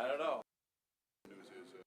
I don't know. News is,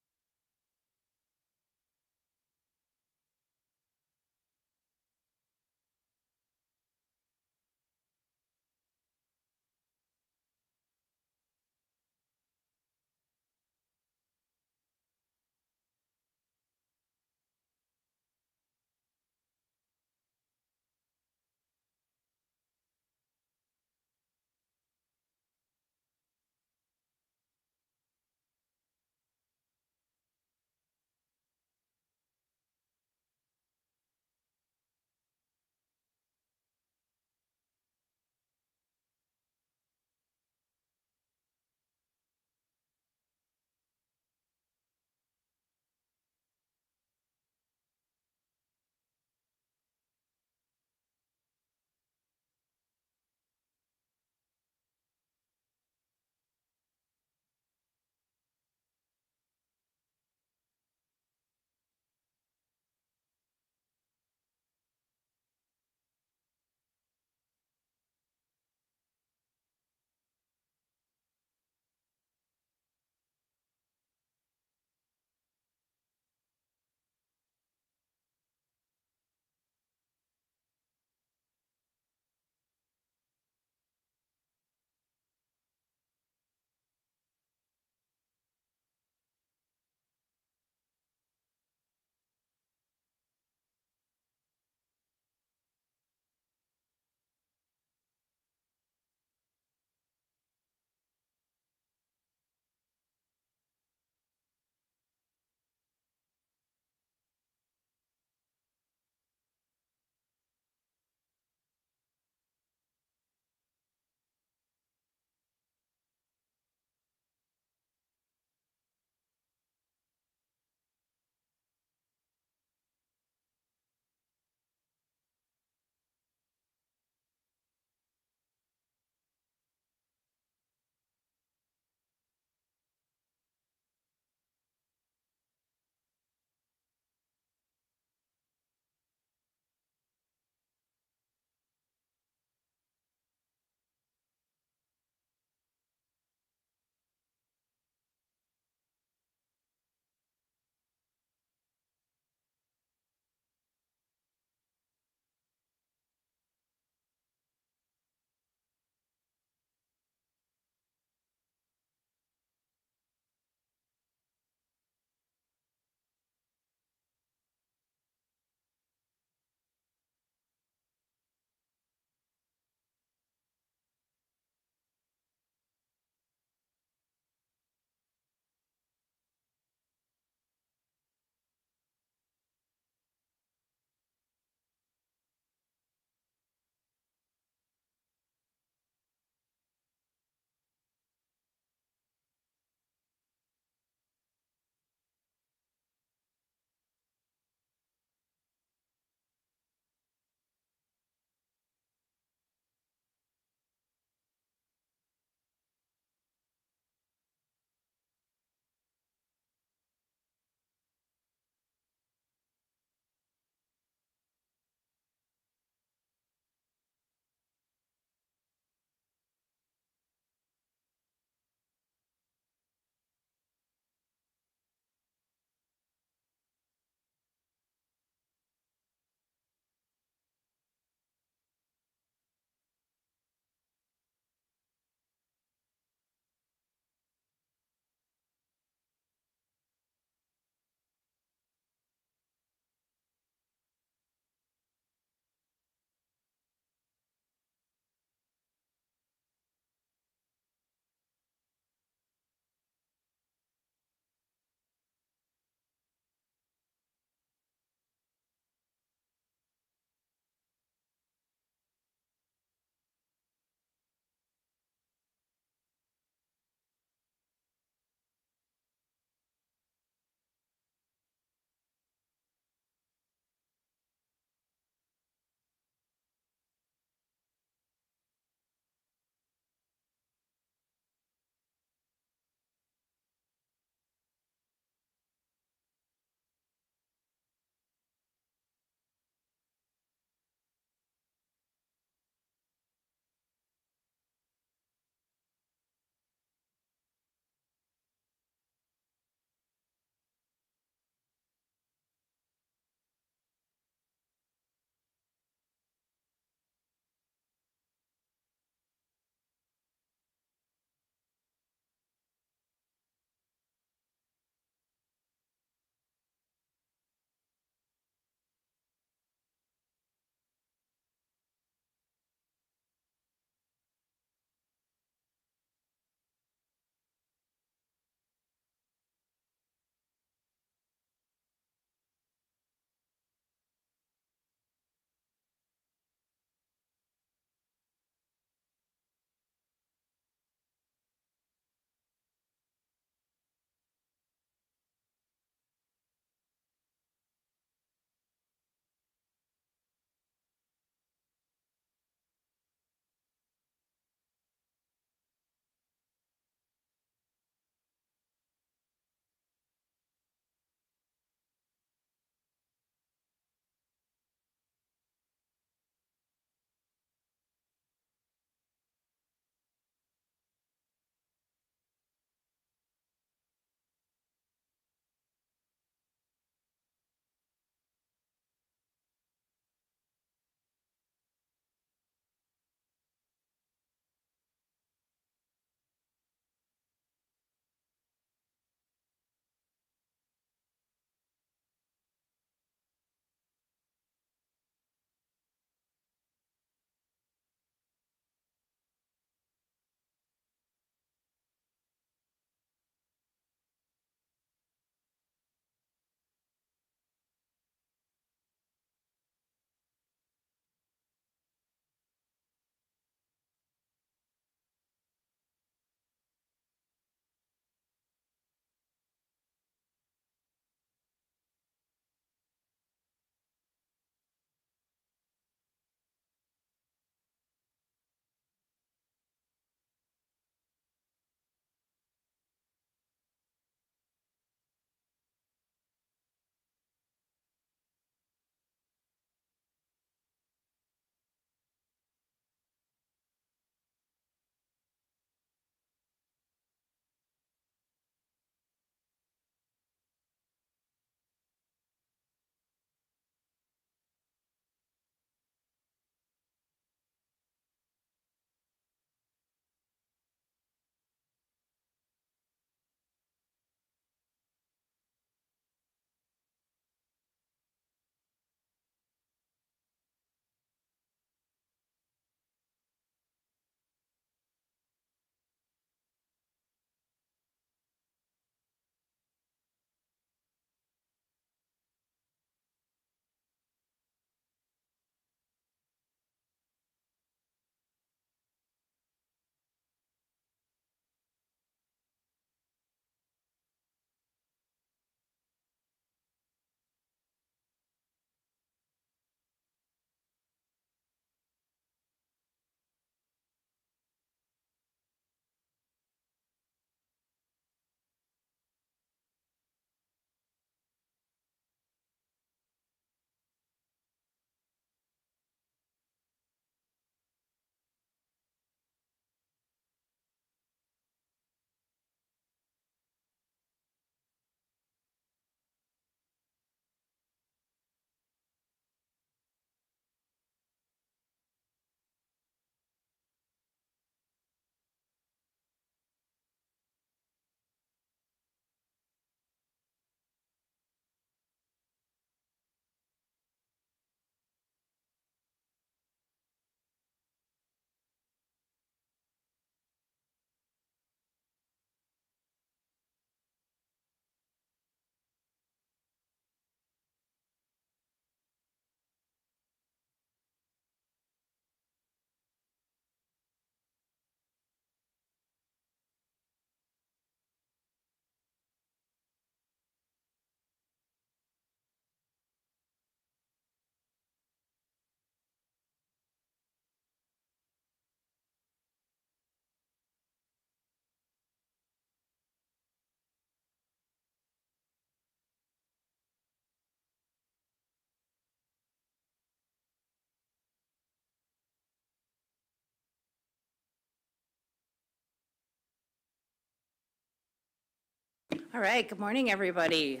All right, good morning, everybody.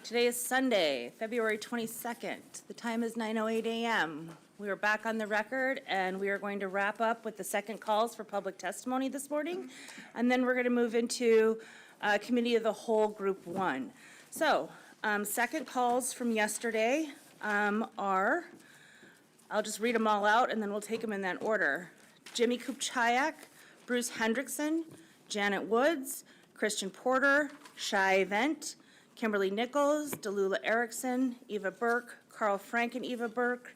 Today is Sunday, February 22nd. The time is 9:08 a.m. We are back on the record, and we are going to wrap up with the second calls for public testimony this morning, and then we're going to move into Committee of the Whole, Group 1. So, second calls from yesterday are, I'll just read them all out, and then we'll take them in that order. Jimmy Kupchayak, Bruce Hendrickson, Janet Woods, Christian Porter, Shai Vent, Kimberly Nichols, Delula Erickson, Eva Burke, Carl Frank and Eva Burke,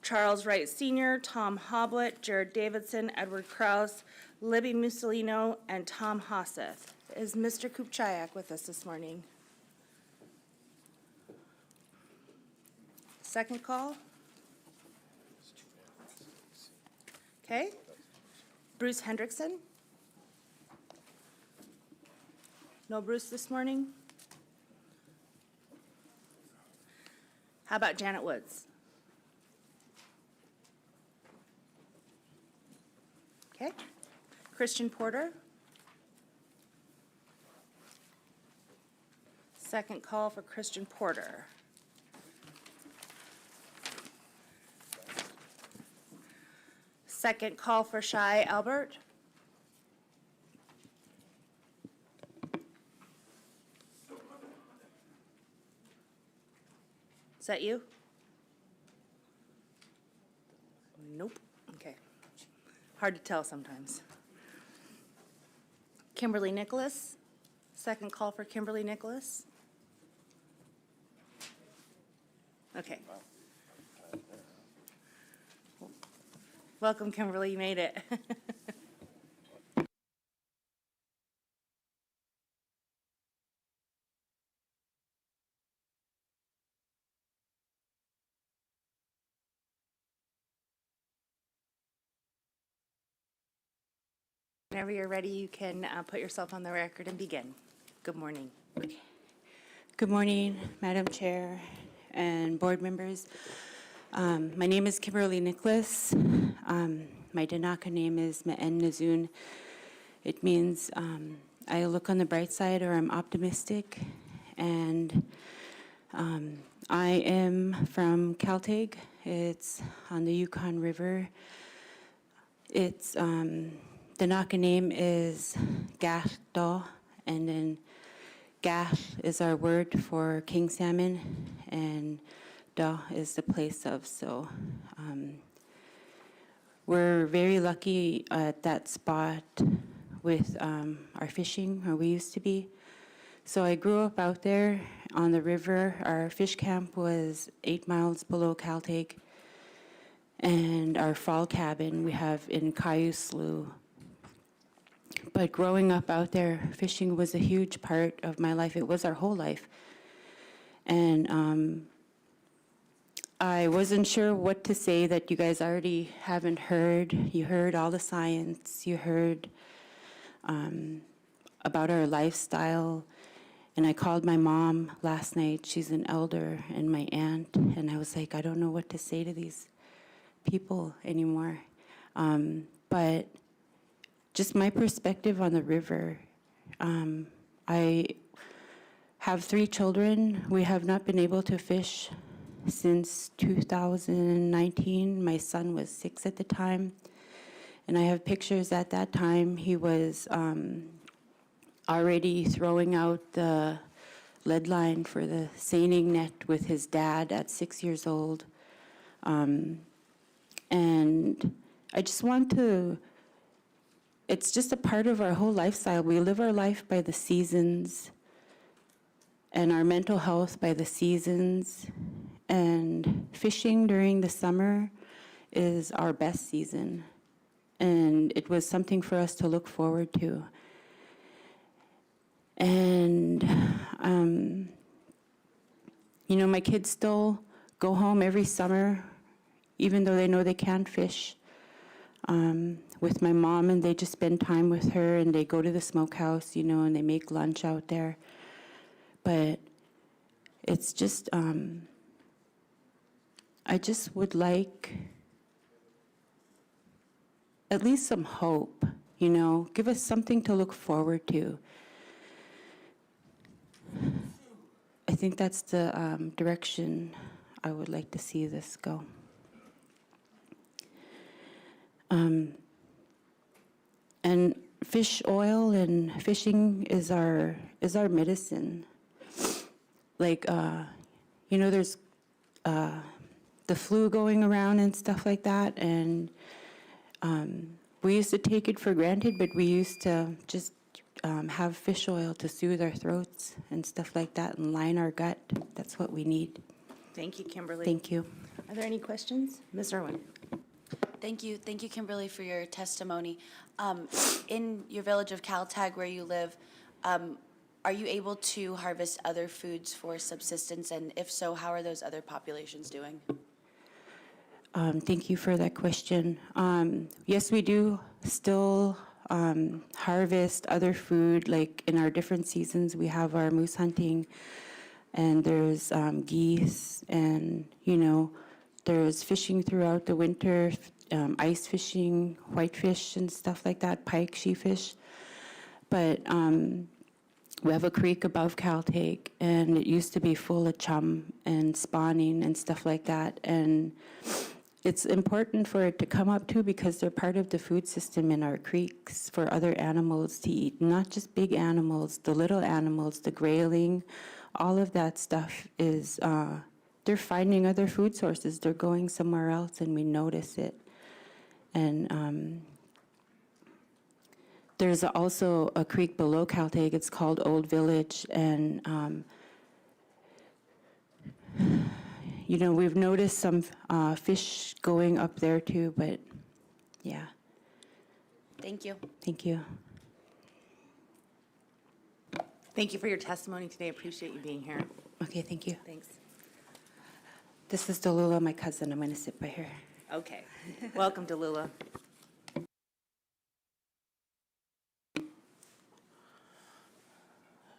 Charles Wright Sr., Tom Hoblet, Jared Davidson, Edward Krause, Libby Mussolino, and Tom Hosseth. Is Mr. Kupchayak with us this morning? Second call? Okay. Bruce Hendrickson? No Bruce this morning? How about Janet Woods? Okay. Christian Porter? Second call for Christian Porter. Second call for Shai Albert. Is that you? Nope. Okay. Hard to tell sometimes. Kimberly Nicholas. Second call for Kimberly Nicholas. Okay. Welcome, Kimberly. You made it. Whenever you're ready, you can put yourself on the record and begin. Good morning. Good morning, Madam Chair and board members. My name is Kimberly Nicholas. My Danaka name is Me'en Nazun. It means I look on the bright side, or I'm optimistic. And I am from Caltech. It's on the Yukon River. It's the Naka name is Gash Da, and then Gash is our word for king salmon, and Da is the place of. So we're very lucky at that spot with our fishing, or we used to be. So I grew up out there on the river. Our fish camp was 8 miles below Caltech, and our fall cabin we have in Caillou Slough. But growing up out there, fishing was a huge part of my life. It was our whole life. And I wasn't sure what to say that you guys already haven't heard. You heard all the science. You heard about our lifestyle. And I called my mom last night. She's an elder, and my aunt. And I was like, I don't know what to say to these people anymore. But just my perspective on the river. I have 3 children. We have not been able to fish since 2019. My son was 6 at the time. And I have pictures at that time. He was already throwing out the lead line for the seining net with his dad at 6 years old. And I just want to, it's just a part of our whole lifestyle. We live our life by the seasons, and our mental health by the seasons. And fishing during the summer is our best season. And it was something for us to look forward to. And, you know, my kids still go home every summer, even though they know they can't fish, with my mom, and they just spend time with her, and they go to the smokehouse, you know, and they make lunch out there. But it's just, I just would like at least some hope, you know, give us something to look forward to. think that's the direction I would like to see this go. And fish oil and fishing is our medicine. Like, there's the flu going around and stuff like that, and we used to take it for granted, but we used to just have fish oil to soothe our throats and stuff like that and line our gut. That's what we need. Thank you, Kimberly. Thank you. Are there any questions? Ms. Irwin? Thank you, Kimberly, for your testimony. In your village of Caltag, where you live, are you able to harvest other foods for subsistence? And if so, how are those other populations doing? Thank you for that question. Yes, we do still harvest other food, like in our different seasons. We have our moose hunting, and there's geese, and, there's fishing throughout the winter, ice fishing, whitefish and stuff like that, pike, sheefish. But we have a creek above Caltag, and it used to be full of chum and spawning and stuff like that. And it's important for it to come up too, because they're part of the food system in our creeks for other animals to eat, not just big animals, the little animals, the grayling, all of that stuff is, they're finding other food sources. They're going somewhere else, and we notice it. And there's also a creek below Caltag. It's called Old Village, and we've noticed some fish going up there too, but yeah. Thank you. Thank you. Thank you for your testimony today. I appreciate you being here. Okay, thank you. Thanks. This is Delula, my cousin. I'm going to sit by her. Okay. Welcome, Delula.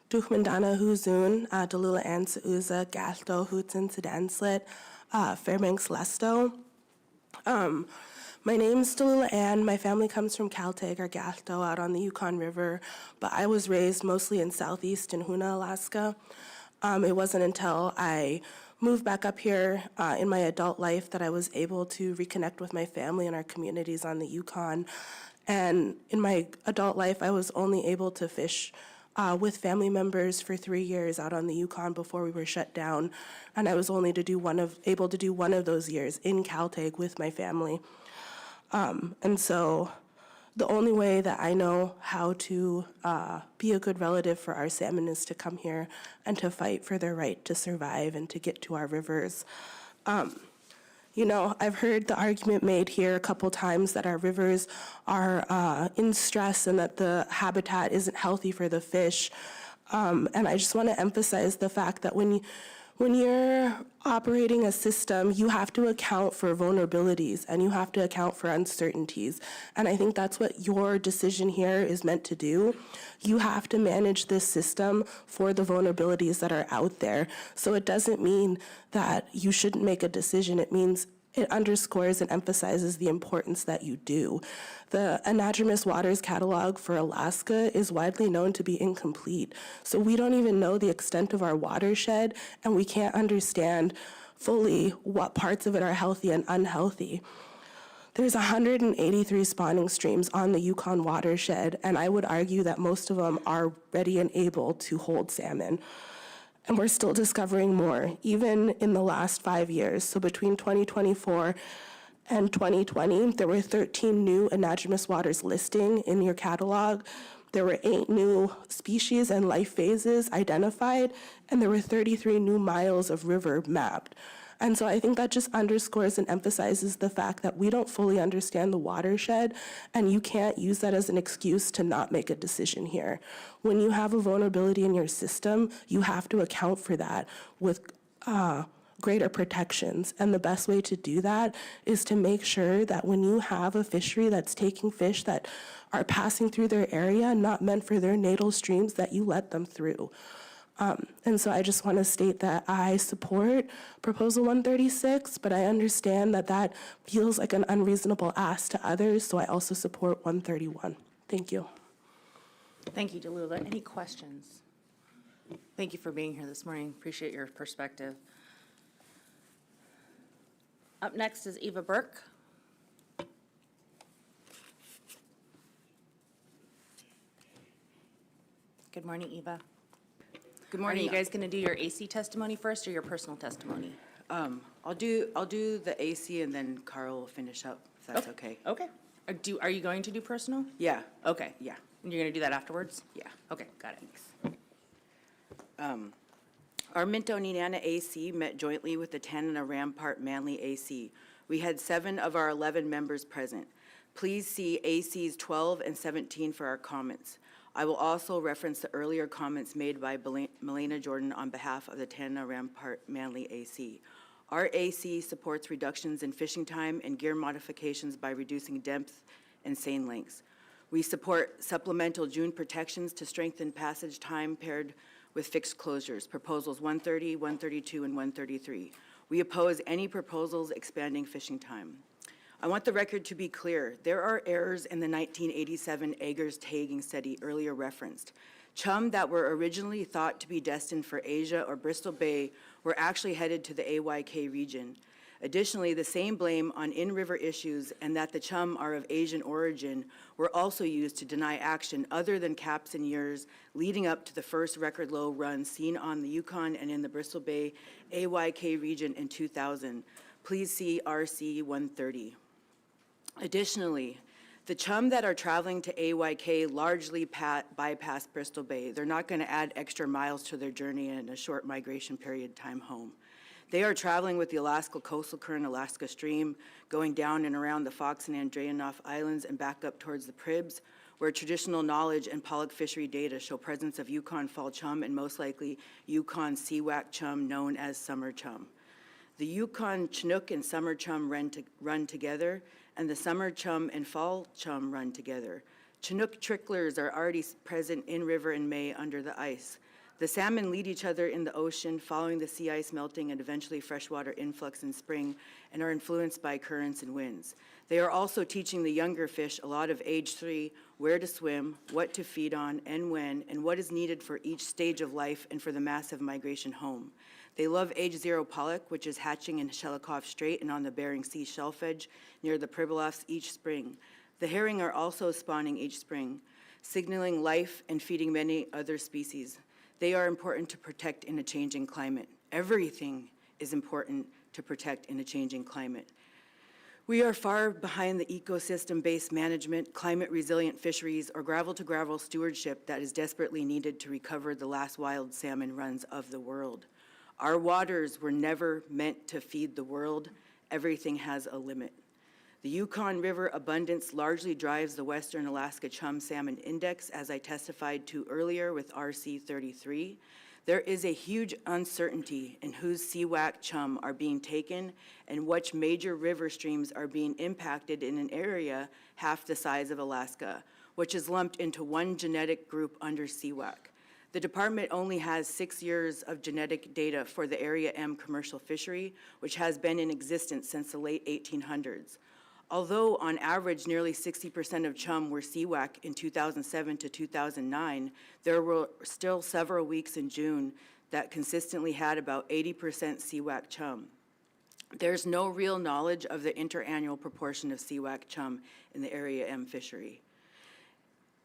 Duchmandana Huzun, Delula Ansauza, Galto, Hutsun, Sedanslet, Fairbanks, Lesto. My name's Delula Ann. My family comes from Caltag or Galto out on the Yukon River, but I was raised mostly in southeast in Hoona, Alaska. It wasn't until I moved back up here in my adult life that I was able to reconnect with my family and our communities on the Yukon. And in my adult life, I was only able to fish with family members for 3 years out on the Yukon before we were shut down. And I was only able to do one of those years in Caltag with my family. And so the only way that I know how to be a good relative for our salmon is to come here and to fight for their right to survive and to get to our rivers. I've heard the argument made here a couple times that our rivers are in stress and that the habitat isn't healthy for the fish. And I just want to emphasize the fact that when you're operating a system, you have to account for vulnerabilities and you have to account for uncertainties. And I think that's what your decision here is meant to do. You have to manage this system for the vulnerabilities that are out there. So it doesn't mean that you shouldn't make a decision. It means it underscores and emphasizes the importance that you do. The anadromous waters catalog for Alaska is widely known to be incomplete. So we don't even know the extent of our watershed, and we can't understand fully what parts of it are healthy and unhealthy. There's 183 spawning streams on the Yukon watershed, and I would argue that most of them are ready and able to hold salmon. And we're still discovering more, even in the last 5 years. So between 2024 and 2020, there were 13 new anadromous waters listing in your catalog. There were 8 new species and life phases identified, and there were 33 new miles of river mapped. And so I think that just underscores and emphasizes the fact that we don't fully understand the watershed, and you can't use that as an excuse to not make a decision here. When you have a vulnerability in your system, you have to account for that with greater protections. And the best way to do that is to make sure that when you have a fishery that's taking fish that are passing through their area, not meant for their natal streams, that you let them through. And so I just want to state that I support Proposal 136, but I understand that that feels like an unreasonable ask to others, so I also support 131. Thank you. Thank you, Delula. Any questions? Thank you for being here this morning. Appreciate your perspective. Up next is Eva Burke. Good morning, Eva. Good Are morning. you guys going to do your AC testimony first or your personal testimony? I'll do the AC and then Carl will finish up, if that's okay. Okay. Are you going to do personal? Yeah, Okay. yeah, And you're going to do that afterwards? yeah. Okay, got it. Our Minto Ninana AC met jointly with the Tanana Rampart Manly AC. We had 7 of our 11 members present. Please see ACs 12 and 17 for our comments. I will also reference the earlier comments made by Melena Jordan on behalf of the Tanana Rampart Manly AC. Our AC supports reductions in fishing time and gear modifications by reducing depth and seine lengths. We support supplemental dune protections to strengthen passage time paired with fixed closures, proposals 130, 132, and 133. We oppose any proposals expanding fishing time. I want the record to be clear. There are errors in the 1987 Eggers tagging study earlier referenced. Chum that were originally thought to be destined for Asia or Bristol Bay were actually headed to the AYK region. Additionally, the same blame on in-river issues and that the chum are of Asian origin were also used to deny action other than caps and years leading up to the first record low run seen on the Yukon and in the Bristol Bay AYK region in 2000. Please see RC 130. Additionally, the chum that are traveling to AYK largely bypass Bristol Bay. They're not going to add extra miles to their journey in a short migration period time home. They are traveling with the Alaska Coastal Current, Alaska Stream, going down and around the Fox and Andreanof Islands and back up towards the Pribs, where traditional knowledge and pollock fishery data show presence of Yukon fall chum and most likely Yukon seawack chum known as summer chum. The Yukon Chinook and summer chum run together, and the summer chum and fall chum run together. Chinook tricklers are already present in river in May under the ice. The salmon lead each other in the ocean, following the sea ice melting and eventually freshwater influx in spring, and are influenced by currents and winds. They are also teaching the younger fish, a lot of age 3, where to swim, what to feed on, and when, and what is needed for each stage of life and for the massive migration home. They love age 0 pollock, which is hatching in Shelikof Strait and on the Bering Sea shelf edge near the Pribilofs each spring. The herring are also spawning each spring, signaling life and feeding many other species. They are important to protect in a changing climate. Everything is important to protect in a changing climate. We are far behind the ecosystem-based management, climate-resilient fisheries, or gravel-to-gravel stewardship that is desperately needed to recover the last wild salmon runs of the world. Our waters were never meant to feed the world. Everything has a limit. The Yukon River abundance largely drives the Western Alaska Chum Salmon Index, as I testified to earlier with RC 33. There is a huge uncertainty in whose seawack chum are being taken and which major river streams are being impacted in an area half the size of Alaska, which is lumped into one genetic group under seawack. The department only has 6 years of genetic data for the Area M commercial fishery, which has been in existence since the late 1800s. Although on average nearly 60% of chum were seawack in 2007 to 2009, there were still several weeks in June that consistently had about 80% seawack chum. There's no real knowledge of the interannual proportion of seawack chum in the Area M fishery.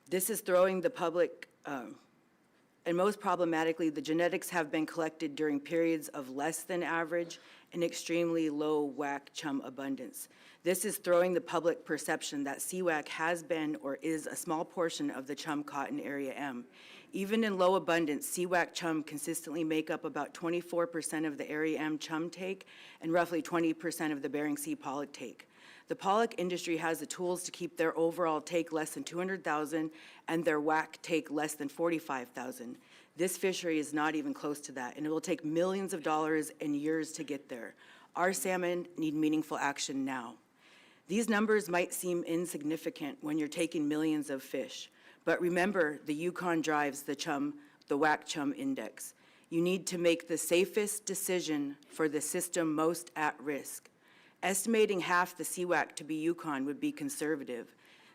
This is throwing the public, and most problematically, the genetics have been collected during periods of less than average and extremely low whack chum abundance. This is throwing the public perception that seawack has been or is a small portion of the chum caught in Area M. Even in low abundance, seawack chum consistently make up about 24% of the Area M chum take and roughly 20% of the Bering Sea pollock take. The pollock industry has the tools to keep their overall take less than 200,000 and their whack take less than 45,000. This fishery is not even close to that, and it will take millions of dollars and years to get there. Our salmon need meaningful action now. These numbers might seem insignificant when you're taking millions of fish, but remember, the Yukon drives the whack chum index. You need to make the safest decision for the system most at risk. Estimating half the seawack to be Yukon would be conservative.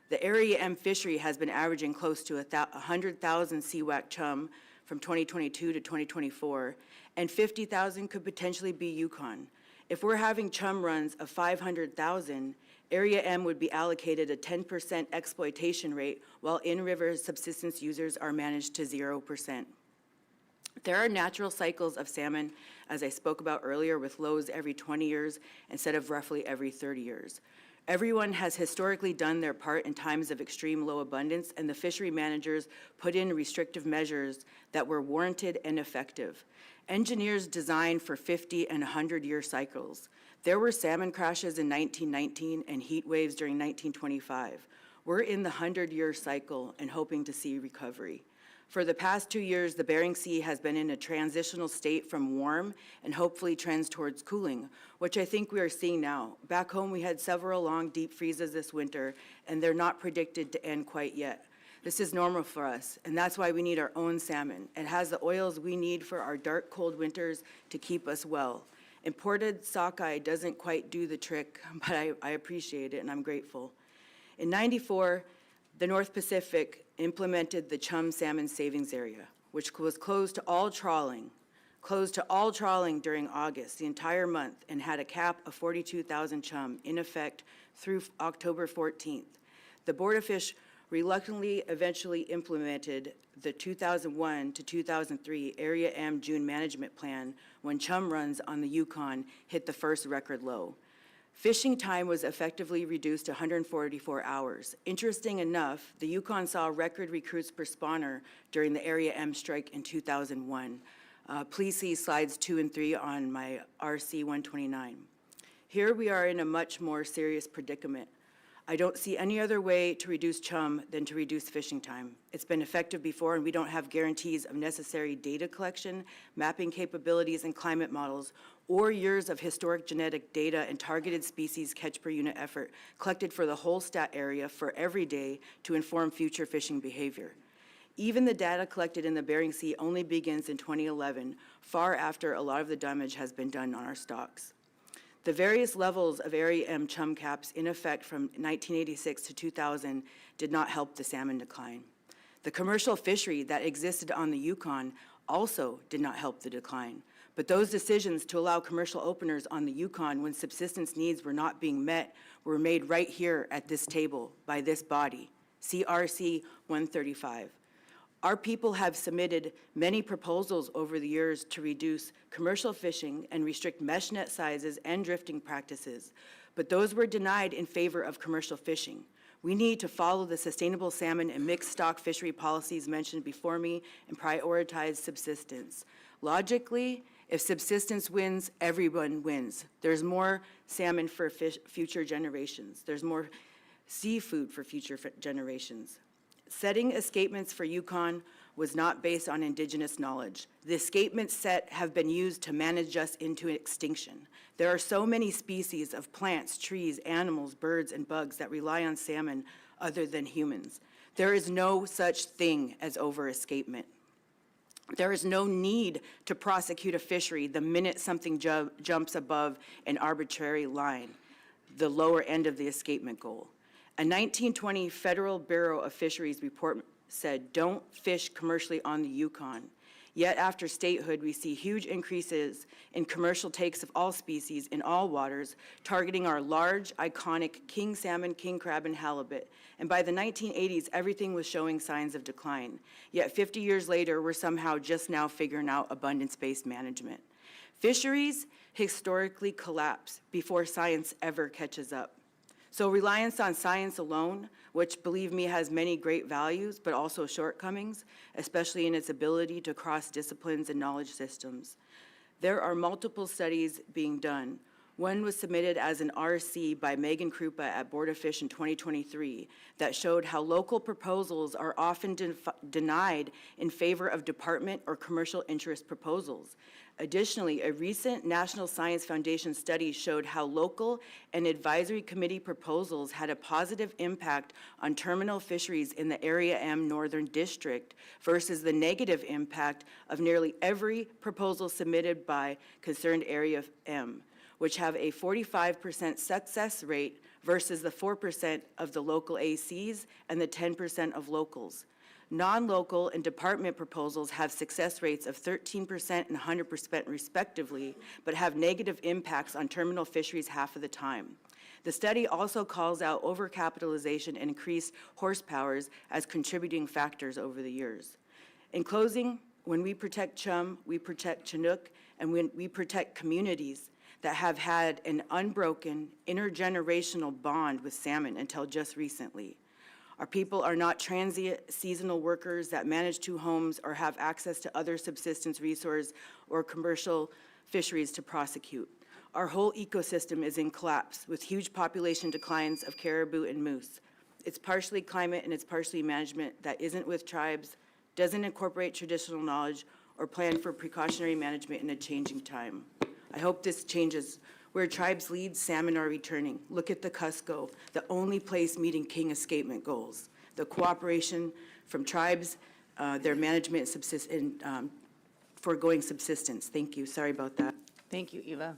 The Area M fishery has been averaging close to 100,000 seawack chum from 2022 to 2024, and 50,000 could potentially be Yukon. If we're having chum runs of 500,000, Area M would be allocated a 10% exploitation rate, while in-river subsistence users are managed to 0%. There are natural cycles of salmon, as I spoke about earlier, with lows every 20 years instead of roughly every 30 years. Everyone has historically done their part in times of extreme low abundance, and the fishery managers put in restrictive measures that were warranted and effective. Engineers designed for 50 and 100-year cycles. There were salmon crashes in 1919 and heat waves during 1925. We're in the 100-year cycle and hoping to see recovery. For the past 2 years, the Bering Sea has been in a transitional state from warm and hopefully trends towards cooling, which I think we are seeing now. Back home, we had several long deep freezes this winter, and they're not predicted to end quite yet. This is normal for us, and that's why we need our own salmon. It has the oils we need for our dark, cold winters to keep us well. Imported sockeye doesn't quite do the trick, but I appreciate it, and I'm grateful. In '94, the North Pacific implemented the Chum Salmon Savings Area, which was closed to all trawling during August, the entire month, and had a cap of 42,000 chum in effect through October 14th. The Board of Fish reluctantly eventually implemented the 2001 to 2003 Area M June Management Plan when chum runs on the Yukon hit the first record low. Fishing time was effectively reduced to 144 hours. Interesting enough, the Yukon saw record recruits per spawner during the Area M strike in 2001. Please see slides 2 and 3 on my RC 129. Here we are in a much more serious predicament. I don't see any other way to reduce chum than to reduce fishing time. It's been effective before, and we don't have guarantees of necessary data collection, mapping capabilities, and climate models, or years of historic genetic data and targeted species catch per unit effort collected for the whole stat area for every day to inform future fishing behavior. Even the data collected in the Bering Sea only begins in 2011, far after a lot of the damage has been done on our stocks. The various levels of Area M chum caps in effect from 1986 to 2000 did not help the salmon decline. The commercial fishery that existed on the Yukon also did not help the decline. But those decisions to allow commercial openers on the Yukon when subsistence needs were not being met were made right here at this table by this body, CRC 135. Our people have submitted many proposals over the years to reduce commercial fishing and restrict mesh net sizes and drifting practices, but those were denied in favor of commercial fishing. We need to follow the sustainable salmon and mixed stock fishery policies mentioned before me and prioritize subsistence. Logically, if subsistence wins, everyone wins. There's more salmon for future generations. There's more seafood for future generations. Setting escapements for Yukon was not based on indigenous knowledge. The escapements set have been used to manage us into extinction. There are so many species of plants, trees, animals, birds, and bugs that rely on salmon other than humans. There is no such thing as over-escapement. There is no need to prosecute a fishery the minute something jumps above an arbitrary line, the lower end of the escapement goal. A 1920 Federal Bureau of Fisheries report said, "Don't fish commercially on the Yukon." Yet after statehood, we see huge increases in commercial takes of all species in all waters, targeting our large, iconic king salmon, king crab, and halibut. And by the 1980s, everything was showing signs of decline. Yet 50 years later, we're somehow just now figuring out abundance-based management. Fisheries historically collapse before science ever catches up. So reliance on science alone, which, believe me, has many great values, but also shortcomings, especially in its ability to cross disciplines and knowledge systems. There are multiple studies being done. One was submitted as an RC by Megan Krupa at Board of Fish in 2023 that showed how local proposals are often denied in favor of department or commercial interest proposals. Additionally, a recent National Science Foundation study showed how local and advisory committee proposals had a positive impact on terminal fisheries in the Area M Northern District versus the negative impact of nearly every proposal submitted by concerned Area M, which have a 45% success rate versus the 4% of the local ACs and the 10% of locals. Non-local and department proposals have success rates of 13% and 100% respectively, but have negative impacts on terminal fisheries half of the time. The study also calls out overcapitalization and increased horsepowers as contributing factors over the years. In closing, when we protect chum, we protect Chinook, and when we protect communities that have had an unbroken intergenerational bond with salmon until just recently. Our people are not transient seasonal workers that manage 2 homes or have access to other subsistence resources or commercial fisheries to prosecute. Our whole ecosystem is in collapse with huge population declines of caribou and moose. It's partially climate and it's partially management that isn't with tribes, doesn't incorporate traditional knowledge, or plan for precautionary management in a changing time. I hope this changes. Where tribes lead, salmon are returning. Look at the Cusco, the only place meeting king escapement goals. The cooperation from tribes, their management foregoing subsistence. Thank you. Sorry about that. Thank you, Eva.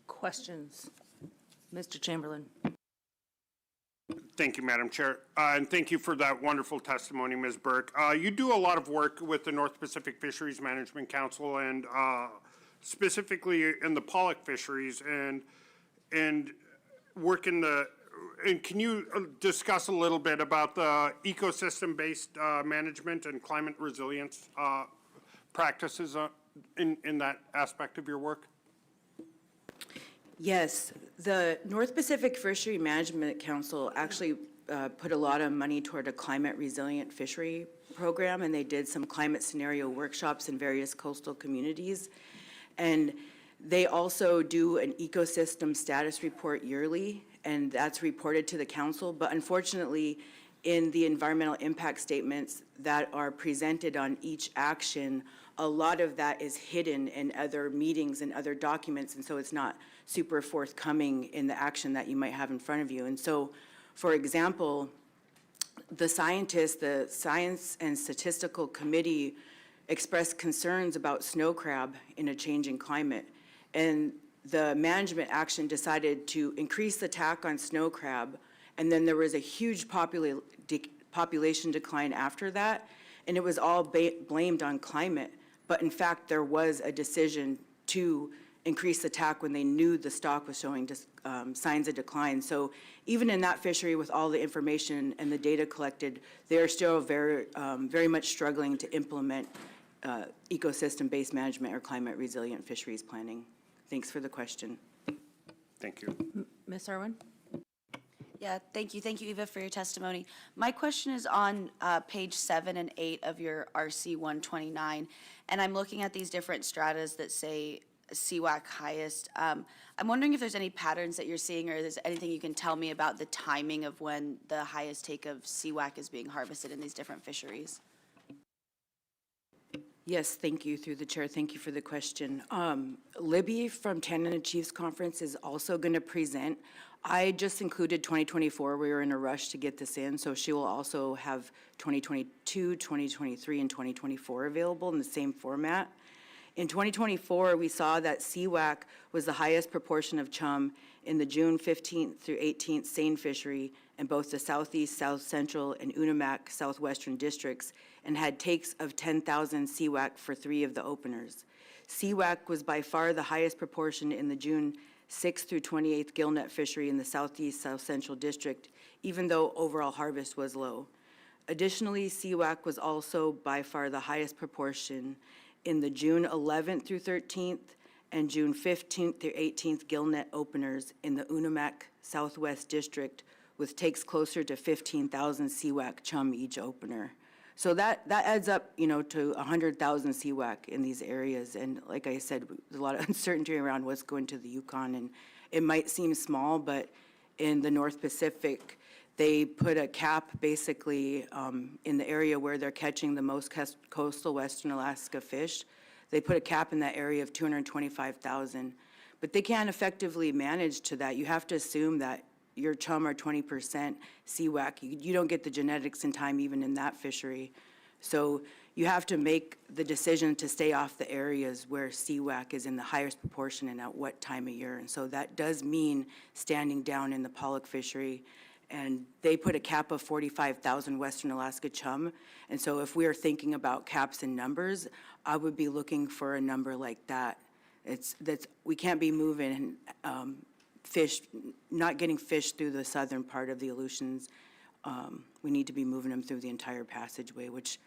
Questions? Mr. Chamberlain. Thank you, Madam Chair. And thank you for that wonderful testimony, Ms. Burke. You do a lot of work with the North Pacific Fisheries Management Council and specifically in the pollock fisheries and work in the, and can you discuss a little bit about the ecosystem-based management and climate resilience practices in that aspect of your work? Yes, the North Pacific Fishery Management Council actually put a lot of money toward a climate resilient fishery program, and they did some climate scenario workshops in various coastal communities. And they also do an ecosystem status report yearly, and that's reported to the council. But unfortunately, in the environmental impact statements that are presented on each action, a lot of that is hidden in other meetings and other documents, and so it's not super forthcoming in the action that you might have in front of you. And so, for example, the scientists, the Science and Statistical Committee expressed concerns about snow crab in a changing climate. And the management action decided to increase the TAC on snow crab, and then there was a huge population decline after that, and it was all blamed on climate. But in fact, there was a decision to increase the TAC when they knew the stock was showing signs of decline. So even in that fishery, with all the information and the data collected, they're still very much struggling to implement ecosystem-based management or climate resilient fisheries planning. Thanks for the question. Thank you. Ms. Irwin? Yeah, thank you. Thank you, Eva, for your testimony. My question is on page 7 and 8 of your RC 129, and I'm looking at these different stratas that say CWAC highest. I'm wondering if there's any patterns that you're seeing, or there's anything you can tell me about the timing of when the highest take of CWAC is being harvested in these different fisheries. Yes, thank you, through the chair. Thank you for the question. Libby from Tanana Chiefs Conference is also going to present. I just included 2024. We were in a rush to get this in, so she will also have 2022, 2023, and 2024 available in the same format. In 2024, we saw that CWAC was the highest proportion of chum in the June 15th through 18th seine fishery in both the Southeast, South Central, and Unimak Southwestern districts, and had takes of 10,000 CWAC for 3 of the openers. CWAC was by far the highest proportion in the June 6th through 28th gillnet fishery in the Southeast, South Central district, even though overall harvest was low. Additionally, CWAC was also by far the highest proportion in the June 11th through 13th and June 15th through 18th gillnet openers in the Unimak Southwest district, with takes closer to 15,000 CWAC chum each opener. So that adds up, to 100,000 CWAC in these areas. And like I said, there's a lot of uncertainty around what's going to the Yukon, and it might seem small, but in the North Pacific, they put a cap basically in the area where they're catching the most coastal Western Alaska fish. They put a cap in that area of 225,000, but they can't effectively manage to that. You have to assume that your chum are 20% CWAC. You don't get the genetics in time even in that fishery. So you have to make the decision to stay off the areas where CWAC is in the highest proportion and at what time of year. And so that does mean standing down in the pollock fishery and they put a cap of 45,000 Western Alaska chum. And so if we are thinking about caps and numbers, I would be looking for a number like that. We can't be moving fish, not getting fish through the southern part of the Aleutians. We need to be moving them through the entire passageway, which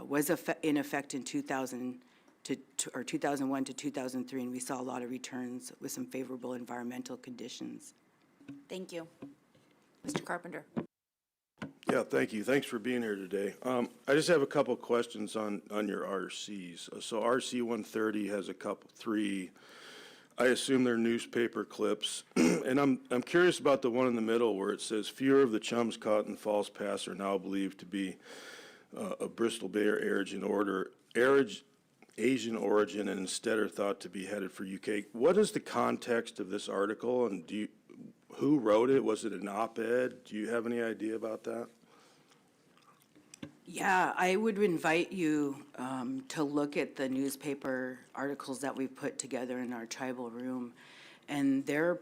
was in effect in 2001 to 2003, and we saw a lot of returns with some favorable environmental conditions. Thank you. Mr. Carpenter. Yeah, thank you. Thanks for being here today. I just have a couple questions on your RCs. So RC 130 has three, I assume they're newspaper clips. And I'm curious about the one in the middle where it says fewer of the chums caught in Falls Pass are now believed to be of Bristol Bay or Asian origin and instead are thought to be headed for UK. What is the context of this article, and who wrote it? Was it an op-ed? Do you have any idea about that? Yeah, I would invite you to look at the newspaper articles that we put together in our tribal room. And they're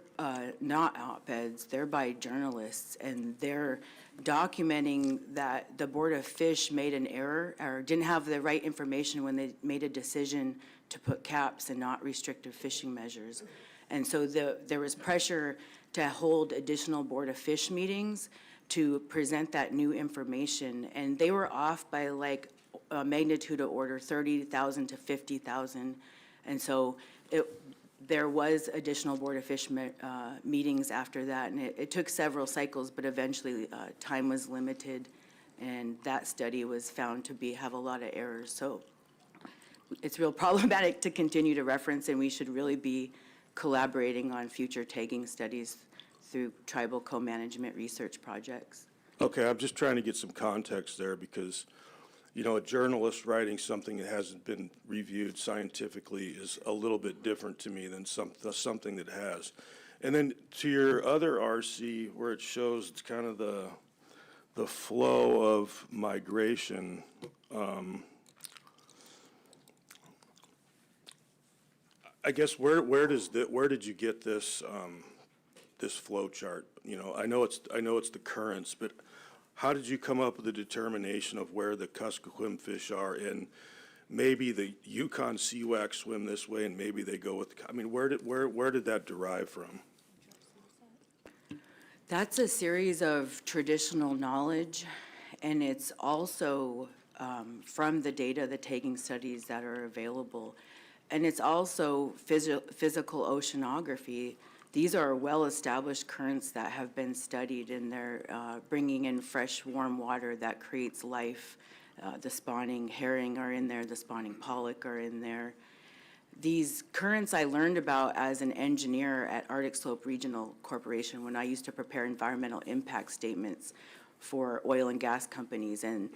not op-eds, they're by journalists, and they're documenting that the Board of Fish made an error or didn't have the right information when they made a decision to put caps and not restrictive fishing measures. And so there was pressure to hold additional Board of Fish meetings to present that new information. And they were off by like a magnitude of order 30,000 to 50,000. And so there was additional Board of Fish meetings after that. And it took several cycles, but eventually time was limited. And that study was found to have a lot of errors. So it's real problematic to continue to reference, and we should really be collaborating on future tagging studies through tribal co-management research projects. Okay, I'm just trying to get some context there because, you know, a journalist writing something that hasn't been reviewed scientifically is a little bit different to me than something that has. And then to your other RC where it shows it's kind of the flow of migration, I guess where did you get this this flow chart? You know, I know it's the currents, but how did you come up with the determination of where the Kuskokwim fish are, and maybe the Yukon seawax swim this way, and maybe they go with? I mean, where did that derive from? That's a series of traditional knowledge, and it's also from the data, the tagging studies that are available. And it's also physical oceanography. These are well-established currents that have been studied, and they're bringing in fresh, warm water that creates life. The spawning herring are in there, the spawning pollock are in there. These currents I learned about as an engineer at Arctic Slope Regional Corporation when I used to prepare environmental impact statements for oil and gas companies, and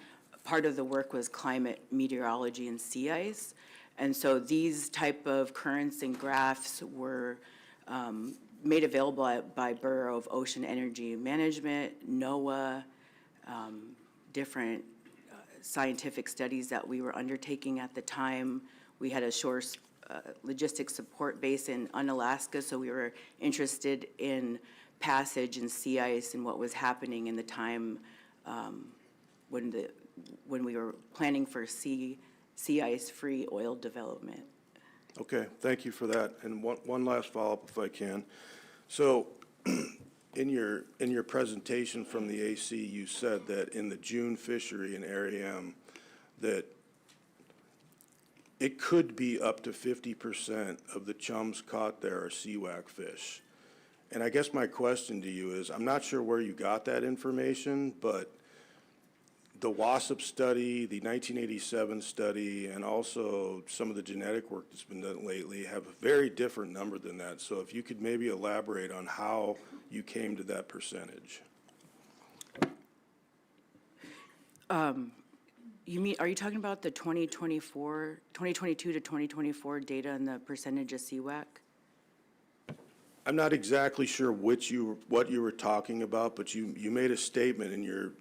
part of the work was climate meteorology and sea ice. And so these type of currents and graphs were made available by Bureau of Ocean Energy Management, NOAA, different scientific studies that we were undertaking at the time. We had a shore logistics support base in Unalaska, so we were interested in passage and sea ice and what was happening in the time when we were planning for sea ice-free oil development. Okay, thank you for that. And one last follow-up, if I can. So, in your presentation from the AC, you said that in the June fishery in Area M, that it could be up to 50% of the chums caught there are seawax fish. And I guess my question to you is, I'm not sure where you got that information, but the WASP study, the 1987 study, and also some of the genetic work that's been done lately have a very different number than that. So if you could maybe elaborate on how you came to that percentage. Are you talking about the 2022 to 2024 data and the percentage of CWAC? I'm not exactly sure what you were talking about, but you made a statement in your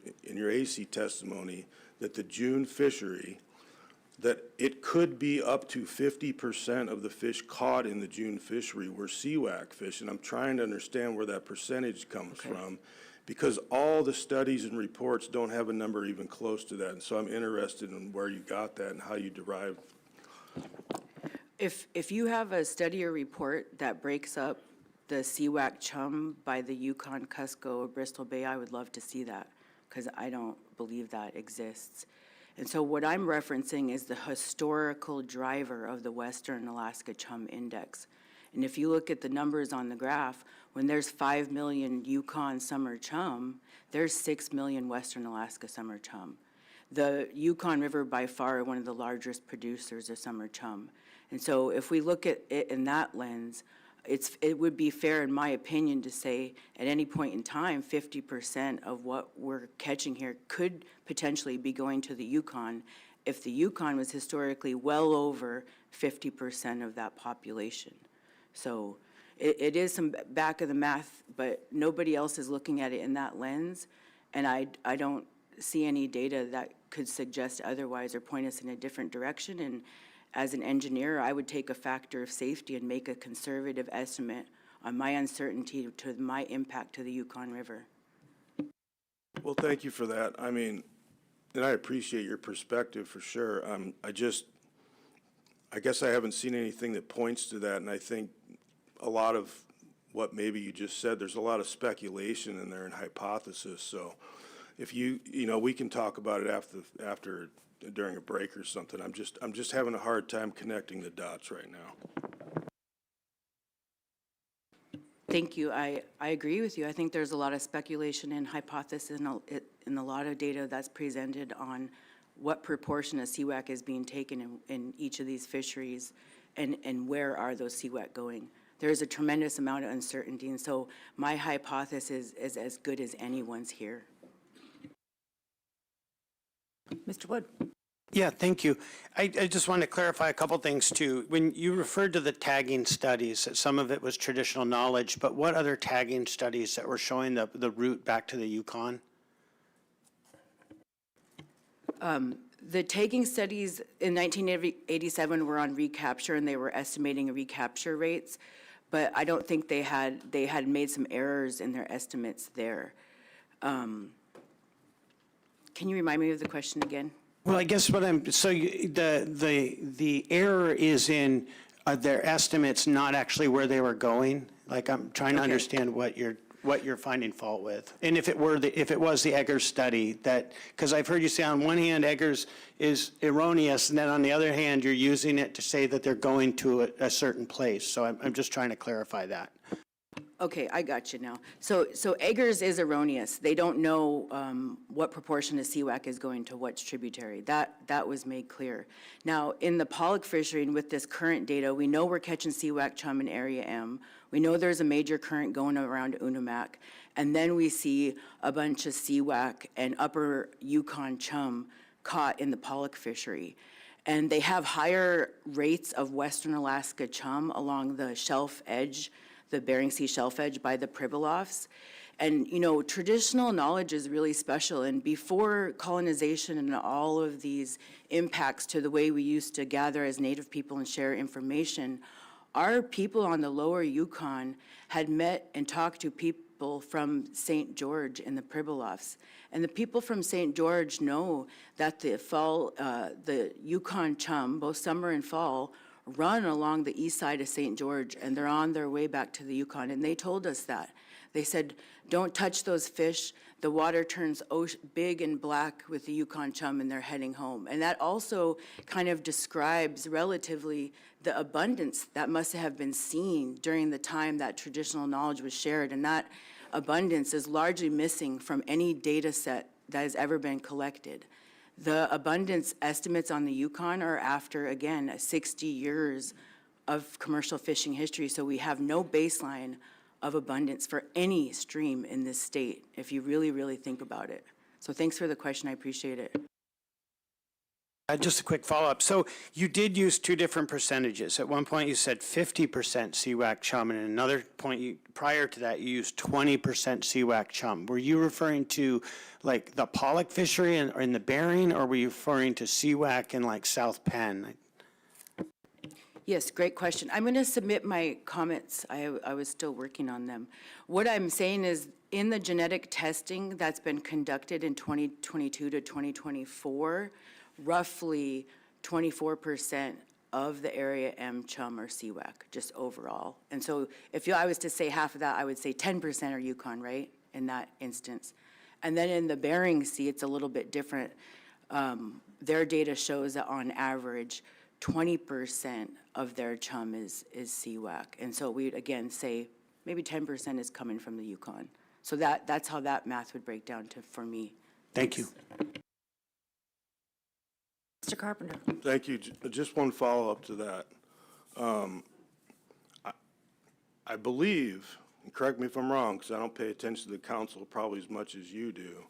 AC testimony that the June fishery, that it could be up to 50% of the fish caught in the June fishery were seawax fish, and I'm trying to understand where that percentage comes from, Because all the studies and reports don't have a number even close to that. And so I'm interested in where you got that and how you derived. If you have a study or report that breaks up the CWAC chum by the Yukon, Cusco, or Bristol Bay, I would love to see that, because I don't believe that exists. And so what I'm referencing is the historical driver of the Western Alaska Chum Index. And if you look at the numbers on the graph, when there's 5 million Yukon summer chum, there's 6 million Western Alaska summer chum. The Yukon River by far one of the largest producers of summer chum. And so if we look at it in that lens, it would be fair, in my opinion, to say at any point in time, 50% of what we're catching here could potentially be going to the Yukon if the Yukon was historically well over 50% of that population. So it is some back of the math, but nobody else is looking at it in that lens. And I don't see any data that could suggest otherwise or point us in a different direction. And as an engineer, I would take a factor of safety and make a conservative estimate on my uncertainty to my impact to the Yukon River. Well, thank you for that. I mean, and I appreciate your perspective for sure. I guess I haven't seen anything that points to that, and I think a lot of what maybe you just said, there's a lot of speculation in there and hypothesis. So if we can talk about it after during a break or something. I'm just having a hard time connecting the dots right now. Thank you. I agree with you. I think there's a lot of speculation and hypothesis in a lot of data that's presented on what proportion of CWAC is being taken in each of these fisheries and where are those CWAC going. There is a tremendous amount of uncertainty, and so my hypothesis is as good as anyone's here. Mr. Wood? Yeah, thank you. I just want to clarify a couple things too. When you referred to the tagging studies, some of it was traditional knowledge, but what other tagging studies that were showing the route back to the Yukon? The tagging studies in 1987 were on recapture, and they were estimating recapture rates, but I don't think they had made some errors in their estimates there. Can you remind me of the question again? Well, I guess the error is in their estimates, not actually where they were going. Like, I'm trying to understand what you're finding fault with, and if it was the Eggers study, that, because I've heard you say on one hand Eggers is erroneous, and then on the other hand you're using it to say that they're going to a certain place. So I'm just trying to clarify that. Okay, I got you now. So Eggers is erroneous. They don't know what proportion of CWAC is going to what's tributary. That was made clear. Now, in the pollock fishery, and with this current data, we know we're catching CWAC chum in Area M. We know there's a major current going around Unamak. And then we see a bunch of CWAC and upper Yukon chum caught in the pollock fishery. And they have higher rates of Western Alaska chum along the shelf edge, the Bering Sea shelf edge by the Pribilofs. And, traditional knowledge is really special. And before colonization and all of these impacts to the way we used to gather as Native people and share information, our people on the lower Yukon had met and talked to people from St. George and the Pribilofs. And the people from St. George know that the Yukon chum, both summer and fall, run along the east side of St. George, and they're on their way back to the Yukon. And they told us that. They said, don't touch those fish. The water turns big and black with the Yukon chum, and they're heading home. And that also kind of describes relatively the abundance that must have been seen during the time that traditional knowledge was shared. And that abundance is largely missing from any data set that has ever been collected. The abundance estimates on the Yukon are after, again, 60 years of commercial fishing history, so we have no baseline of abundance for any stream in this state, if you really, really think about it. So thanks for the question, I appreciate it. Just a quick follow-up. So you did use two different percentages. At one point you said 50% CWAC chum, and at another point prior to that you used 20% CWAC chum. Were you referring to like the pollock fishery or in the Bering, or were you referring to CWAC in like South Penn? Yes, great question. I'm going to submit my comments. I was still working on them. What I'm saying is, in the genetic testing that's been conducted in 2022 to 2024, roughly 24% of the area M chum or CWAC, just overall. And so if I was to say half of that, I would say 10% are Yukon, right, in that instance. And then in the Bering Sea, it's a little bit different. Their data shows that on average, 20% of their chum is CWAC. And so we'd, again, say maybe 10% is coming from the Yukon. So that's how that math would break down to, for me. Thank you. Mr. Carpenter. Thank you. Just one follow-up to that. I believe, and correct me if I'm wrong, because I don't pay attention to the council probably as much as you do,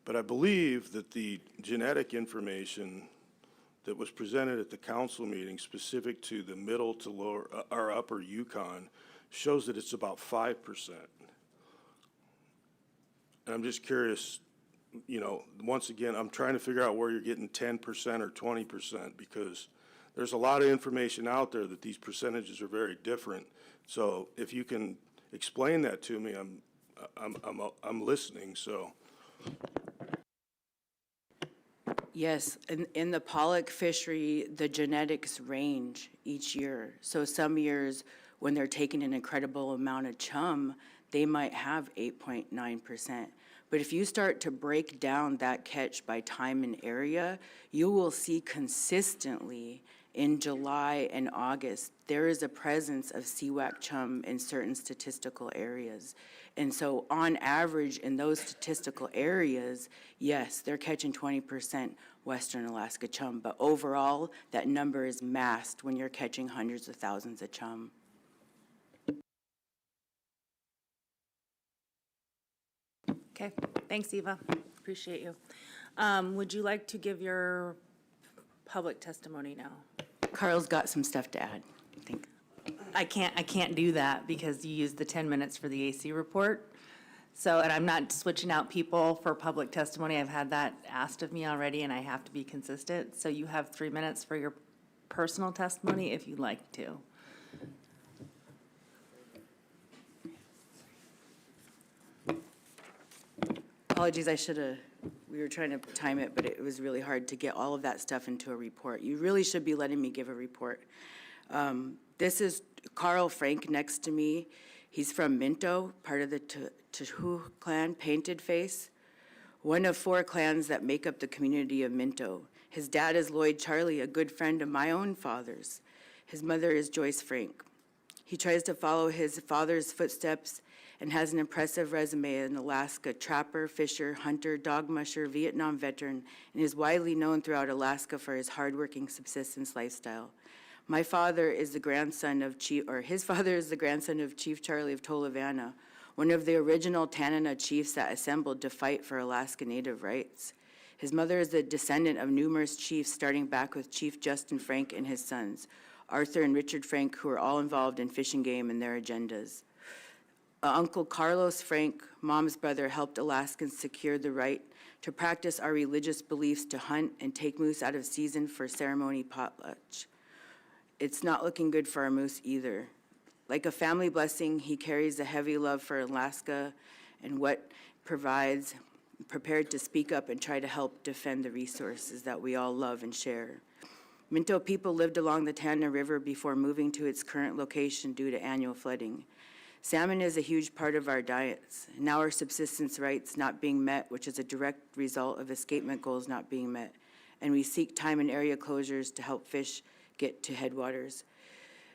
but I believe that the genetic information that was presented at the council meeting specific to the middle to lower, or upper Yukon, shows that it's about 5%. And I'm just curious, you know, once again, I'm trying to figure out where you're getting 10% or 20%, because there's a lot of information out there that these percentages are very different. So if you can explain that to me, I'm listening, so. Yes, in the pollock fishery, the genetics range each year. So some years, when they're taking an incredible amount of chum, they might have 8.9%. But if you start to break down that catch by time and area, you will see consistently in July and August, there is a presence of CWAC chum in certain statistical areas. And so on average, in those statistical areas, yes, they're catching 20% Western Alaska chum, but overall, that number is masked when you're catching hundreds of thousands of chum. Okay, thanks, Eva. Appreciate you. Would you like to give your public testimony now? Carl's got some stuff to add, I think. I can't do that because you used the 10 minutes for the AC report. So, and I'm not switching out people for public testimony. I've had that asked of me already, and I have to be consistent. So you have 3 minutes for your personal testimony if you'd like to. Apologies, we were trying to time it, but it was really hard to get all of that stuff into a report. You really should be letting me give a report. This is Carl Frank next to me. He's from Minto, part of the Tuhu clan, Painted Face, one of 4 clans that make up the community of Minto. His dad is Lloyd Charlie, a good friend of my own father's. His mother is Joyce Frank. He tries to follow his father's footsteps and has an impressive resume in Alaska: trapper, fisher, hunter, dog musher, Vietnam veteran, and is widely known throughout Alaska for his hardworking subsistence lifestyle. My father is the grandson of his father is the grandson of Chief Charlie of Tolovana, one of the original Tanana chiefs that assembled to fight for Alaska Native rights. His mother is the descendant of numerous chiefs, starting back with Chief Justin Frank and his sons, Arthur and Richard Frank, who are all involved in fishing game and their agendas. Uncle Carlos Frank, Mom's brother, helped Alaskans secure the right to practice our religious beliefs to hunt and take moose out of season for ceremony potluck. It's not looking good for our moose either. Like a family blessing, he carries a heavy love for Alaska and what provides, prepared to speak up and try to help defend the resources that we all love and share. Minto people lived along the Tana River before moving to its current location due to annual flooding. Salmon is a huge part of our diets. Now our subsistence rights not being met, which is a direct result of escapement goals not being met. And we seek time and area closures to help fish get to headwaters.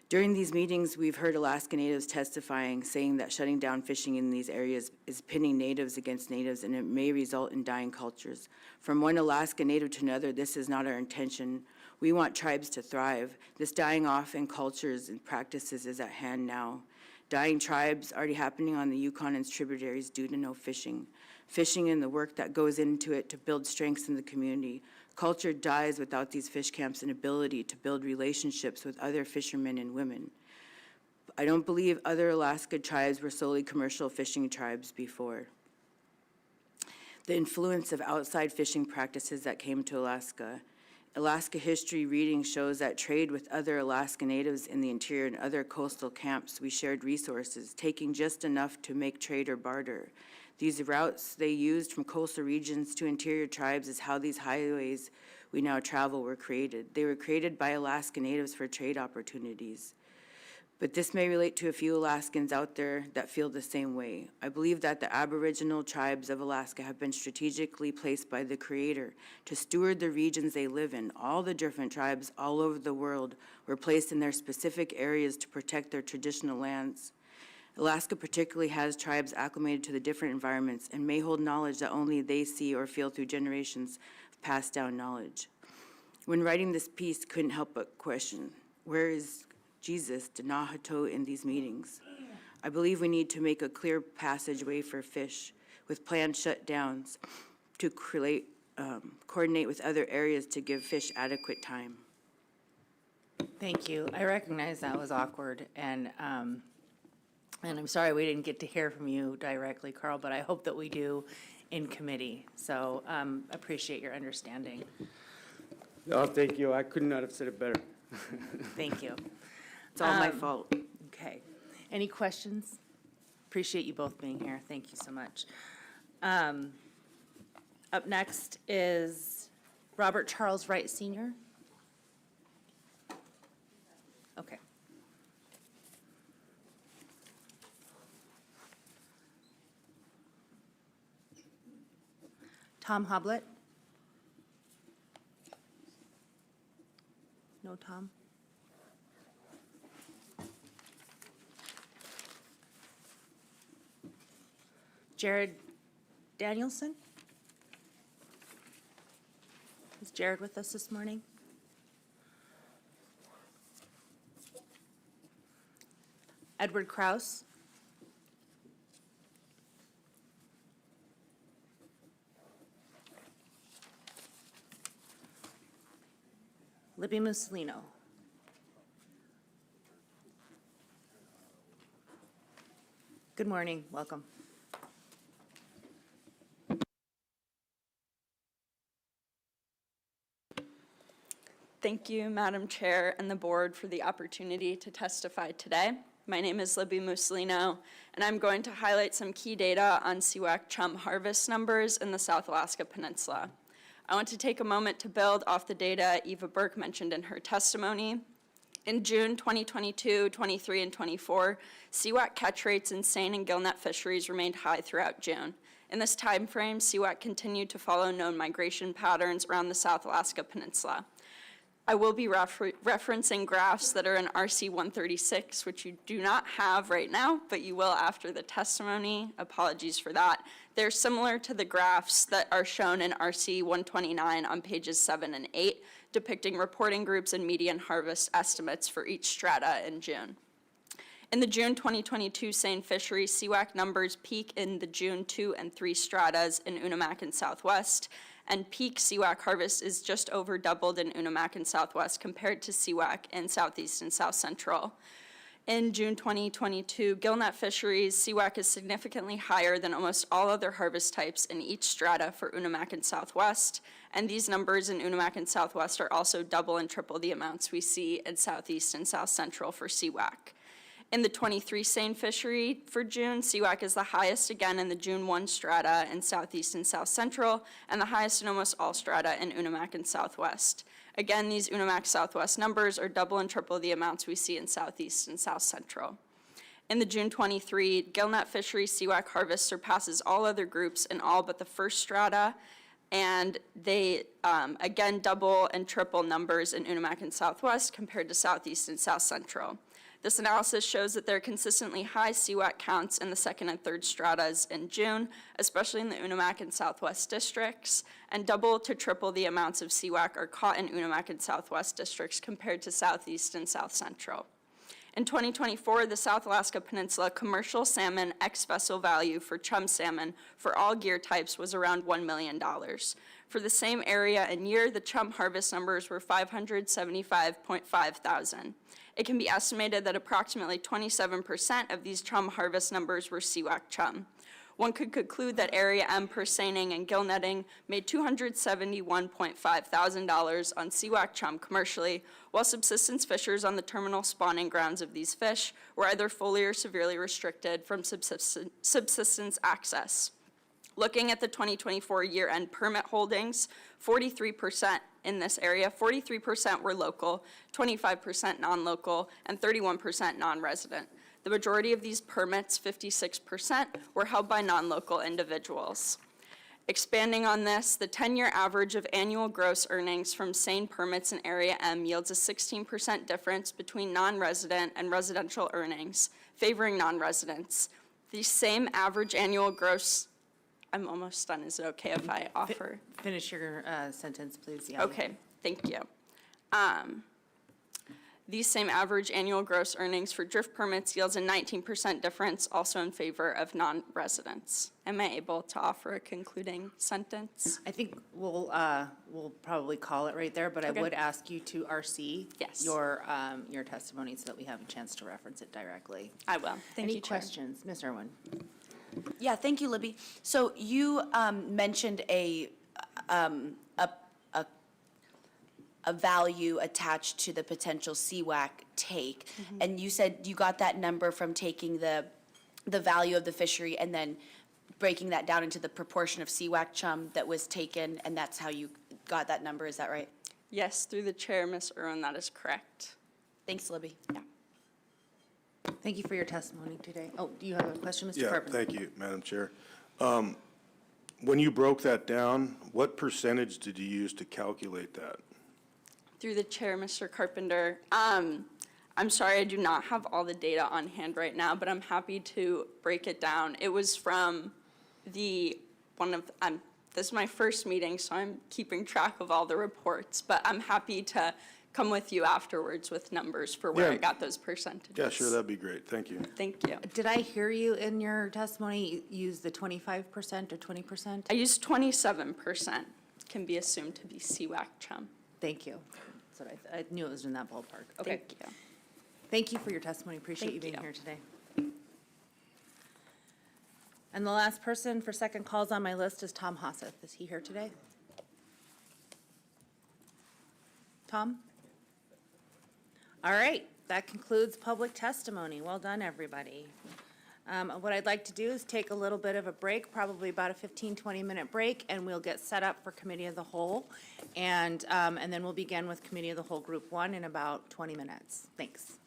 During these meetings, we've heard Alaska Natives testifying, saying that shutting down fishing in these areas is pitting Natives against Natives, and it may result in dying cultures. From one Alaska Native to another, this is not our intention. We want tribes to thrive. This dying off in cultures and practices is at hand now. Dying tribes already happening on the Yukon and its tributaries due to no fishing. Fishing and the work that goes into it to build strengths in the community. Culture dies without these fish camps and ability to build relationships with other fishermen and women. I don't believe other Alaska tribes were solely commercial fishing tribes before. The influence of outside fishing practices that came to Alaska Alaska history reading shows that trade with other Alaska Natives in the interior and other coastal camps, we shared resources, taking just enough to make trade or barter. These routes they used from coastal regions to interior tribes is how these highways we now travel were created. They were created by Alaska Natives for trade opportunities. But this may relate to a few Alaskans out there that feel the same way. I believe that the Aboriginal tribes of Alaska have been strategically placed by the Creator to steward the regions they live in. All the different tribes all over the world were placed in their specific areas to protect their traditional lands. Alaska particularly has tribes acclimated to the different environments and may hold knowledge that only they see or feel through generations of passed down knowledge. When writing this piece, couldn't help but question, where is Jesus, Denahato, in these meetings? I believe we need to make a clear passageway for fish with planned shutdowns to coordinate with other areas to give fish adequate time. Thank you. I recognize that was awkward, and I'm sorry we didn't get to hear from you directly, Carl, but I hope that we do in committee. So appreciate your understanding. Oh, thank you. I could not have said it better. Thank you. It's all my fault. Okay. Any questions? Appreciate you both being here. Thank you so much. Up next is Robert Charles Wright Sr. Okay. Tom Hoblet? No Tom? Jared Danielson? Is Jared with us this morning? Edward Kraus? Libby Mussolino? Good morning, welcome. Thank you, Madam Chair and the board, for the opportunity to testify today. My name is Libby Mussolino, and I'm going to highlight some key data on CWAC chum harvest numbers in the South Alaska Peninsula. I want to take a moment to build off the data Eva Burke mentioned in her testimony. In June 2022, 23, and 24, CWAC catch rates in seine and gillnet fisheries remained high throughout June. In this time frame, CWAC continued to follow known migration patterns around the South Alaska Peninsula. I will be referencing graphs that are in RC 136, which you do not have right now, but you will after the testimony. Apologies for that. They're similar to the graphs that are shown in RC 129 on pages 7 and 8, depicting reporting groups and median harvest estimates for each strata in June. In the June 2022 seine fishery, CWAC numbers peak in the June 2 and 3 stratas in Unimak and Southwest, and peak CWAC harvest is just over doubled in Unimak and Southwest compared to CWAC in Southeast and South Central. In June 2022, gillnet fisheries, CWAC is significantly higher than almost all other harvest types in each strata for Unimak and Southwest, and these numbers in Unimak and Southwest are also double and triple the amounts we see in Southeast and South Central for CWAC. In the 23 seine fishery for June, CWAC is the highest again in the June 1 strata in Southeast and South Central, and the highest in almost all strata in Unimak and Southwest. Again, these Unimak Southwest numbers are double and triple the amounts we see in Southeast and South Central. In the June 23 gillnet fishery, CWAC harvest surpasses all other groups in all but the first strata, and they again double and triple numbers in Unimak and Southwest compared to Southeast and South Central. This analysis shows that there are consistently high CWAC counts in the second and third stratas in June, especially in the Unimak and Southwest districts, and double to triple the amounts of CWAC are caught in Unimak and Southwest districts compared to Southeast and South Central. In 2024, the South Alaska Peninsula commercial salmon ex-vessel value for chum salmon for all gear types was around $1 million. For the same area and year, the chum harvest numbers were 575.5 thousand. It can be estimated that approximately 27% of these chum harvest numbers were CWAC chum. one could conclude that Area M per seining and gill netting made $271.5 thousand on CWAC chum commercially, while subsistence fishers on the terminal spawning grounds of these fish were either fully or severely restricted from subsistence access. Looking at the 2024 year-end permit holdings, 43% in this area, 43% were local, 25% non-local, and 31% non-resident. The majority of these permits, 56%, were held by non-local individuals. Expanding on this, the 10-year average of annual gross earnings from seine permits in Area M yields a 16% difference between non-resident and residential earnings, favoring non-residents. The same average annual gross, I'm almost done. Is it okay if I offer? Finish your sentence, please. Yeah. Okay, thank you. These same average annual gross earnings for drift permits yields a 19% difference, also in favor of non-residents. Am I able to offer a concluding sentence? I think we'll probably call it right there, but I Okay. would ask you to RC Yes. your testimony so that we have a chance to reference it directly. I will. Thank Any you, Chair. questions? Ms. Irwin? Yeah, thank you, Libby. So you mentioned a value attached to the potential CWAC take, and you said you got that number from taking the value of the fishery and then breaking that down into the proportion of CWAC chum that was taken, and that's how you got that number. Is that right? Yes, through the chair, Ms. Irwin, that is correct. Thanks, Libby. Yeah. Thank you for your testimony today. Oh, do you have a question, Mr. Yeah, Carpenter? thank you, Madam Chair. When you broke that down, what percentage did you use to calculate that? Through the chair, Mr. Carpenter. I'm sorry, I do not have all the data on hand right now, but I'm happy to break it down. It was from this is my first meeting, so I'm keeping track of all the reports, but I'm happy to come with you afterwards with numbers for where I Yeah. got those percentages. Yeah, sure, that'd be great. Thank you. Thank you. Did I hear you in your testimony use the 25% or 20%? I used 27%, can be assumed to be CWAC chum. Thank you. That's what I knew it was in that ballpark. Okay. Thank you. Thank you for your testimony. Appreciate you Thank being you. here today. And the last person for second calls on my list is Tom Hosseth. Is he here today? Tom? All right, that concludes public testimony. Well done, everybody. What I'd like to do is take a little bit of a break, probably about a 15, 20-minute break, and we'll get set up for Committee of the Whole. And then we'll begin with Committee of the Whole Group 1 in about 20 minutes. Thanks.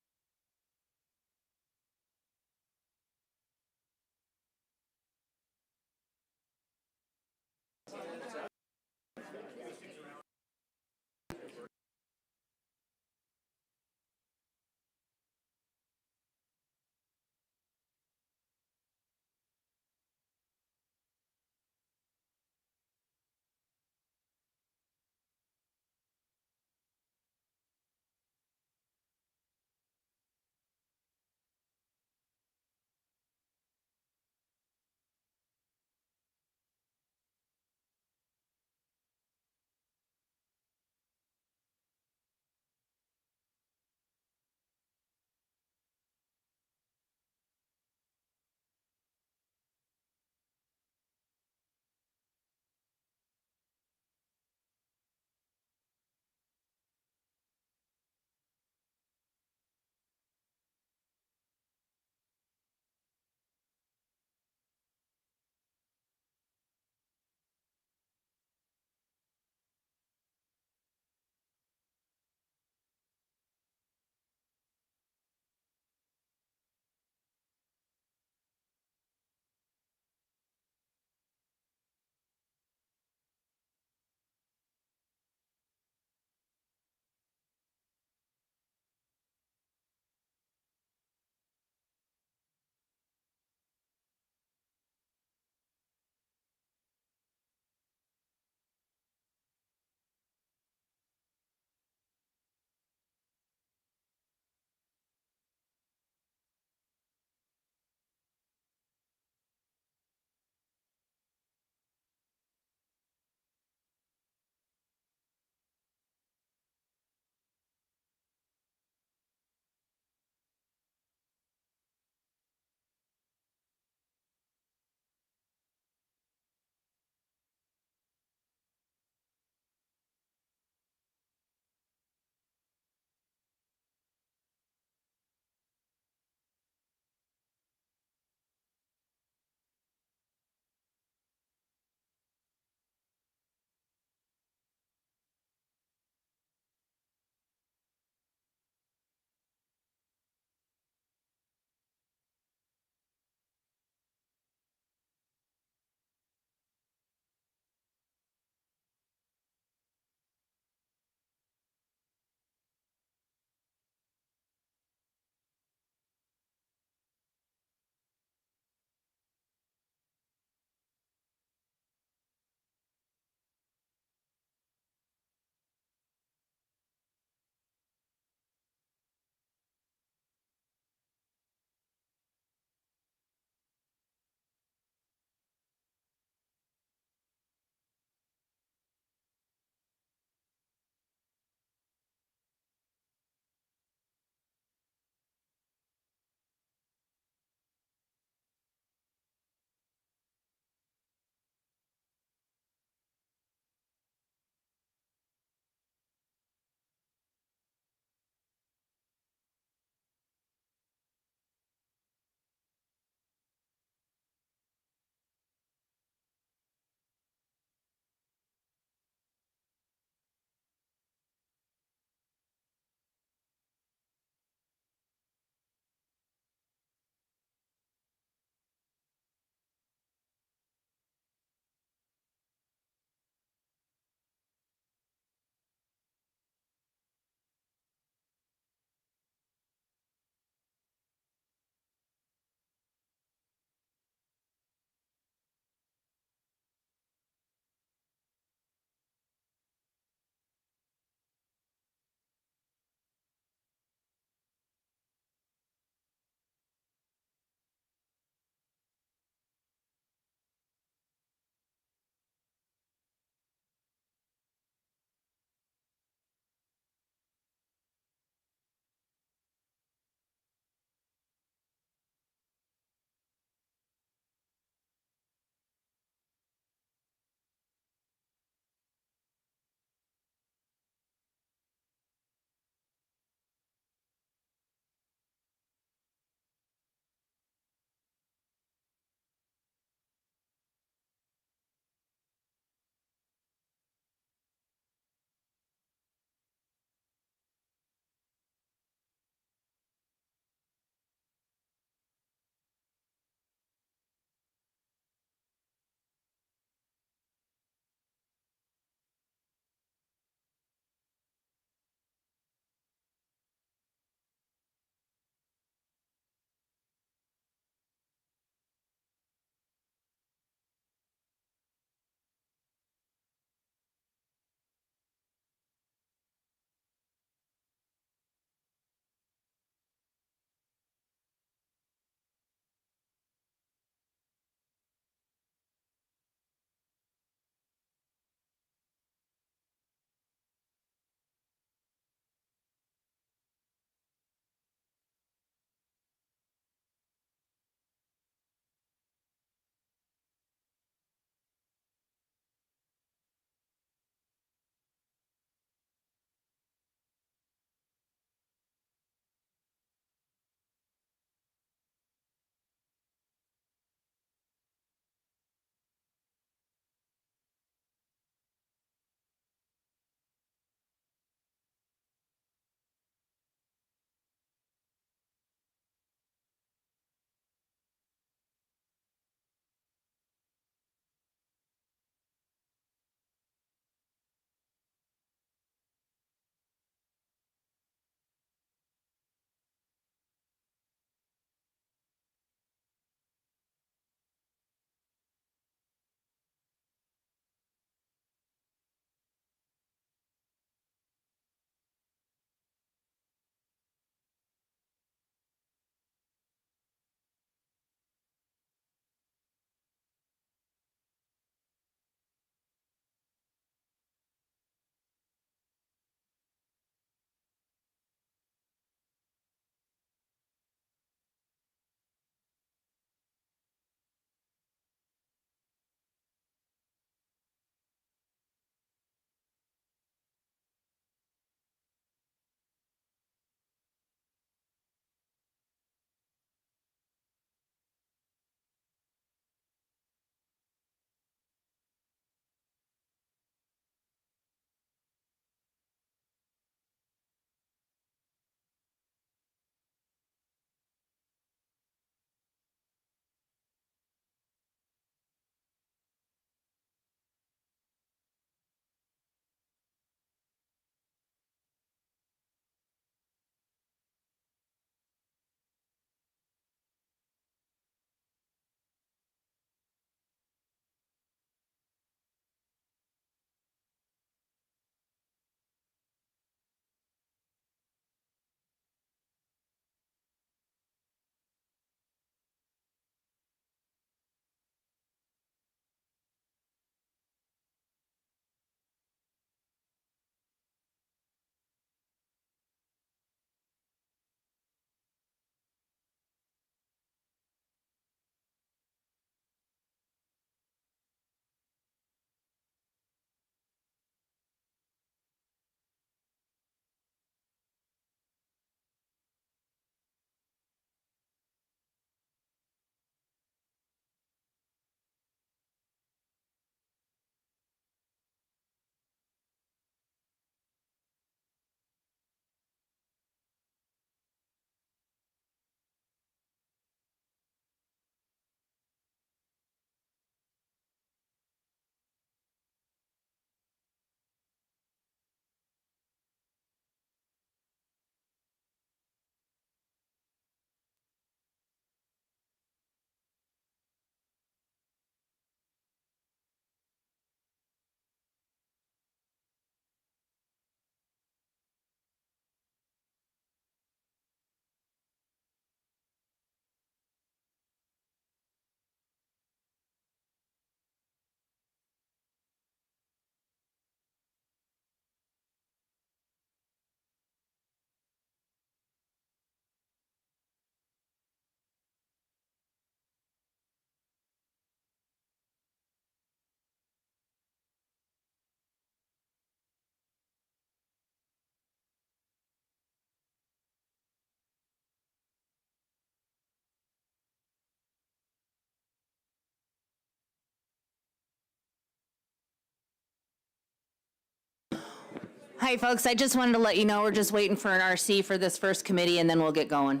Hi, folks. I just wanted to let you know we're just waiting for an RC for this first committee, and then we'll get going.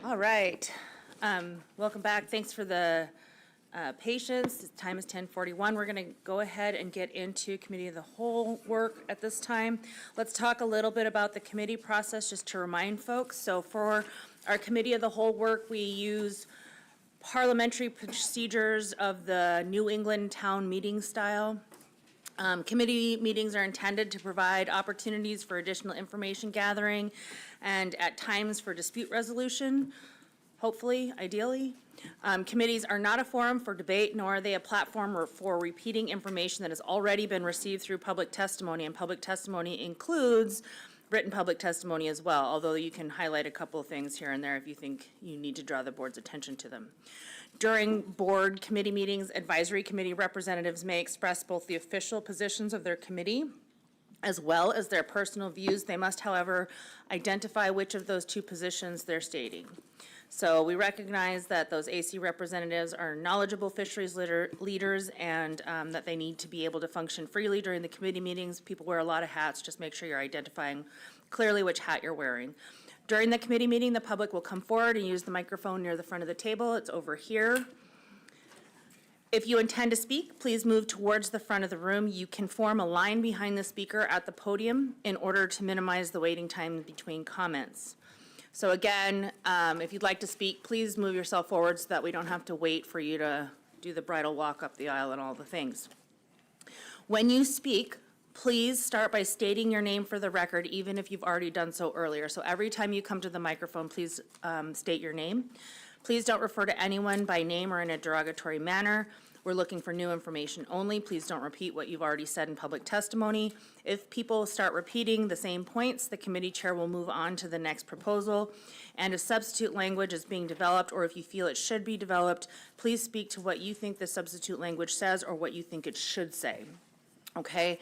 All right. Welcome back. Thanks for the patience. The time is 10:41. We're going to go ahead and get into Committee of the Whole work at this time. Let's talk a little bit about the committee process, just to remind folks. So for our Committee of the Whole work, we use parliamentary procedures of the New England town meeting style. Committee meetings are intended to provide opportunities for additional information gathering and at times for dispute resolution, hopefully, ideally. Committees are not a forum for debate, nor are they a platform for repeating information that has already been received through public testimony, and public testimony includes written public testimony as well, although you can highlight a couple of things here and there if you think you need to draw the board's attention to them. During board committee meetings, advisory committee representatives may express both the official positions of their committee as well as their personal views. They must, however, identify which of those two positions they're stating. So we recognize that those AC representatives are knowledgeable fisheries leaders and that they need to be able to function freely during the committee meetings. People wear a lot of hats. Just make sure you're identifying clearly which hat you're wearing. During the committee meeting, the public will come forward and use the microphone near the front of the table. It's over here. If you intend to speak, please move towards the front of the room. You can form a line behind the speaker at the podium in order to minimize the waiting time between comments. So again, if you'd like to speak, please move yourself forward so that we don't have to wait for you to do the bridal walk up the aisle and all the things. When you speak, please start by stating your name for the record, even if you've already done so earlier. So every time you come to the microphone, please state your name. Please don't refer to anyone by name or in a derogatory manner. We're looking for new information only. Please don't repeat what you've already said in public testimony. If people start repeating the same points, the committee chair will move on to the next proposal. And if substitute language is being developed, or if you feel it should be developed, please speak to what you think the substitute language says or what you think it should say. Okay,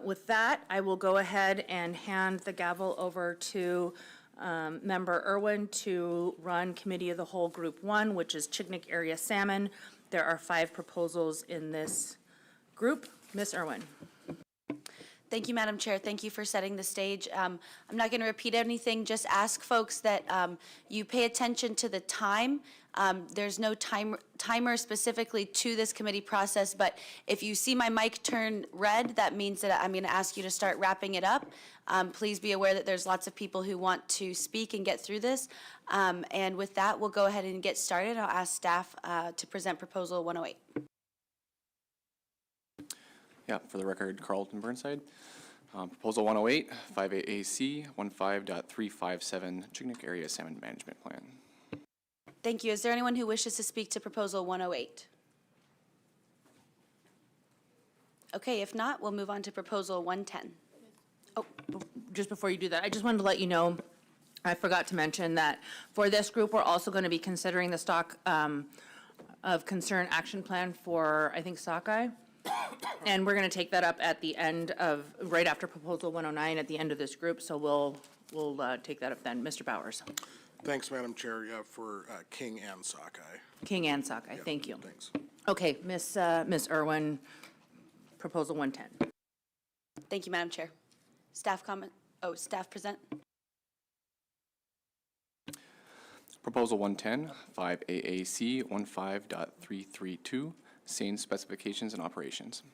with that, I will go ahead and hand the gavel over to Member Irwin to run Committee of the Whole Group 1, which is Chignik area salmon. There are 5 proposals in this group. Ms. Irwin. Thank you, Madam Chair. Thank you for setting the stage. I'm not going to repeat anything. Just ask folks that you pay attention to the time. There's no timer specifically to this committee process, but if you see my mic turn red, that means that I'm going to ask you to start wrapping it up. Please be aware that there's lots of people who want to speak and get through this. And with that, we'll go ahead and get started. I'll ask staff to present Proposal 108. Yeah, for the record, Carlton Burnside. Proposal 108, 58AC 15.357 Chignik Area Salmon Management Plan. Thank you. Is there anyone who wishes to speak to Proposal 108? Okay, if not, we'll move on to Proposal 110. Oh, just before you do that, I just wanted to let you know, I forgot to mention that for this group, we're also going to be considering the stock of concern action plan for, I think, sockeye. And we're going to take that up at the end of, right after Proposal 109 at the end of this group, so we'll take that up then. Mr. Bowers. Thanks, Madam Chair, for king and sockeye. King and sockeye, Yeah, thank you. Thanks. Okay, Ms. Irwin, Proposal 110. Thank you, Madam Chair. Staff comment? Oh, staff present? Proposal 110, 5AAC 15.332 Seine Specifications and Operations.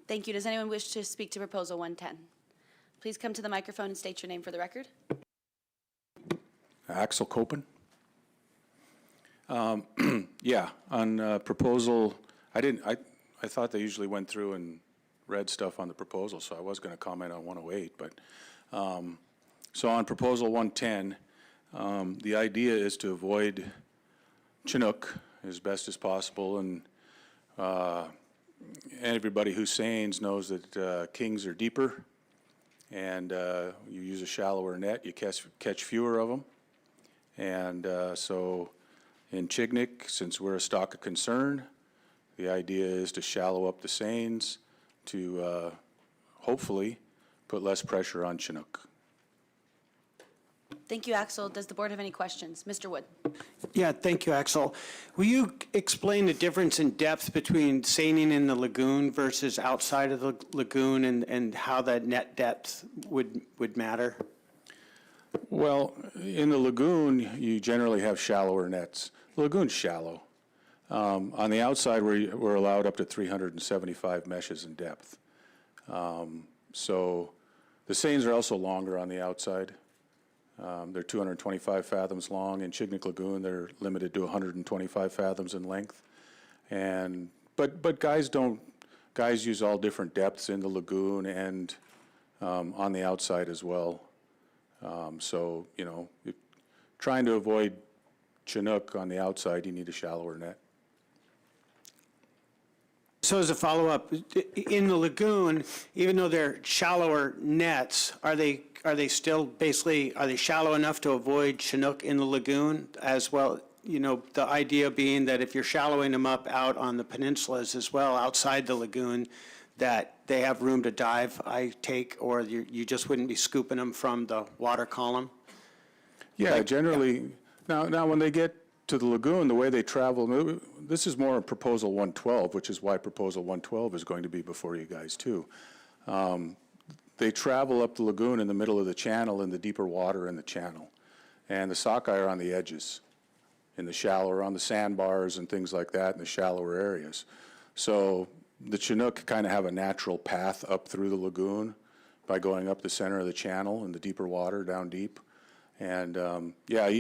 Thank you. Does anyone wish to speak to Proposal 110? Please come to the microphone and state your name for the record. Axel Copen. Yeah, on proposal, I thought they usually went through and read stuff on the proposal, so I was going to comment on 108, but so on proposal 110, the idea is to avoid Chinook as best as possible, and everybody who seines knows that kings are deeper, and you use a shallower net, you catch fewer of them. And so in Chignik, since we're a stock of concern, the idea is to shallow up the seines to hopefully put less pressure on Chinook. Thank you, Axel. Does the board have any questions? Mr. Wood. Yeah, thank you, Axel. Will you explain the difference in depth between seining in the lagoon versus outside of the lagoon and how that net depth would matter? Well, in the lagoon, you generally have shallower nets. The lagoon's shallow. On the outside, we're allowed up to 375 meshes in depth. So the seines are also longer on the outside. They're 225 fathoms long. In Chignik Lagoon, they're limited to 125 fathoms in length. But guys use all different depths in the lagoon and on the outside as well. So, you know, trying to avoid Chinook on the outside, you need a shallower net. So as a follow-up, in the lagoon, even though they're shallower nets, are they still basically, are they shallow enough to avoid Chinook in the lagoon as well? You know, the idea being that if you're shallowing them up out on the peninsulas as well, outside the lagoon, that they have room to dive, I take, or you just wouldn't be scooping them from the water column? Yeah, generally, now when they get to the lagoon, the way they travel, this is more Proposal 112, which is why Proposal 112 is going to be before you guys too. They travel up the lagoon in the middle of the channel, in the deeper water in the channel. And the sockeye are on the edges, in the shallower, on the sandbars and things like that, in the shallower areas. So the Chinook kind of have a natural path up through the lagoon by going up the center of the channel in the deeper water, down deep. And yeah,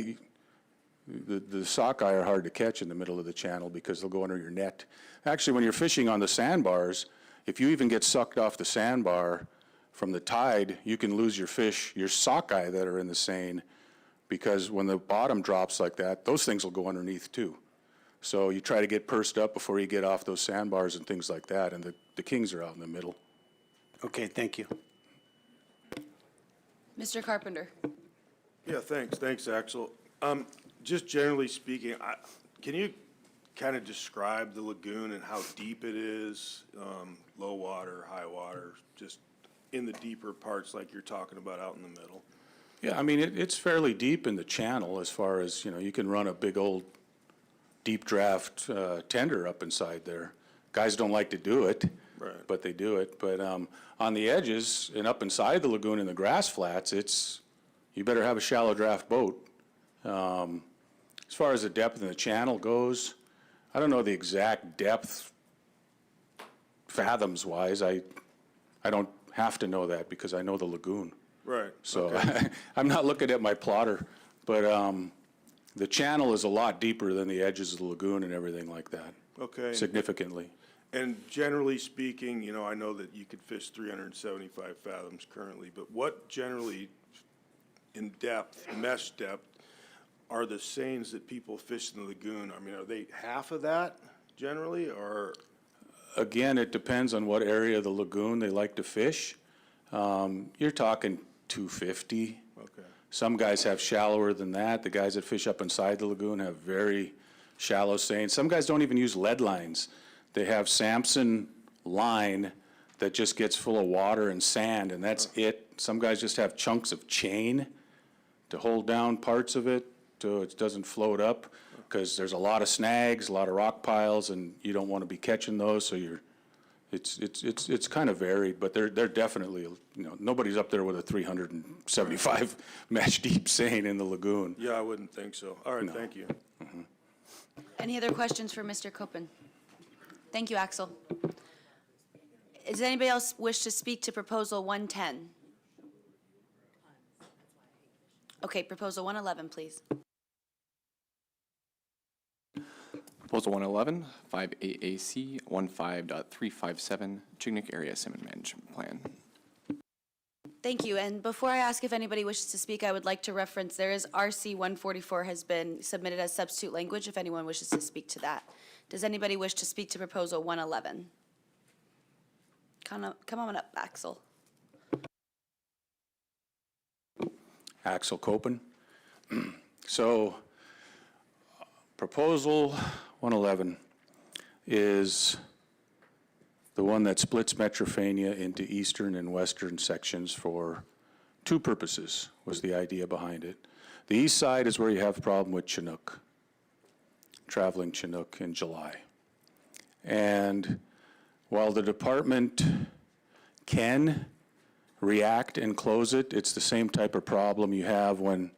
the sockeye are hard to catch in the middle of the channel because they'll go under your net. Actually, when you're fishing on the sandbars, if you even get sucked off the sandbar from the tide, you can lose your fish, your sockeye that are in the seine, because when the bottom drops like that, those things will go underneath too. So you try to get pursed up before you get off those sandbars and things like that, and the kings are out in the middle. Okay, thank you. Mr. Carpenter. Yeah, thanks, Axel. Just generally speaking, can you kind of describe the lagoon and how deep it is, low water, high water, just in the deeper parts like you're talking about out in the middle? Yeah, I mean, it's fairly deep in the channel as far as, you know, you can run a big old deep draft tender up inside there. Guys don't like to do it, Right. but they do it. But on the edges and up inside the lagoon in the grass flats, you better have a shallow draft boat. As far as the depth in the channel goes, I don't know the exact depth fathoms wise. I don't have to know that because I know the lagoon. Right. So okay. I'm not looking at my plotter, but the channel is a lot deeper than the edges of the lagoon and everything like that. Okay. Significantly. And generally speaking, you know, I know that you could fish 375 fathoms currently, but what generally in depth, mesh depth, are the seines that people fish in the lagoon? I mean, are they half of that generally, or? Again, it depends on what area of the lagoon they like to fish. You're talking 250. Okay. Some guys have shallower than that. The guys that fish up inside the lagoon have very shallow seines. Some guys don't even use lead lines. They have Samson line that just gets full of water and sand, and that's it. Some guys just have chunks of chain to hold down parts of it so it doesn't float up, because there's a lot of snags, a lot of rock piles, and you don't want to be catching those, so it's kind of varied, but they're definitely, you know, nobody's up there with a 375 mesh deep seine in the lagoon. Yeah, I wouldn't think so. All right, No. thank you. Any other questions for Mr. Copen? Thank you, Axel. Does anybody else wish to speak to Proposal 110? Okay, Proposal 111, please. Proposal 111, 5AAC 15.357, Chignik Area Salmon Management Plan. Thank you. And before I ask if anybody wishes to speak, I would like to reference, there is RC 144 has been submitted as substitute language, if anyone wishes to speak to that. Does anybody wish to speak to Proposal 111? Come on up, Axel. Axel Copen. So, Proposal 111 is the one that splits Metrophania into eastern and western sections for two purposes, was the idea behind it. The east side is where you have a problem with Chinook, traveling Chinook in July. And while the department can react and close it, it's the same type of problem you have when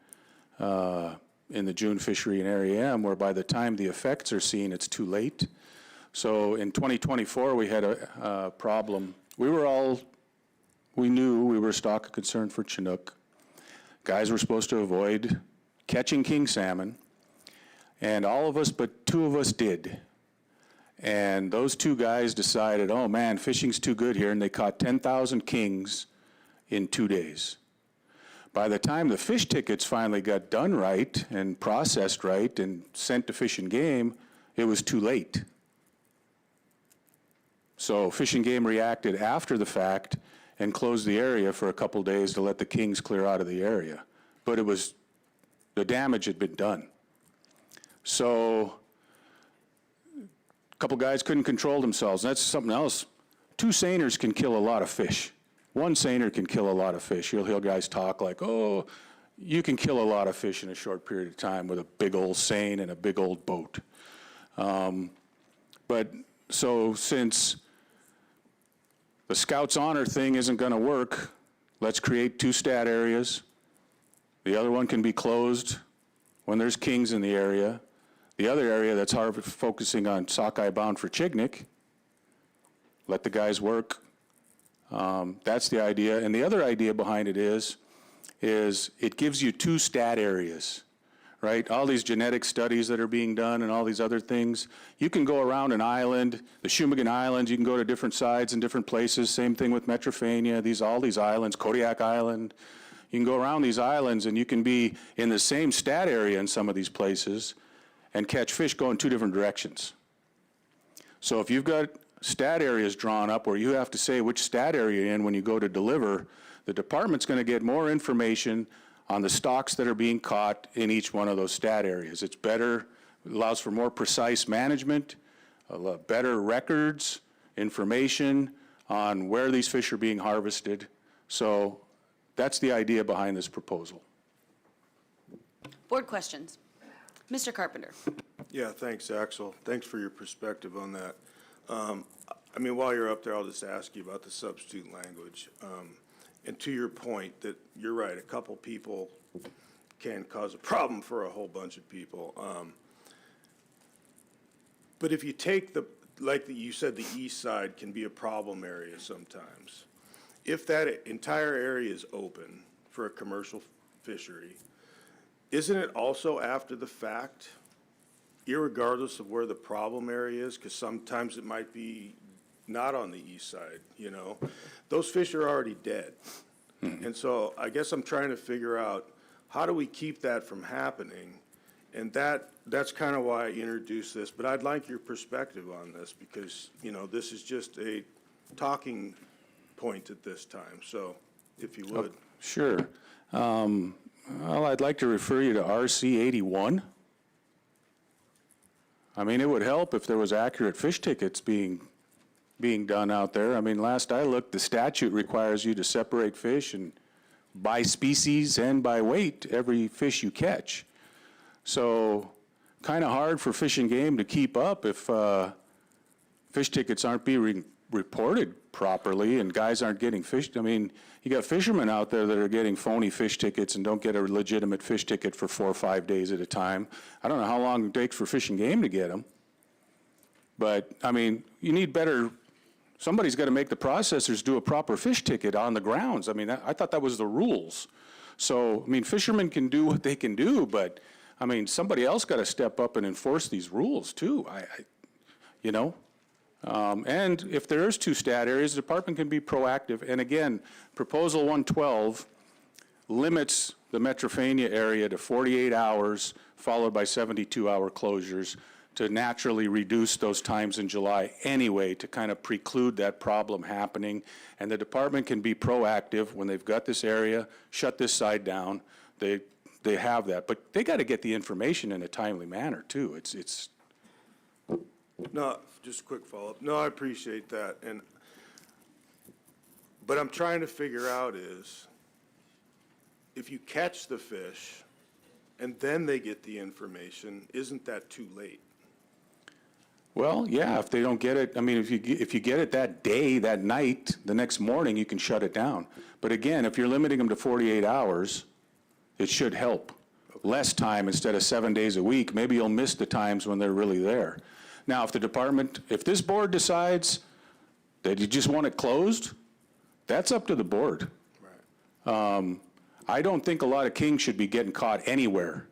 in the June fishery in Area M, where by the time the effects are seen, it's too late. So in 2024, we had a problem. We knew we were a stock of concern for Chinook. Guys were supposed to avoid catching king salmon, and all of us but 2 of us did. And those 2 guys decided, oh man, fishing's too good here, and they caught 10,000 kings in 2 days. By the time the fish tickets finally got done right and processed right and sent to Fish and Game, it was too late. So Fish and Game reacted after the fact and closed the area for a couple days to let the kings clear out of the area. But the damage had been done. So a couple guys couldn't control themselves. That's something else. 2 seiners can kill a lot of fish. 1 seiner can kill a lot of fish. You'll hear guys talk like, oh, you can kill a lot of fish in a short period of time with a big old seine and a big old boat. But so since the Scouts Honor thing isn't going to work, let's create 2 stat areas. The other one can be closed when there's kings in the area. The other area that's focusing on sockeye bound for Chignik, let the guys work. That's the idea. And the other idea behind it is it gives you 2 stat areas, right? All these genetic studies that are being done and all these other things. You can go around an island, the Shumagon Islands, you can go to different sides and different places. Same thing with Metrophania, all these islands, Kodiak Island. You can go around these islands and you can be in the same stat area in some of these places and catch fish going 2 different directions. So if you've got stat areas drawn up where you have to say which stat area you're in when you go to deliver, the department's going to get more information on the stocks that are being caught in each one of those stat areas. It's better, it allows for more precise management, better records, information on where these fish are being harvested. So that's the idea behind this proposal. Board questions. Mr. Carpenter. Yeah, thanks, Axel. Thanks for your perspective on that. I mean, while you're up there, I'll just ask you about the substitute language. And to your point that you're right, a couple people can cause a problem for a whole bunch of people. But if you take like you said, the east side can be a problem area sometimes. If that entire area is open for a commercial fishery, isn't it also after the fact, irregardless of where the problem area is? Because sometimes it might be not on the east side, you know? Those fish are already dead. And so I guess I'm trying to figure out, how do we keep that from happening? And that's kind of why I introduced this. But I'd like your perspective on this because, you know, this is just a talking point at this time. So if you would. Sure. Well, I'd like to refer you to RC 81. I mean, it would help if there was accurate fish tickets being done out there. I mean, last I looked, the statute requires you to separate fish and by species and by weight every fish you catch. So kind of hard for Fish and Game to keep up if fish tickets aren't being reported properly and guys aren't getting fish. I mean, you got fishermen out there that are getting phony fish tickets and don't get a legitimate fish ticket for 4 or 5 days at a time. I don't know how long it takes for Fish and Game to get them. But, I mean, you need better, somebody's got to make the processors do a proper fish ticket on the grounds. I mean, I thought that was the rules. So, I mean, fishermen can do what they can do, but, I mean, somebody else got to step up and enforce these rules too, you know? And if there is 2 stat areas, the department can be proactive. And again, Proposal 112 limits the Metrophania area to 48 hours, followed by 72-hour closures to naturally reduce those times in July anyway to kind of preclude that problem happening. And the department can be proactive when they've got this area, shut this side down. They have that. But they got to get the information in a timely manner too. It's No, just a quick follow-up. No, I appreciate that. But I'm trying to figure out is, if you catch the fish and then they get the information, isn't that too late? Well, yeah, if they don't get it, I mean, if you get it that day, that night, the next morning, you can shut it down. But again, if you're limiting them to 48 hours, it should help. Less time instead of 7 days a week, maybe you'll miss the times when they're really there. Now, if this board decides that you just want it closed, that's up to the board. I don't think a lot of kings should be getting caught anywhere.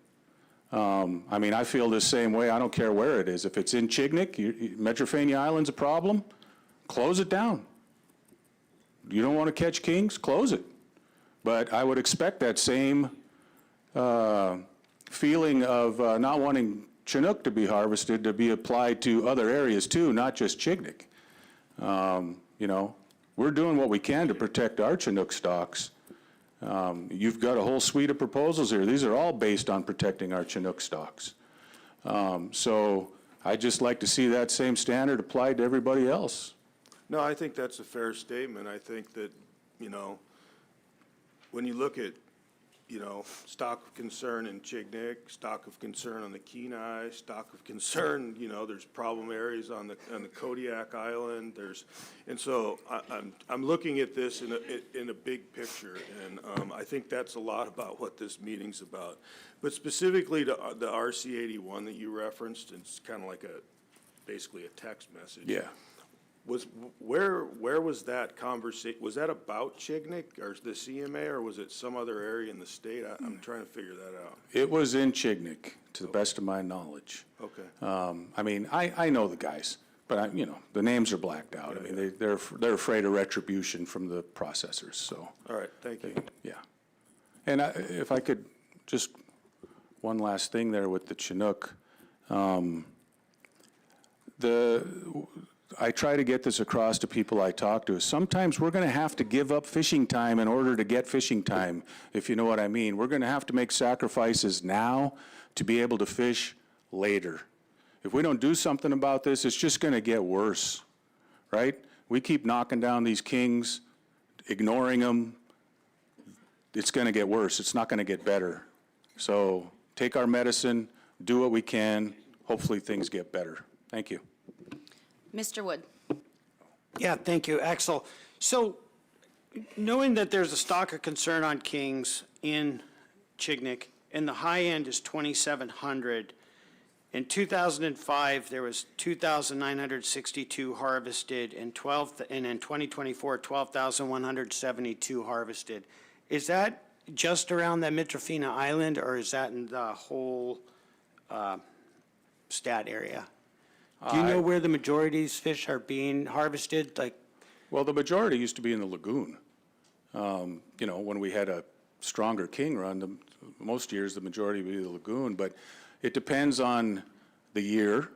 I mean, I feel the same way. I don't care where it is. If it's in Chignik, Metrophania Island's a problem, close it down. You don't want to catch kings, close it. But I would expect that same feeling of not wanting Chinook to be harvested to be applied to other areas too, not just Chignik. You know, we're doing what we can to protect our Chinook stocks. You've got a whole suite of proposals here. These are all based on protecting our Chinook stocks. So I'd just like to see that same standard applied to everybody else. No, I think that's a fair statement. I think that, you know, when you look at, you know, stock of concern in Chignik, stock of concern on the Kenai, stock of concern, you know, there's problem areas on the Kodiak Island. And so I'm looking at this in a big picture, and I think that's a lot about what this meeting's about. But specifically to the RC81 that you referenced, it's kind of like basically a text message. Yeah. Where was that conversation? Was that about Chignik or the CMA, or was it some other area in the state? I'm trying to figure that out. It was in Chignik, to the best of my knowledge. Okay. I mean, I know the guys, but you know, the names are blacked out. I mean, they're afraid of retribution from the processors, so. All right, thank you. Yeah. And if I could, just one last thing there with the Chinook. I try to get this across to people I talk to. Sometimes we're going to have to give up fishing time in order to get fishing time, if you know what I mean. We're going to have to make sacrifices now to be able to fish later. If we don't do something about this, it's just going to get worse, right? We keep knocking down these kings, ignoring them. It's going to get worse. It's not going to get better. So take our medicine, do what we can. Hopefully things get better. Thank you. Mr. Wood. Yeah, thank you, Axel. So knowing that there's a stock of concern on kings in Chignik, and the high end is 2,700, in 2005, there was 2,962 harvested, and in 2024, 12,172 harvested. Is that just around that Mitrofina Island, or is that in the whole stat area? Do you know where the majority of these fish are being harvested? Well, the majority used to be in the lagoon. You know, when we had a stronger king run, most years the majority would be the lagoon, but it depends on the year.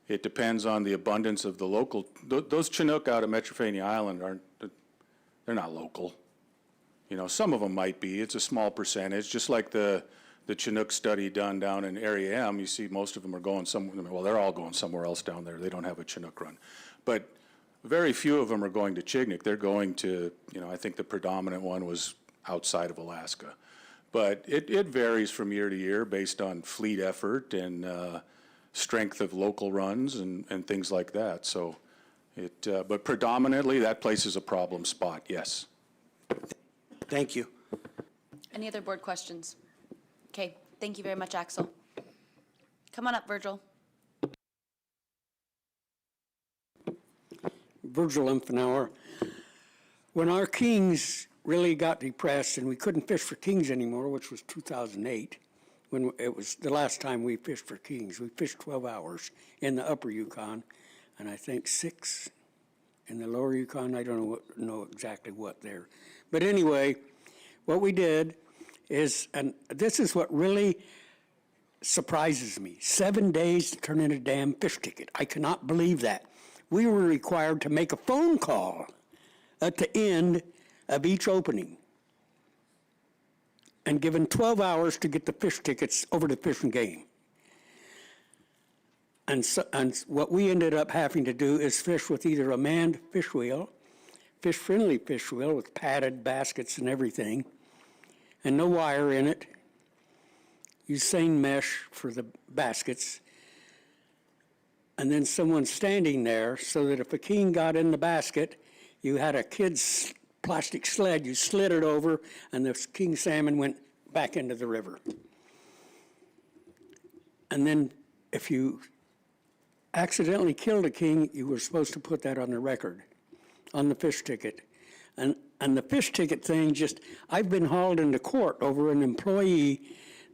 It depends on the abundance of the local. Those Chinook out at Metrophania Island they're not local. You know, some of them might be. It's a small percentage, just like the Chinook study done down in Area M. You see most of them are going somewhere, well, they're all going somewhere else down there. They don't have a Chinook run. But very few of them are going to Chignik. They're going to, you know, I think the predominant one was outside of Alaska. But it varies from year to year based on fleet effort and strength of local runs and things like that. So but predominantly that place is a problem spot, yes. Thank you. Any other board questions? Okay, thank you very much, Axel. Come on up, Virgil. Virgil Imphenauer. When our kings really got depressed and we couldn't fish for kings anymore, which was 2008, when it was the last time we fished for kings, we fished 12 hours in the upper Yukon, and I think 6 in the lower Yukon. I don't know exactly what there. But anyway, what we did is, and this is what really surprises me, 7 days to turn in a damn fish ticket. I cannot believe that. We were required to make a phone call at the end of each opening and given 12 hours to get the fish tickets over to Fish and Game. And what we ended up having to do is fish with either a manned fish wheel, fish-friendly fish wheel with padded baskets and everything, and no wire in it. Use seine mesh for the baskets. and then someone standing there so that if a king got in the basket, you had a kid's plastic sled, you slid it over, and the king salmon went back into the river. And then if you accidentally killed a king, you were supposed to put that on the record, on the fish ticket. And the fish ticket thing I've been hauled into court over an employee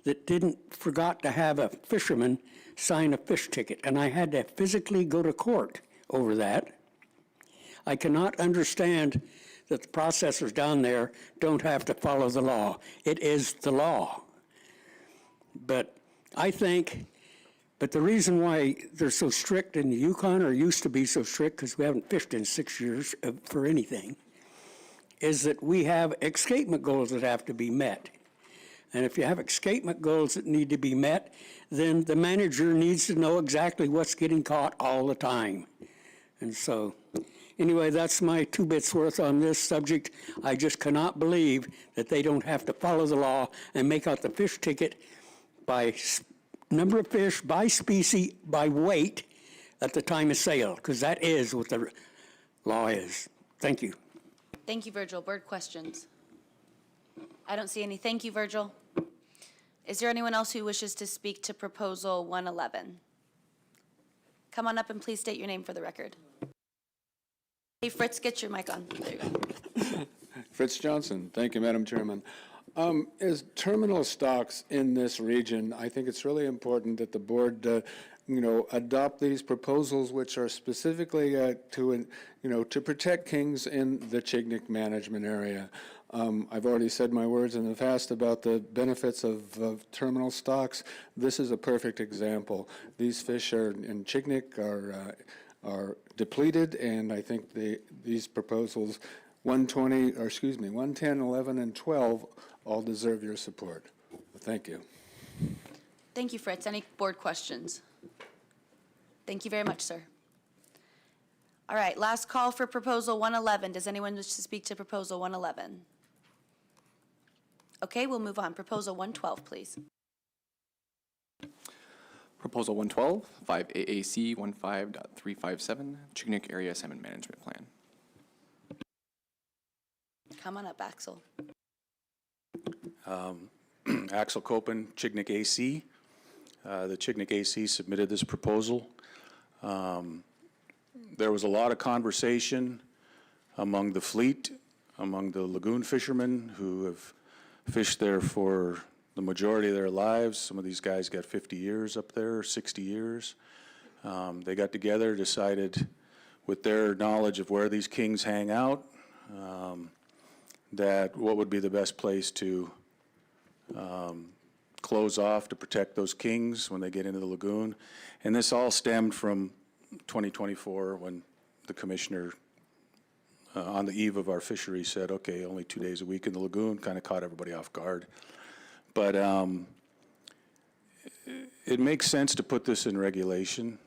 that forgot to have a fisherman sign a fish ticket, and I had to physically go to court over that. I cannot understand that the processors down there don't have to follow the law. It is the law. But the reason why they're so strict in the Yukon, or used to be so strict, because we haven't fished in 6 years for anything, is that we have escapement goals that have to be met. And if you have escapement goals that need to be met, then the manager needs to know exactly what's getting caught all the time. And so, anyway, that's my 2 bits worth on this subject. I just cannot believe that they don't have to follow the law and make out the fish ticket by number of fish, by species, by weight at the time of sale, because that is what the law is. Thank you. Thank you, Virgil. Board questions? I don't see any. Thank you, Virgil. Is there anyone else who wishes to speak to Proposal 111? Come on up and please state your name for the record. Hey, Fritz, get your mic on. There you go. Fritz Johnson. Thank you, Madam Chairman. As terminal stocks in this region, I think it's really important that the board, adopt these proposals which are specifically to protect kings in the Chignik management area. I've already said my words in the past about the benefits of terminal stocks. This is a perfect example. These fish in Chignik are depleted, and I think these proposals 110, 11, and 12 all deserve your support. Thank you. Thank you, Fritz. Any board questions? Thank you very much, sir. All right, last call for Proposal 111. Does anyone wish to speak to Proposal 111? Okay, we'll move on. Proposal 112, please. Proposal 112, 5AAC 15.357, Chignik Area Salmon Management Plan. Come on up, Axel. Axel Copen, Chignik AC. The Chignik AC submitted this proposal. There was a lot of conversation among the fleet, among the lagoon fishermen who have fished there for the majority of their lives. Some of these guys got 50 years up there, 60 years. They got together, decided with their knowledge of where these kings hang out, that what would be the best place to close off to protect those kings when they get into the lagoon. And this all stemmed from 2024 when the commissioner on the eve of our fishery said, okay, only 2 days a week in the lagoon, kind of caught everybody off guard. But it makes sense to put this in regulation.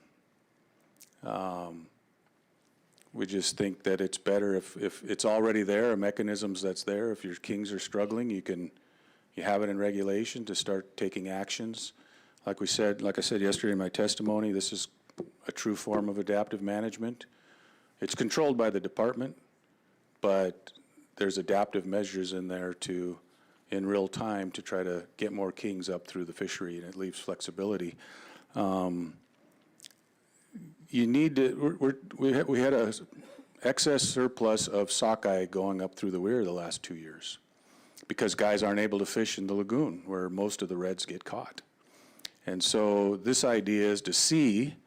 We just think that it's better if it's already there, a mechanism that's there. If your kings are struggling, you have it in regulation to start taking actions. Like I said yesterday in my testimony, this is a true form of adaptive management. It's controlled by the department, but there's adaptive measures in there in real time to try to get more kings up through the fishery, and it leaves flexibility. You need to, we had a excess surplus of sockeye going up through the weir the last 2 years because guys aren't able to fish in the lagoon where most of the reds get caught. And so this idea is to see,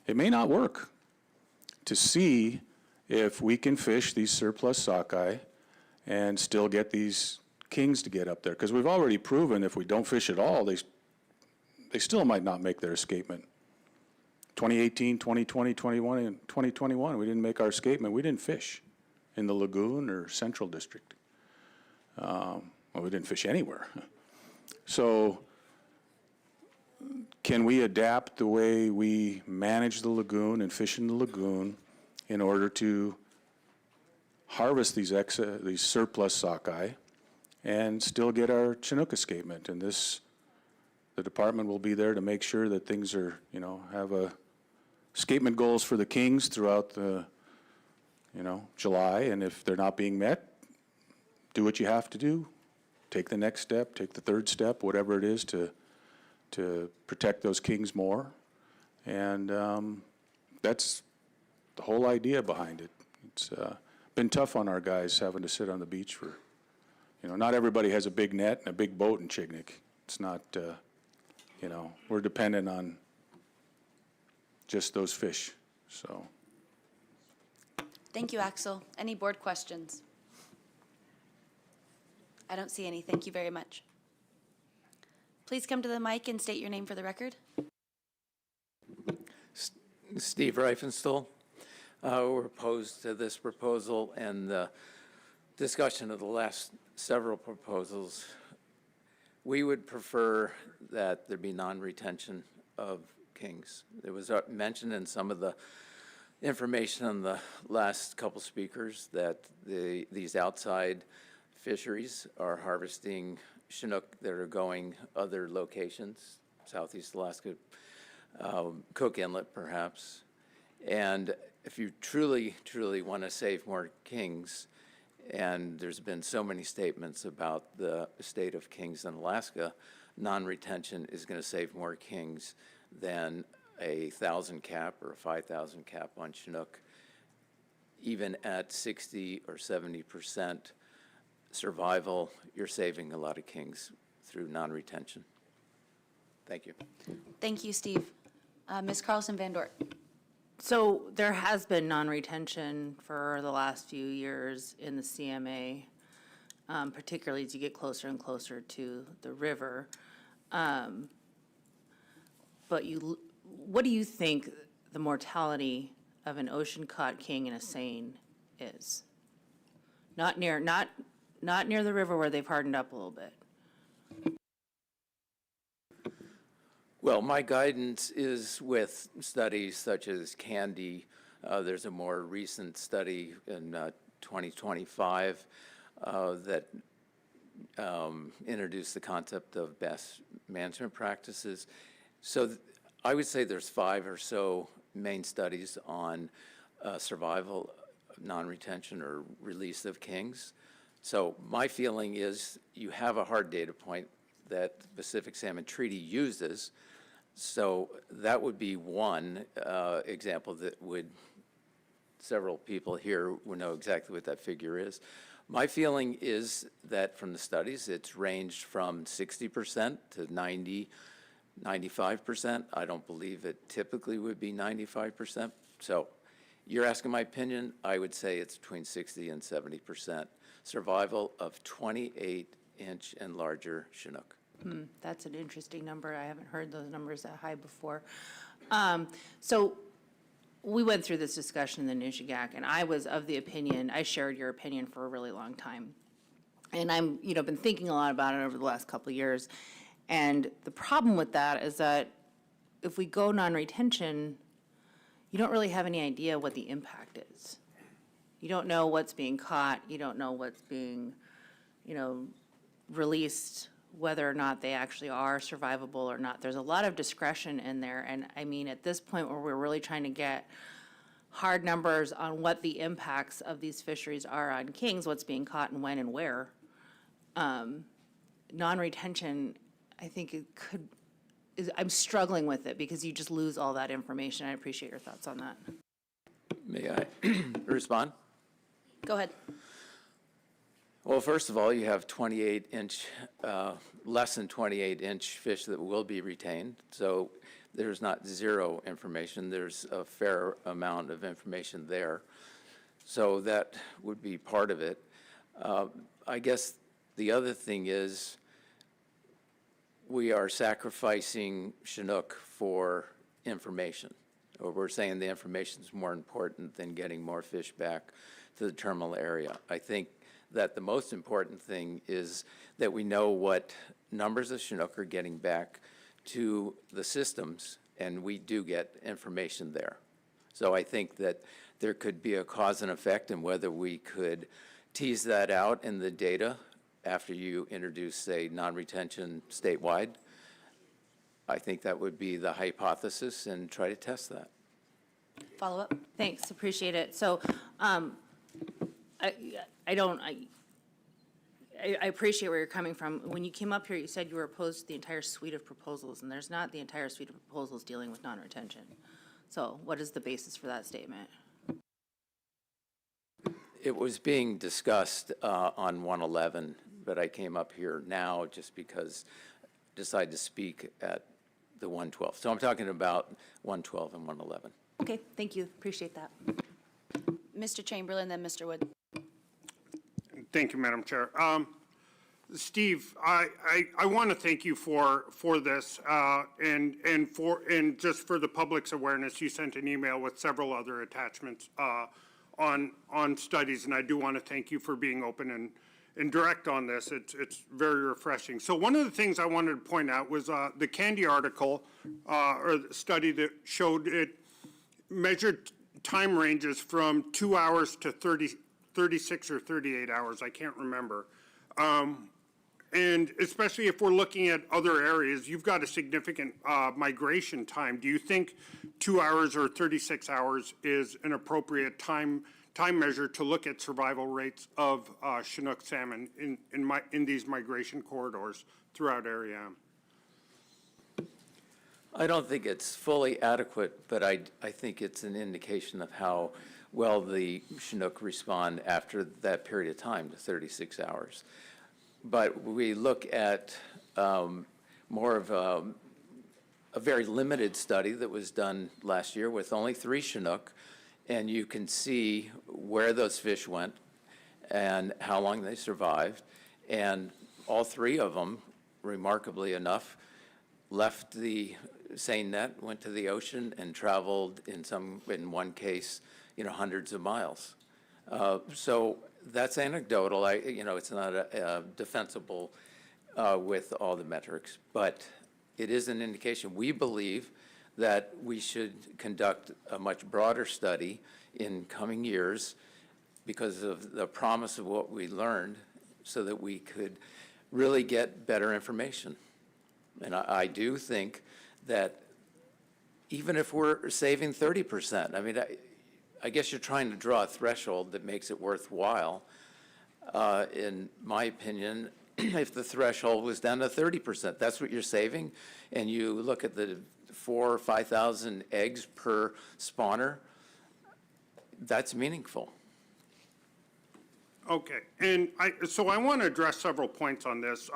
it may not work, to see if we can fish these surplus sockeye and still get these kings to get up there. Because we've already proven if we don't fish at all, they still might not make their escapement. 2018, 2020, 2021, and 2021, we didn't make our escapement. We didn't fish in the lagoon or central district. Well, we didn't fish anywhere. So can we adapt the way we manage the lagoon and fish in the lagoon in order to harvest these surplus sockeye and still get our Chinook escapement? And the department will be there to make sure that things are, have a escapement goals for the Kings throughout the, July, and if they're not being met, do what you have to do. Take the next step, take the third step, whatever it is to protect those kings more. And that's the whole idea behind it. It's been tough on our guys having to sit on the beach for, not everybody has a big net and a big boat in Chignik. It's not, we're dependent on just those fish, so. Thank you, Axel. Any board questions? I don't see any. Thank you very much. Please come to the mic and state your name for the record. Steve Reifenstuhl. We're opposed to this proposal and the discussion of the last several proposals. We would prefer that there be non-retention of kings. It was mentioned in some of the information on the last couple speakers that these outside fisheries are harvesting Chinook that are going other locations, Southeast Alaska, Cook Inlet perhaps. And if you truly, truly want to save more kings, and there's been so many statements about the state of kings in Alaska, non-retention is going to save more kings than a 1,000 cap or a 5,000 cap on Chinook. Even at 60 or 70% survival, you're saving a lot of kings through non-retention. Thank you. Thank you, Steve. Ms. Carlson-Van Dort. So there has been non-retention for the last few years in the CMA, particularly as you get closer and closer to the river. But what do you think the mortality of an ocean-caught king in a seine is? Not near the river where they've hardened up a little bit. Well, my guidance is with studies such as Candy. There's a more recent study in 2025 that introduced the concept of best management practices. So I would say there's 5 or so main studies on survival, non-retention, or release of kings. So my feeling is you have a hard data point that the Pacific Salmon Treaty uses. So that would be one example that several people here would know exactly what that figure is. My feeling is that from the studies, it's ranged from 60% to 90, 95%. I don't believe it typically would be 95%. So you're asking my opinion, I would say it's between 60 and 70% survival of 28-inch and larger Chinook. That's an interesting number. I haven't heard those numbers that high before. So we went through this discussion in the Nishigak, and I was of the opinion, I shared your opinion for a really long time. And I'm, been thinking a lot about it over the last couple of years. And the problem with that is that if we go non-retention, you don't really have any idea what the impact is. You don't know what's being caught. You don't know what's being, released, whether or not they actually are survivable or not. There's a lot of discretion in there. And I mean, at this point where we're really trying to get hard numbers on what the impacts of these fisheries are on kings, what's being caught and when and where, non-retention, I think I'm struggling with it because you just lose all that information. I appreciate your thoughts on that. May I respond? Go ahead. Well, first of all, you have 28-inch, less than 28-inch fish that will be retained. So there's not zero information. There's a fair amount of information there. So that would be part of it. I guess the other thing is we are sacrificing Chinook for information. Or we're saying the information is more important than getting more fish back to the terminal area. I think that the most important thing is that we know what numbers of Chinook are getting back to the systems, and we do get information there. So I think that there could be a cause and effect, and whether we could tease that out in the data after you introduce, say, non-retention statewide, I think that would be the hypothesis, and try to test that. Follow-up? Thanks, appreciate it. So, I appreciate where you're coming from. When you came up here, you said you were opposed to the entire suite of proposals, and there's not the entire suite of proposals dealing with non-retention. So what is the basis for that statement? It was being discussed on 111, but I came up here now just because I decided to speak at the 112. So I'm talking about 112 and 111. Okay, thank you, appreciate that. Mr. Chamberlain, then Mr. Wood. Thank you, Madam Chair. Steve, I want to thank you for this, and just for the public's awareness, you sent an email with several other attachments on studies, and I do want to thank you for being open and direct on this. It's very refreshing. So one of the things I wanted to point out was the Candy article, or the study that showed it measured time ranges from 2 hours to 36 or 38 hours, I can't remember. And especially if we're looking at other areas, you've got a significant migration time. Do you think 2 hours or 36 hours is an appropriate time measure to look at survival rates of Chinook salmon in these migration corridors throughout Area M? I don't think it's fully adequate, but I think it's an indication of how well the Chinook respond after that period of time, to 36 hours. But we look at more of a very limited study that was done last year with only 3 Chinook, and you can see where those fish went and how long they survived. And all 3 of them, remarkably enough, left the seine net, went to the ocean, and traveled in one case, hundreds of miles. So that's anecdotal. It's not defensible with all the metrics, but it is an indication. We believe that we should conduct a much broader study in coming years because of the promise of what we learned, so that we could really get better information. And I do think that even if we're saving 30%, I guess you're trying to draw a threshold that makes it worthwhile. In my opinion, if the threshold was down to 30%, that's what you're saving, and you look at the 4,000 or 5,000 eggs per spawner, that's meaningful. Okay, and so I want to address several points on this.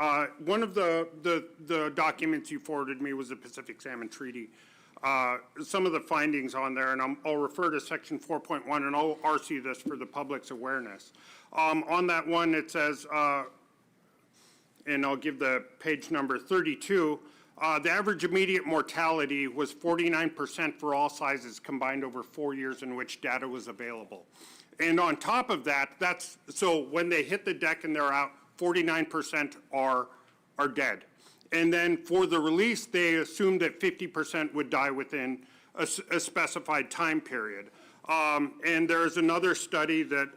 One of the documents you forwarded me was the Pacific Salmon Treaty. Some of the findings on there, and I'll refer to section 4.1, and I'll RC this for the public's awareness. On that one, it says, and I'll give the page number 32, the average immediate mortality was 49% for all sizes combined over 4 years in which data was available. And on top of that, so when they hit the deck and they're out, 49% are dead. And then for the release, they assumed that 50% would die within a specified time period. And there's another study that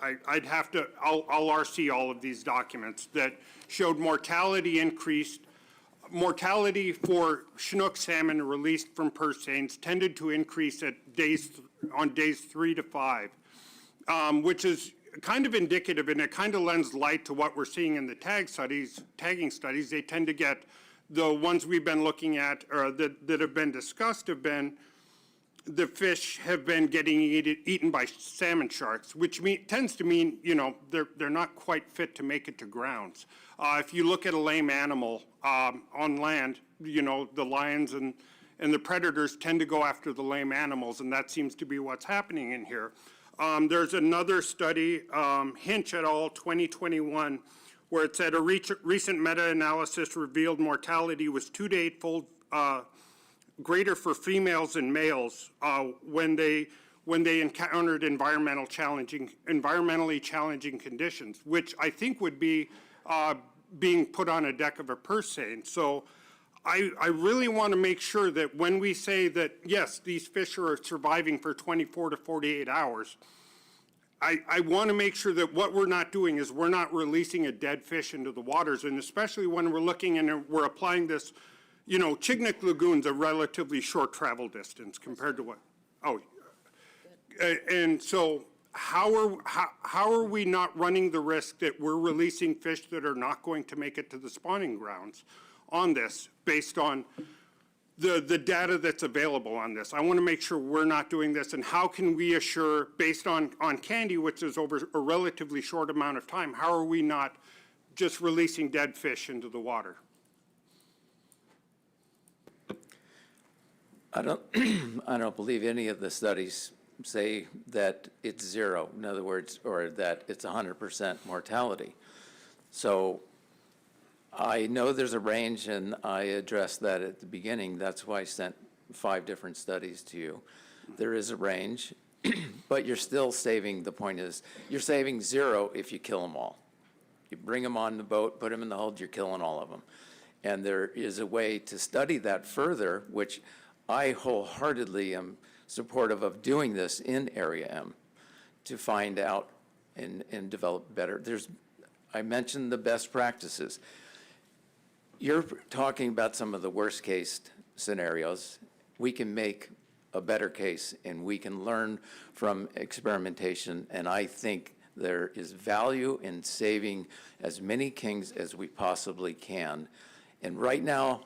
I'll RC all of these documents that showed mortality increased. Mortality for Chinook salmon released from purse seines tended to increase on days 3 to 5, which is kind of indicative, and it kind of lends light to what we're seeing in the tagging studies. They tend to get, the ones we've been looking at, or that have been discussed, have been the fish have been getting eaten by salmon sharks, which tends to mean, they're not quite fit to make it to grounds. If you look at a lame animal on land, the lions and the predators tend to go after the lame animals, and that seems to be what's happening in here. There's another study, Hinch et al., 2021, where it said a recent meta-analysis revealed mortality was 2 to 8-fold greater for females and males when they encountered environmentally challenging conditions, which I think would be being put on a deck of a purse seine. So I really want to make sure that when we say that, yes, these fish are surviving for 24 to 48 hours, I want to make sure that what we're not doing is we're not releasing a dead fish into the waters, and especially when we're looking and we're applying this, Chignik Lagoon's a relatively short travel distance compared to what? Oh, and so how are we not running the risk that we're releasing fish that are not going to make it to the spawning grounds on this based on the data that's available on this? I want to make sure we're not doing this, and how can we assure, based on Candy, which is over a relatively short amount of time, how are we not just releasing dead fish into the water? I don't believe any of the studies say that it's zero, in other words, or that it's 100% mortality. So I know there's a range, and I addressed that at the beginning. That's why I sent 5 different studies to you. There is a range, but you're still saving, the point is, you're saving 0 if you kill them all. You bring them on the boat, put them in the hold, you're killing all of them. And there is a way to study that further, which I wholeheartedly am supportive of doing this in Area M to find out and develop better. I mentioned the best practices. You're talking about some of the worst case scenarios. We can make a better case, and we can learn from experimentation, and I think there is value in saving as many kings as we possibly can. And right now,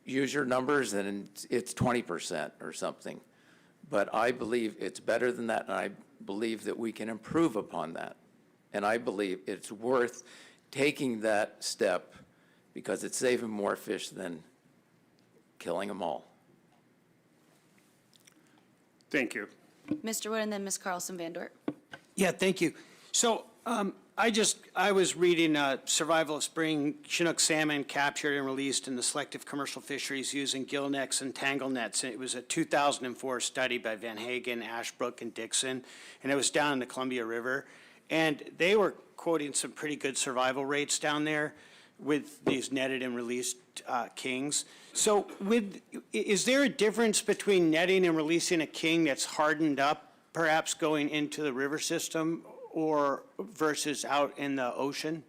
use your numbers, and it's 20% or something. But I believe it's better than that, and I believe that we can improve upon that. And I believe it's worth taking that step because it's saving more fish than killing them all. Thank you. Mr. Wood and then Ms. Carlson Van Dort. Yeah, thank you. So I was reading Survival of Spring Chinook salmon captured and released in the selective commercial fisheries using gill nets and tangle nets. It was a 2004 study by Van Hagen, Ashbrook, and Dixon, and it was down in the Columbia River. And they were quoting some pretty good survival rates down there with these netted and released kings. So is there a difference between netting and releasing a king that's hardened up, perhaps going into the river system, or versus out in the ocean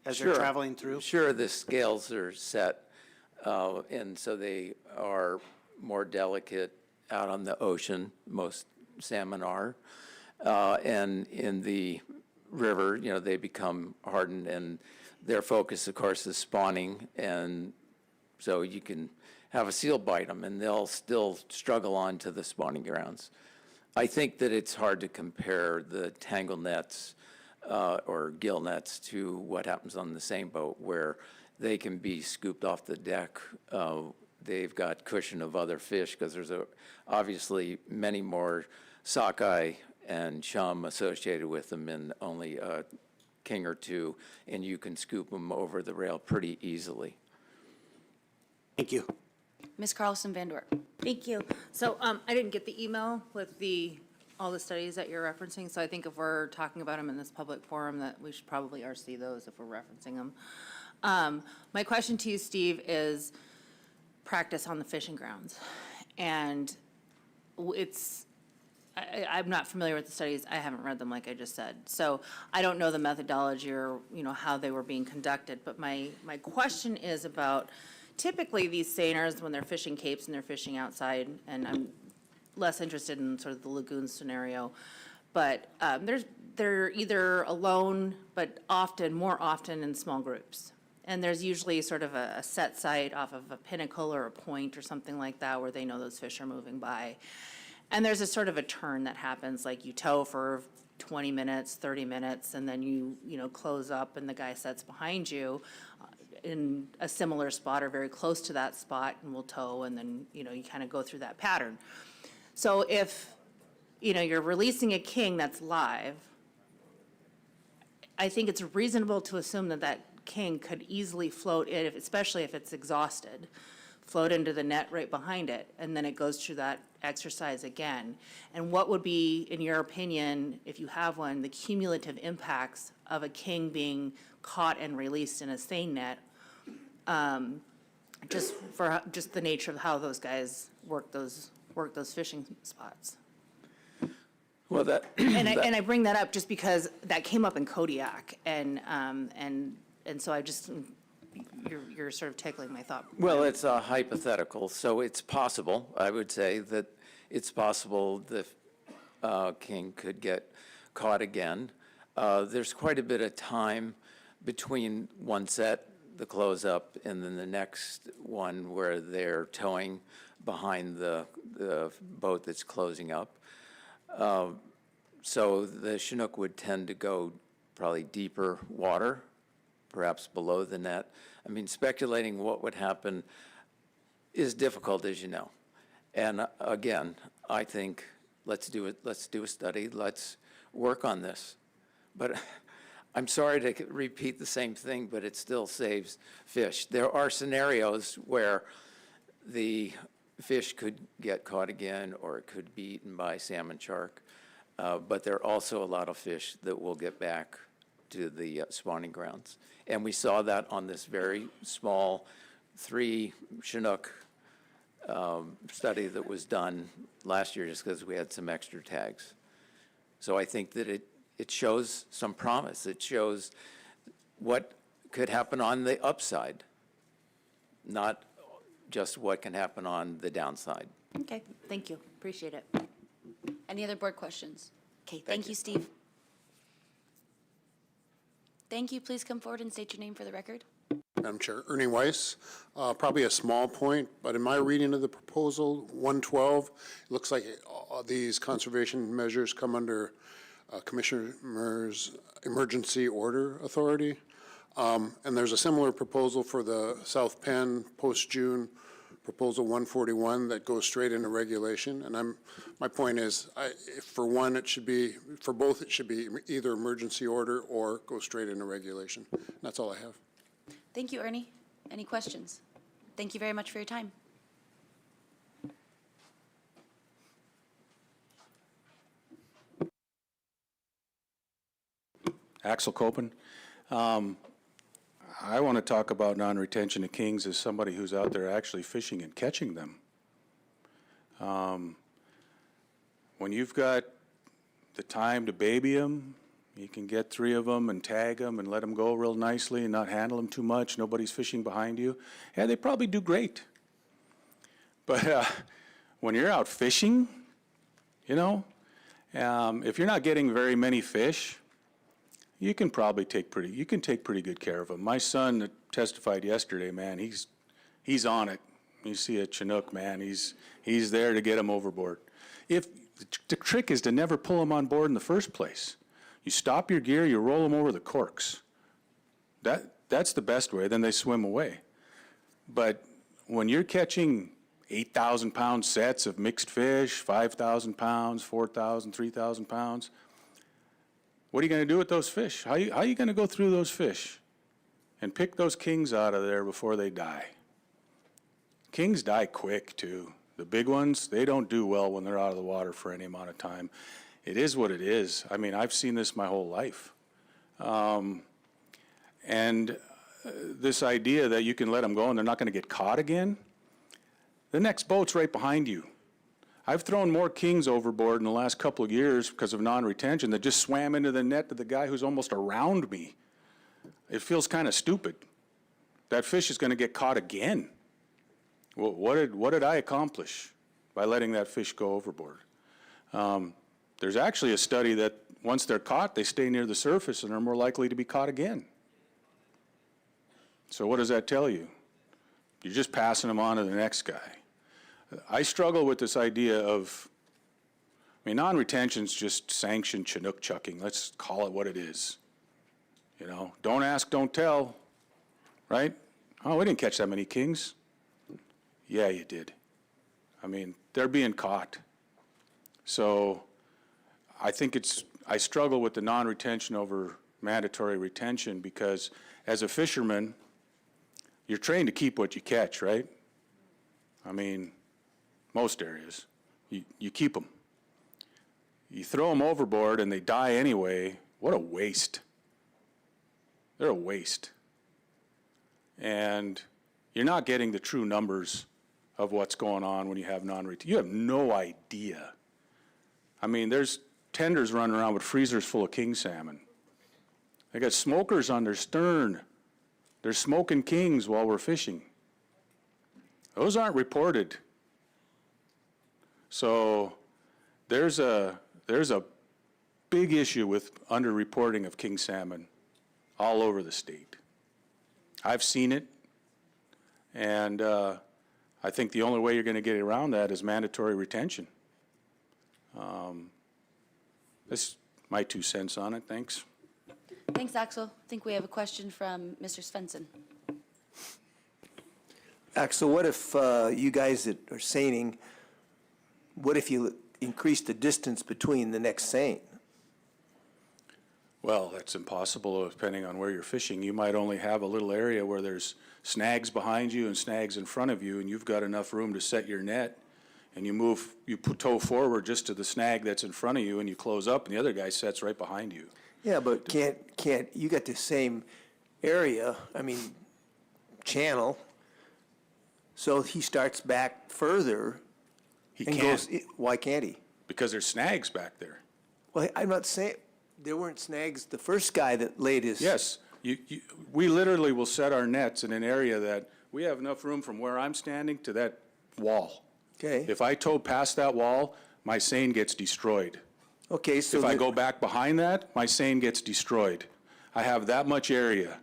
as they're traveling through? Sure, the scales are set, and so they are more delicate out on the ocean. Most salmon are. And in the river, they become hardened, and their focus, of course, is spawning. And so you can have a seal bite them, and they'll still struggle on to the spawning grounds. I think that it's hard to compare the tangle nets or gill nets to what happens on the same boat, where they can be scooped off the deck. They've got cushion of other fish because there's obviously many more sockeye and chum associated with them and only a king or two, and you can scoop them over the rail pretty easily. Thank you. Ms. Carlson Van Dort. Thank you. So I didn't get the email with all the studies that you're referencing, so I think if we're talking about them in this public forum, that we should probably RC those if we're referencing them. My question to you, Steve, is practice on the fishing grounds. And I'm not familiar with the studies. I haven't read them, like I just said. So I don't know the methodology or, how they were being conducted. But my question is about typically these seiners, when they're fishing capes and they're fishing outside, and I'm less interested in sort of the lagoon scenario, but they're either alone, but more often in small groups. And there's usually sort of a set site off of a pinnacle or a point or something like that where they know those fish are moving by. And there's a sort of a turn that happens, like you tow for 20 minutes, 30 minutes, and then you close up and the guy sets behind you in a similar spot or very close to that spot and will tow, and then, you kind of go through that pattern. So if, you're releasing a king that's live, I think it's reasonable to assume that that king could easily float in, especially if it's exhausted, float into the net right behind it, and then it goes through that exercise again. And what would be, in your opinion, if you have one, the cumulative impacts of a king being caught and released in a seine net, just the nature of how those guys work those fishing spots? Well, and I bring that up just because that came up in Kodiak, and so I just. You're sort of tickling my thought. Well, it's a hypothetical, so it's possible, I would say, that it's possible the king could get caught again. There's quite a bit of time between one set, the close up, and then the next one where they're towing behind the boat that's closing up. So the Chinook would tend to go probably deeper water, perhaps below the net. I mean, speculating what would happen is difficult, as you know. And again, I think let's do a study, let's work on this. But I'm sorry to repeat the same thing, but it still saves fish. There are scenarios where the fish could get caught again, or it could be eaten by salmon shark. But there are also a lot of fish that will get back to the spawning grounds. And we saw that on this very small 3 Chinook study that was done last year, just because we had some extra tags. So I think that it shows some promise. It shows what could happen on the upside, not just what can happen on the downside. Okay, thank you. Appreciate it. Any other board questions? Okay, thank you, Steve. Thank you. Please come forward and state your name for the record. Madam Chair, Ernie Weiss. Probably a small point, but in my reading of the proposal, 112, it looks like these conservation measures come under Commissioner's Emergency Order Authority. And there's a similar proposal for the South Penn post-June Proposal 141 that goes straight into regulation. And my point is, for one, it should be, for both, it should be either emergency order or go straight into regulation. And that's all I have. Thank you, Ernie. Any questions? Thank you very much for your time. Axel Copen. I want to talk about non-retention of kings as somebody who's out there actually fishing and catching them. When you've got the time to baby them, you can get 3 of them and tag them and let them go real nicely and not handle them too much. Nobody's fishing behind you. Yeah, they probably do great. But when you're out fishing, you know, if you're not getting very many fish, you can probably take pretty good care of them. My son that testified yesterday, man, he's on it. You see a Chinook, man, he's there to get him overboard. If the trick is to never pull them on board in the first place. You stop your gear, you roll them over the corks. That's the best way, then they swim away. But when you're catching 8,000-pound sets of mixed fish, 5,000 pounds, 4,000, 3,000 pounds, what are you going to do with those fish? How are you going to go through those fish and pick those kings out of there before they die? Kings die quick, too. The big ones, they don't do well when they're out of the water for any amount of time. It is what it is. I mean, I've seen this my whole life. This idea that you can let them go and they're not going to get caught again, the next boat's right behind you. I've thrown more kings overboard in the last couple of years because of non-retention that just swam into the net to the guy who's almost around me. It feels kind of stupid. That fish is going to get caught again. Well, what did I accomplish by letting that fish go overboard? There's actually a study that once they're caught, they stay near the surface and are more likely to be caught again. So what does that tell you? You're just passing them on to the next guy. I struggle with this idea of, I mean, non-retention's just sanctioned Chinook chucking. Let's call it what it is. You know, don't ask, don't tell, right? Oh, we didn't catch that many kings. Yeah, you did. I mean, they're being caught. So I think I struggle with the non-retention over mandatory retention because as a fisherman, you're trained to keep what you catch, right? I mean, most areas, you keep them. You throw them overboard and they die anyway, what a waste. They're a waste. And you're not getting the true numbers of what's going on when you have non-retention. You have no idea. I mean, there's tenders running around with freezers full of king salmon. They got smokers on their stern. They're smoking kings while we're fishing. Those aren't reported. So there's a big issue with underreporting of king salmon all over the state. I've seen it, and I think the only way you're going to get around that is mandatory retention. That's my 2 cents on it. Thanks. Thanks, Axel. I think we have a question from Mr. Svensson. Axel, what if you guys that are seining, what if you increase the distance between the next seine? Well, that's impossible depending on where you're fishing. You might only have a little area where there's snags behind you and snags in front of you, and you've got enough room to set your net, and you tow forward just to the snag that's in front of you, and you close up, and the other guy sets right behind you. Yeah, but can't you got the same area, channel, so he starts back further He and can't, goes, why can't he? because there's snags back there. Well, I'm not saying, there weren't snags, the first guy that laid his. Yes, we literally will set our nets in an area that we have enough room from where I'm standing to that wall. Okay. If I tow past that wall, my seine gets destroyed. Okay, so. If I go back behind that, my seine gets destroyed. I have that much area.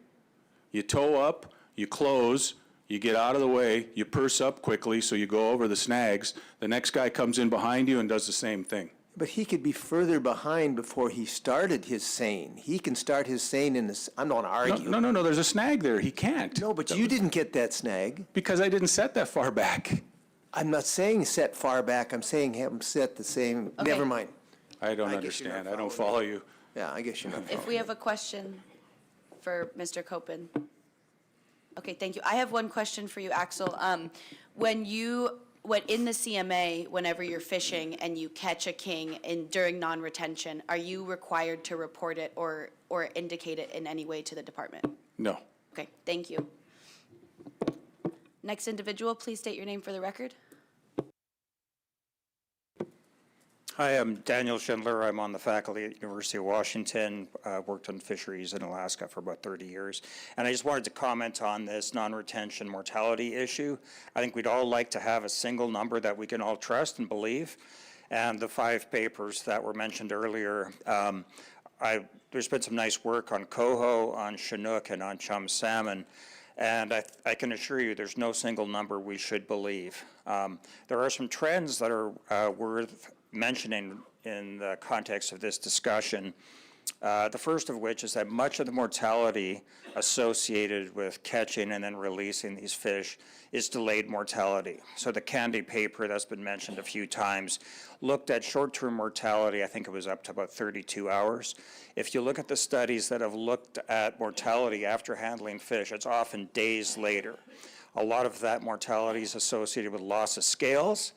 You tow up, you close, you get out of the way, you purse up quickly so you go over the snags. The next guy comes in behind you and does the same thing. But he could be further behind before he started his seine. He can start his seine in this, I'm not going to argue. No, there's a snag there. He can't. No, but you didn't get that snag. Because I didn't set that far back. I'm not saying set far back, I'm saying have him set the same, Okay. never mind. I don't I guess you're not understand. I don't follow you. Yeah, I guess you're not If we have a question for Mr. Copen. Okay, thank you. I have one question for you, Axel. When in the CMA, whenever you're fishing and you catch a king during non-retention, are you required to report it or indicate it in any way to the department? No. Okay, thank you. Next individual, please state your name for the record. Hi, I'm Daniel Schindler. I'm on the faculty at University of Washington. Worked on fisheries in Alaska for about 30 years. And I just wanted to comment on this non-retention mortality issue. I think we'd all like to have a single number that we can all trust and believe. And the 5 papers that were mentioned earlier, there's been some nice work on coho, on Chinook, and on chum salmon. And I can assure you there's no single number we should believe. There are some trends that are worth mentioning in the context of this discussion. The first of which is that much of the mortality associated with catching and then releasing these fish is delayed mortality. So the Candy paper that's been mentioned a few times looked at short-term mortality. I think it was up to about 32 hours. If you look at the studies that have looked at mortality after handling fish, it's often days later. A lot of that mortality is associated with loss of scales.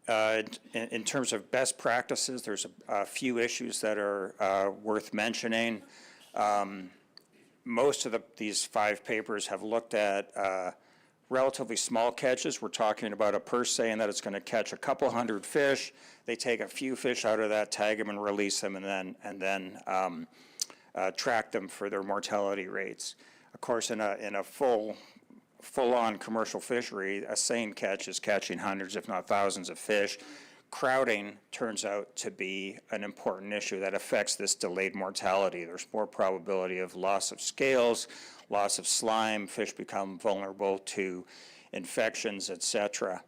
In terms of best practices, there's a few issues that are worth mentioning. Most of these 5 papers have looked at relatively small catches. We're talking about a purse saying that it's going to catch a couple hundred fish. They take a few fish out of that, tag them and release them, and then track them for their mortality rates. Of course, in a full-on commercial fishery, a seine catch is catching hundreds, if not thousands of fish. Crowding turns out to be an important issue that affects this delayed mortality. There's more probability of loss of scales, loss of slime, fish become vulnerable to infections, etc.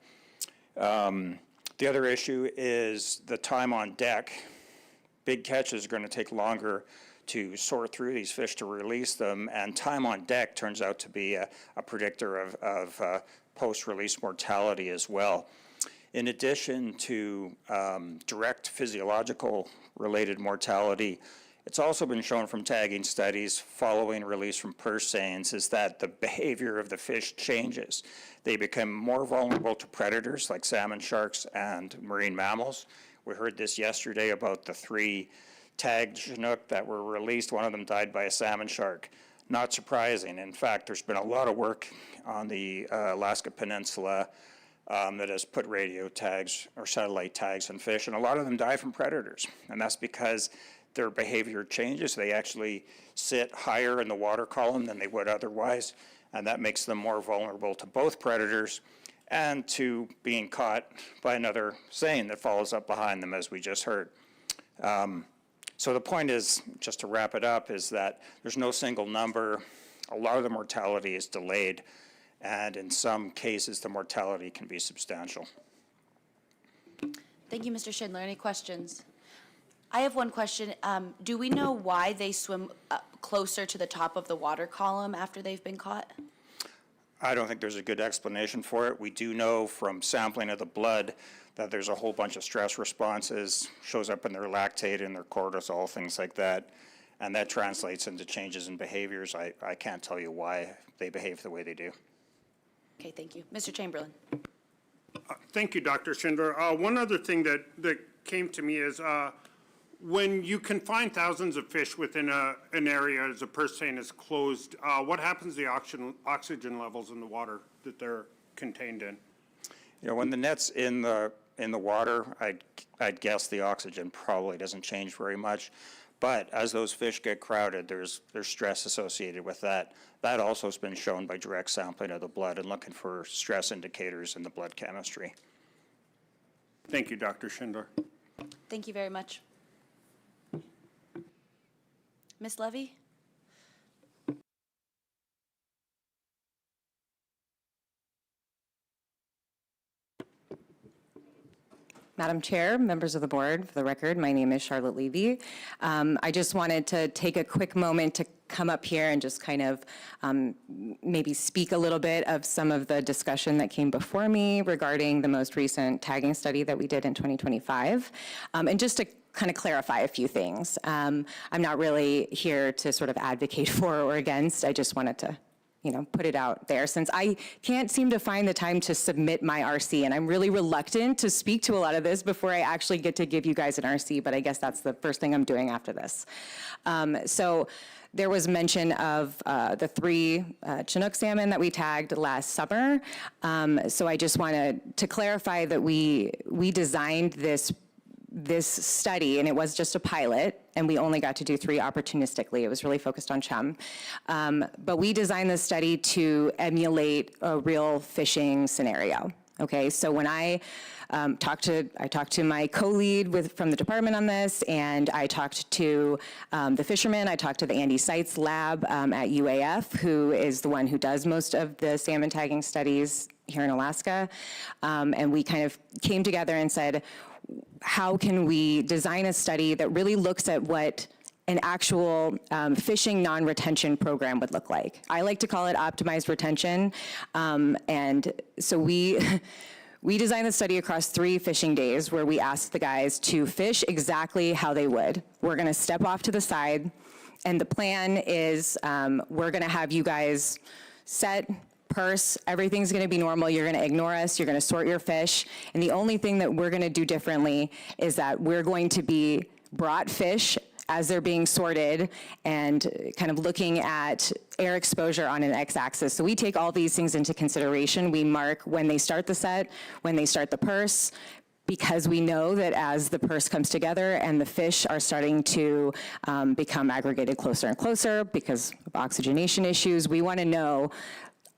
The other issue is the time on deck. Big catches are going to take longer to sort through these fish to release them, and time on deck turns out to be a predictor of post-release mortality as well. In addition to direct physiological related mortality, it's also been shown from tagging studies following release from purse seines is that the behavior of the fish changes. They become more vulnerable to predators like salmon, sharks, and marine mammals. We heard this yesterday about the 3 tagged Chinook that were released. One of them died by a salmon shark. Not surprising. In fact, there's been a lot of work on the Alaska Peninsula that has put radio tags or satellite tags on fish, and a lot of them die from predators. And that's because their behavior changes. They actually sit higher in the water column than they would otherwise, and that makes them more vulnerable to both predators and to being caught by another seine that follows up behind them, as we just heard. So the point is, just to wrap it up, is that there's no single number. A lot of the mortality is delayed, and in some cases, the mortality can be substantial. Thank you, Mr. Schindler. Any questions? I have one question. Do we know why they swim closer to the top of the water column after they've been caught? I don't think there's a good explanation for it. We do know from sampling of the blood that there's a whole bunch of stress responses, shows up in their lactate and their cortisol, things like that, and that translates into changes in behaviors. I can't tell you why they behave the way they do. Okay, thank you. Mr. Chamberlain. Thank you, Dr. Schindler. One other thing that came to me is when you confine thousands of fish within an area as a purse seine is closed, what happens to the oxygen levels in the water that they're contained in? You know, when the net's in the water, I'd guess the oxygen probably doesn't change very much. But as those fish get crowded, there's stress associated with that. That also has been shown by direct sampling of the blood and looking for stress indicators in the blood chemistry. Thank you, Dr. Schindler. Thank you very much. Ms. Levy? Madam Chair, members of the board, for the record, my name is Charlotte Levy. I just wanted to take a quick moment to come up here and just kind of maybe speak a little bit of some of the discussion that came before me regarding the most recent tagging study that we did in 2025. And just to kind of clarify a few things. I'm not really here to sort of advocate for or against. I just wanted to put it out there since I can't seem to find the time to submit my RC, and I'm really reluctant to speak to a lot of this before I actually get to give you guys an RC, but I guess that's the first thing I'm doing after this. So there was mention of the 3 Chinook salmon that we tagged last summer. So I just wanted to clarify that we designed this study, and it was just a pilot, and we only got to do 3 opportunistically. It was really focused on chum. But we designed this study to emulate a real fishing scenario. Okay, so when I talked to my co-lead from the department on this, and I talked to the fishermen, I talked to the Andy Seitz lab at UAF, who is the one who does most of the salmon tagging studies here in Alaska, and we kind of came together and said, how can we design a study that really looks at what an actual fishing non-retention program would look like? I like to call it optimized retention. And so we designed the study across 3 fishing days where we asked the guys to fish exactly how they would. We're gonna step off to the side, and the plan is we're gonna have you guys set, purse, everything's gonna be normal, you're gonna ignore us, you're gonna sort your fish, and the only thing that we're gonna do differently is that we're going to be brought fish as they're being sorted and kind of looking at air exposure on an x-axis. So we take all these things into consideration. We mark when they start the set, when they start the purse, because we know that as the purse comes together and the fish are starting to become aggregated closer and closer because of oxygenation issues, we wanna know,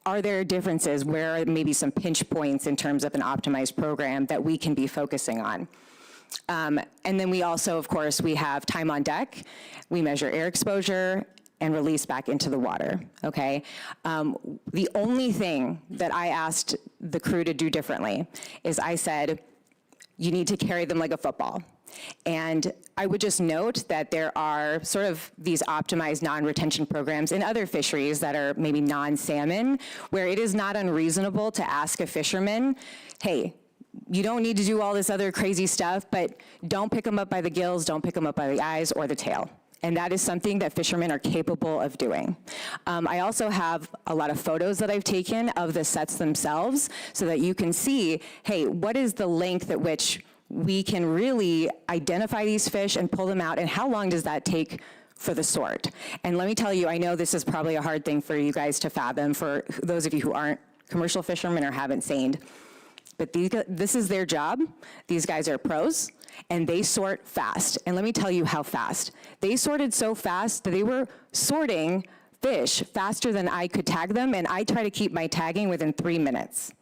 are there differences? Where are maybe some pinch points in terms of an optimized program that we can be focusing on? And then we also, of course, we have time on deck. We measure air exposure and release back into the water, okay? The only thing that I asked the crew to do differently is I said, you need to carry them like a football. And I would just note that there are sort of these optimized non-retention programs in other fisheries that are maybe non-salmon, where it is not unreasonable to ask a fisherman, hey, you don't need to do all this other crazy stuff, but don't pick them up by the gills, don't pick them up by the eyes or the tail. And that is something that fishermen are capable of doing. I also have a lot of photos that I've taken of the sets themselves so that you can see, hey, what is the length at which we can really identify these fish and pull them out, and how long does that take for the sort? And let me tell you, I know this is probably a hard thing for you guys to fathom, for those of you who aren't commercial fishermen or haven't seined, but this is their job. These guys are pros, and they sort fast. And let me tell you how fast. They sorted so fast that they were sorting fish faster than I could tag them, and I try to keep my tagging within 3 minutes.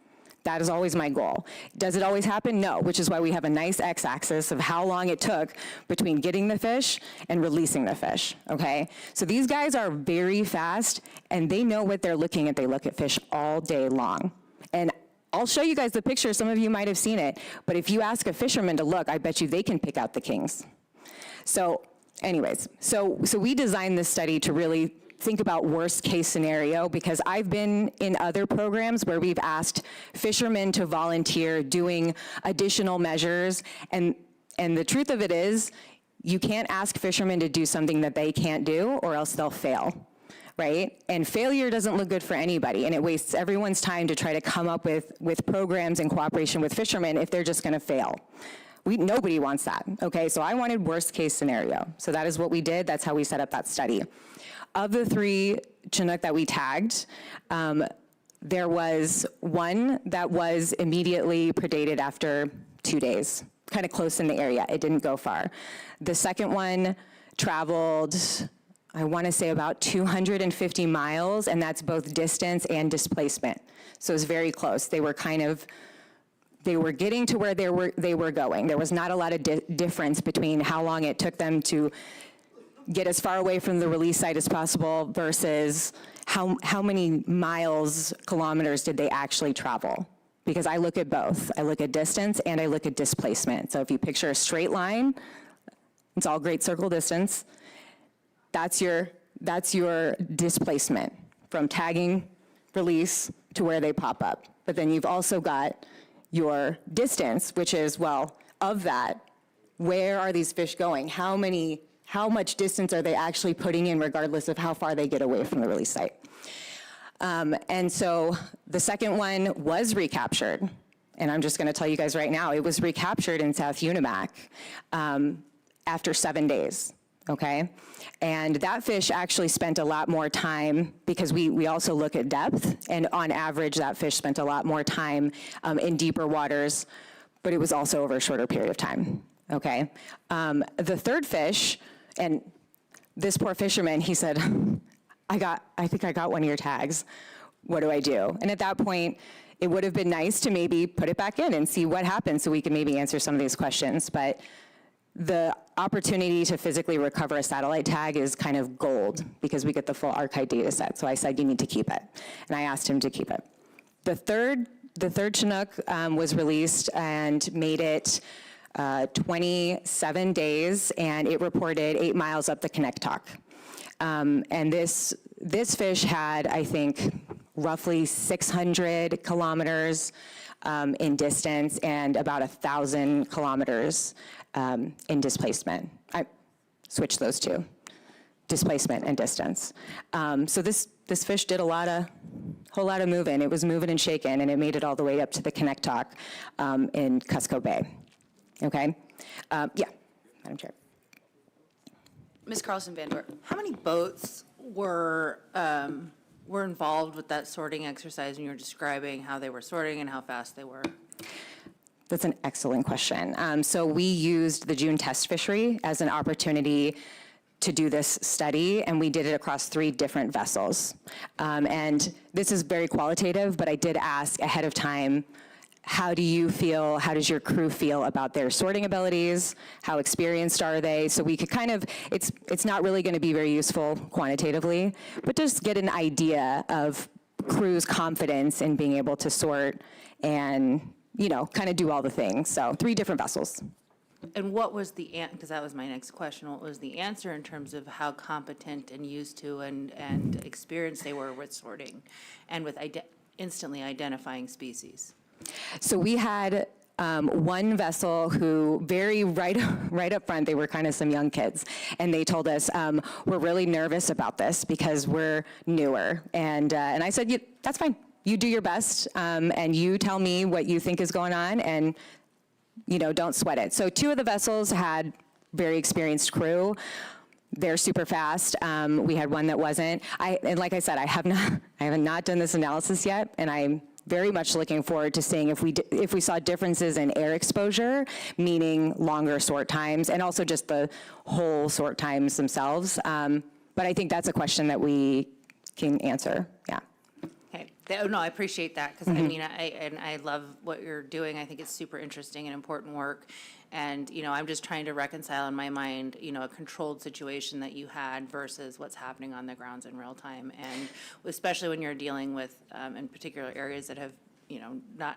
That is always my goal. Does it always happen? No, which is why we have a nice x-axis of how long it took between getting the fish and releasing the fish, okay? So these guys are very fast, and they know what they're looking at. They look at fish all day long. And I'll show you guys the picture. Some of you might have seen it, but if you ask a fisherman to look, I bet you they can pick out the kings. So anyways, so we designed this study to really think about worst case scenario, because I've been in other programs where we've asked fishermen to volunteer doing additional measures, and the truth of it is, you can't ask fishermen to do something that they can't do, or else they'll fail, right? And failure doesn't look good for anybody, and it wastes everyone's time to try to come up with programs in cooperation with fishermen if they're just gonna fail. Nobody wants that, okay? So I wanted worst case scenario. So that is what we did. That's how we set up that study. Of the 3 Chinook that we tagged, there was one that was immediately predated after 2 days, kind of close in the area. It didn't go far. The second one traveled, I want to say about 250 miles, and that's both distance and displacement. So it was very close. They were getting to where they were going. There was not a lot of difference between how long it took them to get as far away from the release site as possible versus how many miles, kilometers did they actually travel? Because I look at both. I look at distance and I look at displacement. So if you picture a straight line, it's all great circle distance. That's your displacement from tagging, release, to where they pop up. But then you've also got your distance, which is, well, of that, where are these fish going? How much distance are they actually putting in regardless of how far they get away from the release site? And so the second one was recaptured. And I'm just gonna tell you guys right now, it was recaptured in South Unimac after 7 days, okay? And that fish actually spent a lot more time, because we also look at depth, and on average, that fish spent a lot more time in deeper waters, but it was also over a shorter period of time, okay? The third fish, and this poor fisherman, he said, I think I got one of your tags. What do I do? And at that point, it would have been nice to maybe put it back in and see what happens so we can maybe answer some of these questions. But the opportunity to physically recover a satellite tag is kind of gold, because we get the full archive data set. So I said, you need to keep it. And I asked him to keep it. The third Chinook was released and made it 27 days, and it reported 8 miles up the Connectoc. And this fish had, I think, roughly 600 kilometers in distance and about 1,000 kilometers in displacement. I switched those two, displacement and distance. So this fish did a whole lot of moving. It was moving and shaking, and it made it all the way up to the Connectoc in Cusco Bay. Okay? Yeah, Madam Chair. Ms. Carlson-Van How many boats were involved with that sorting exercise, and you were describing how they were sorting and how fast they were? That's an excellent question. So we used the June test fishery as an opportunity to do this study, and we did it across 3 different vessels. And this is very qualitative, but I did ask ahead of time, how do you feel, how does your crew feel about their sorting abilities? How experienced are they? So we could kind of, it's not really gonna be very useful quantitatively, but just get an idea of crew's confidence in being able to sort and, kind of do all the things. So 3 different vessels. And what was because that was my next question, what was the answer in terms of how competent and used to and experienced they were with sorting and with instantly identifying species? So we had one vessel who right up front, they were kind of some young kids, and they told us, we're really nervous about this because we're newer. And I said, that's fine. You do your best, and you tell me what you think is going on, and don't sweat it. So 2 of the vessels had very experienced crew. They're super fast. We had one that wasn't. And like I said, I have not done this analysis yet, and I'm very much looking forward to seeing if we saw differences in air exposure, meaning longer sort times, and also just the whole sort times themselves. But I think that's a question that we can answer, yeah. Okay, No, I appreciate that, because I mean, I love what you're doing. I think it's super interesting and important work. And, I'm just trying to reconcile in my mind, a controlled situation that you had versus what's happening on the grounds in real time. And especially when you're dealing with, in particular areas that have,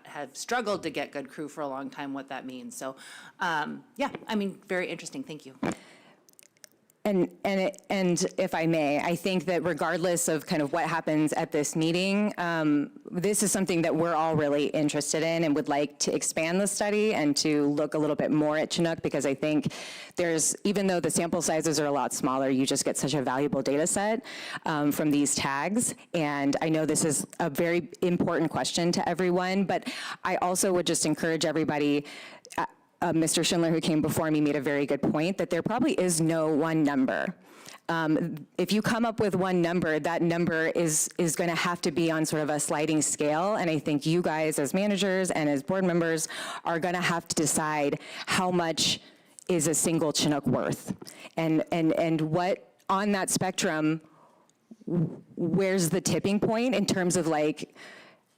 have struggled to get good crew for a long time, what that means. So, yeah, I mean, very interesting. Thank you. And if I may, I think that regardless of kind of what happens at this meeting, this is something that we're all really interested in and would like to expand the study and to look a little bit more at Chinook, because I think even though the sample sizes are a lot smaller, you just get such a valuable data set from these tags. And I know this is a very important question to everyone, but I also would just encourage everybody. Mr. Schindler, who came before me, made a very good point that there probably is no one number. If you come up with one number, that number is going to have to be on sort of a sliding scale. And I think you guys as managers and as board members are going to have to decide how much is a single Chinook worth. And what on that spectrum, where's the tipping point in terms of like,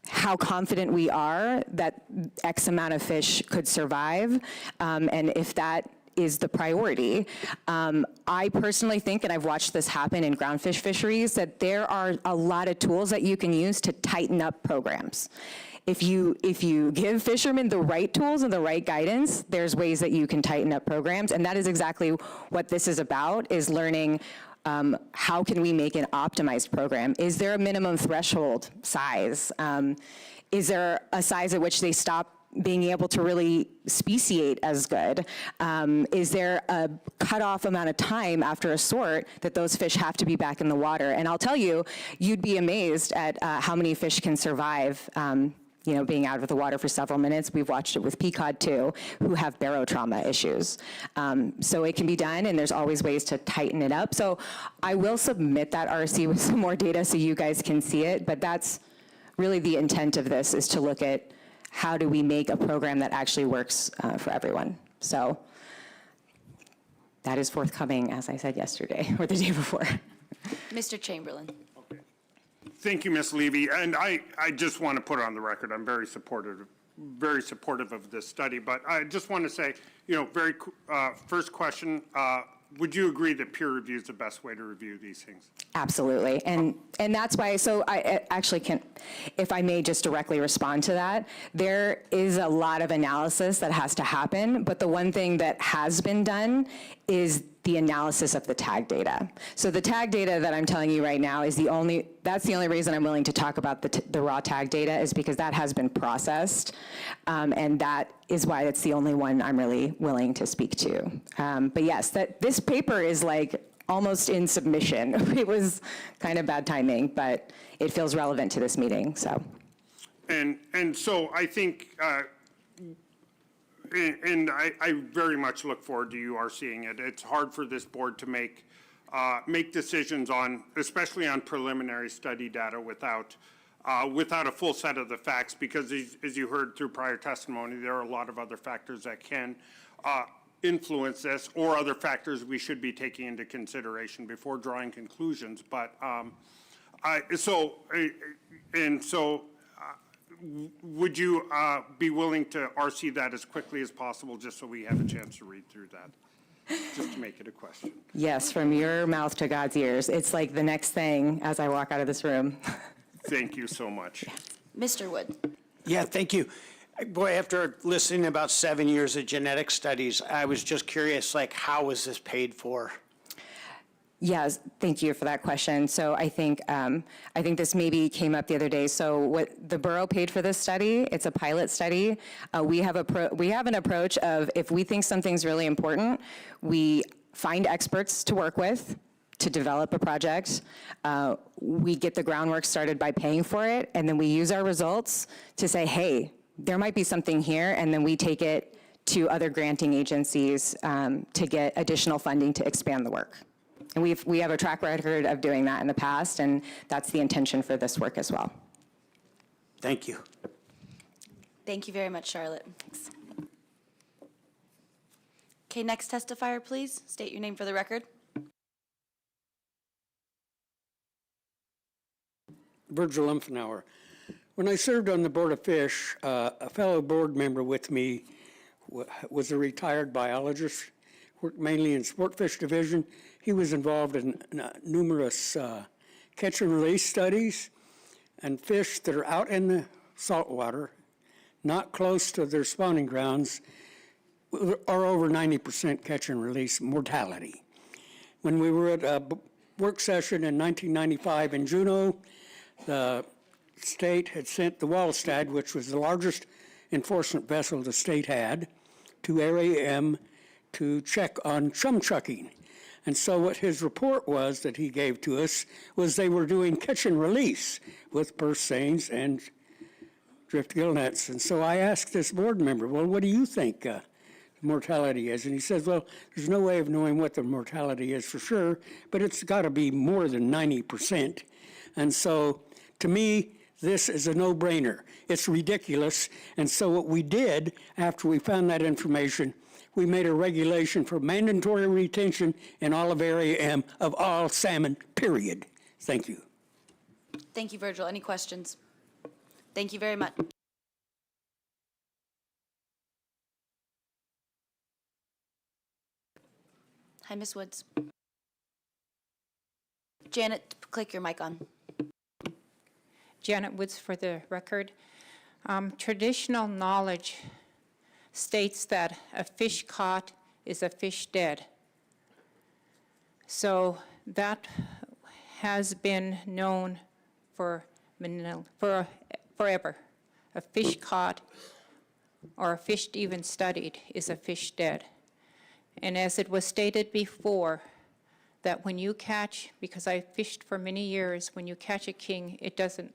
how confident we are that X amount of fish could survive, and if that is the priority. I personally think, and I've watched this happen in groundfish fisheries, that there are a lot of tools that you can use to tighten up programs. If you give fishermen the right tools and the right guidance, there's ways that you can tighten up programs, and that is exactly what this is about, is learning how can we make an optimized program? Is there a minimum threshold size? Is there a size at which they stop being able to really speciate as good? Is there a cutoff amount of time after a sort that those fish have to be back in the water? And I'll tell you, you'd be amazed at how many fish can survive being out of the water for several minutes. We've watched it with peacock too, who have barotrauma issues. So it can be done, and there's always ways to tighten it up. So I will submit that RC with some more data so you guys can see it, but that's really the intent of this, is to look at how do we make a program that actually works for everyone. So that is forthcoming, as I said yesterday, or the day before. Mr. Chamberlain. Thank you, Ms. Levy. And I just want to put on the record, I'm very supportive of this study. But I just want to say, first question, would you agree that peer review is the best way to review these things? Absolutely, and that's why, so I actually can, if I may just directly respond to that, there is a lot of analysis that has to happen, but the one thing that has been done is the analysis of the tag data. So the tag data that I'm telling you right now is that's the only reason I'm willing to talk about the raw tag data, is because that has been processed, and that is why it's the only one I'm really willing to speak to. But yes, this paper is like almost in submission. It was kind of bad timing, but it feels relevant to this meeting, so. And so I think, and I very much look forward to you are seeing it. It's hard for this board to make decisions on, especially on preliminary study data without a full set of the facts, because as you heard through prior testimony, there are a lot of other factors that can influence this, or other factors we should be taking into consideration before drawing conclusions. But would you be willing to RC that as quickly as possible, just so we have a chance to read through that? Just to make it a question. Yes, from your mouth to God's ears. It's like the next thing as I walk out of this room. Thank you so much. Mr. Wood. Yeah, thank you. Boy, after listening to about 7 years of genetic studies, I was just curious, like, how was this paid for? Yes, thank you for that question. So I think this maybe came up the other day. So what the borough paid for this study, it's a pilot study. We have an approach of, if we think something's really important, we find experts to work with to develop a project. We get the groundwork started by paying for it, and then we use our results to say, hey, there might be something here, and then we take it to other granting agencies to get additional funding to expand the work. And we have a track record of doing that in the past, and that's the intention for this work as well. Thank you. Thank you very much, Charlotte. Okay, next testifier, please. State your name for the record. Virgil Umfenauer. When I served on the Board of Fish, a fellow board member with me was a retired biologist, worked mainly in sport fish division. He was involved in numerous catch and release studies, and fish that are out in the saltwater, not close to their spawning grounds, are over 90% catch and release mortality. When we were at a work session in 1995 in Juneau, the state had sent the Wallstad, which was the largest enforcement vessel the state had, to Area M to check on chum chucking. And so what his report was that he gave to us was they were doing catch and release with purse seines and drift gill nets. And so I asked this board member, well, what do you think the mortality is? And he says, well, there's no way of knowing what the mortality is for sure, but it's got to be more than 90%. And so to me, this is a no-brainer. It's ridiculous. And so what we did after we found that information, we made a regulation for mandatory retention in all of Area M of all salmon, period. Thank you. Thank you, Virgil. Any questions? Thank you very much. Hi, Ms. Woods. Janet, click your mic on. Janet Woods for the record. Traditional knowledge states that a fish caught is a fish dead. So that has been known for forever. A fish caught or a fish even studied is a fish dead. And as it was stated before, that when you catch, because I fished for many years, when you catch a king, it doesn't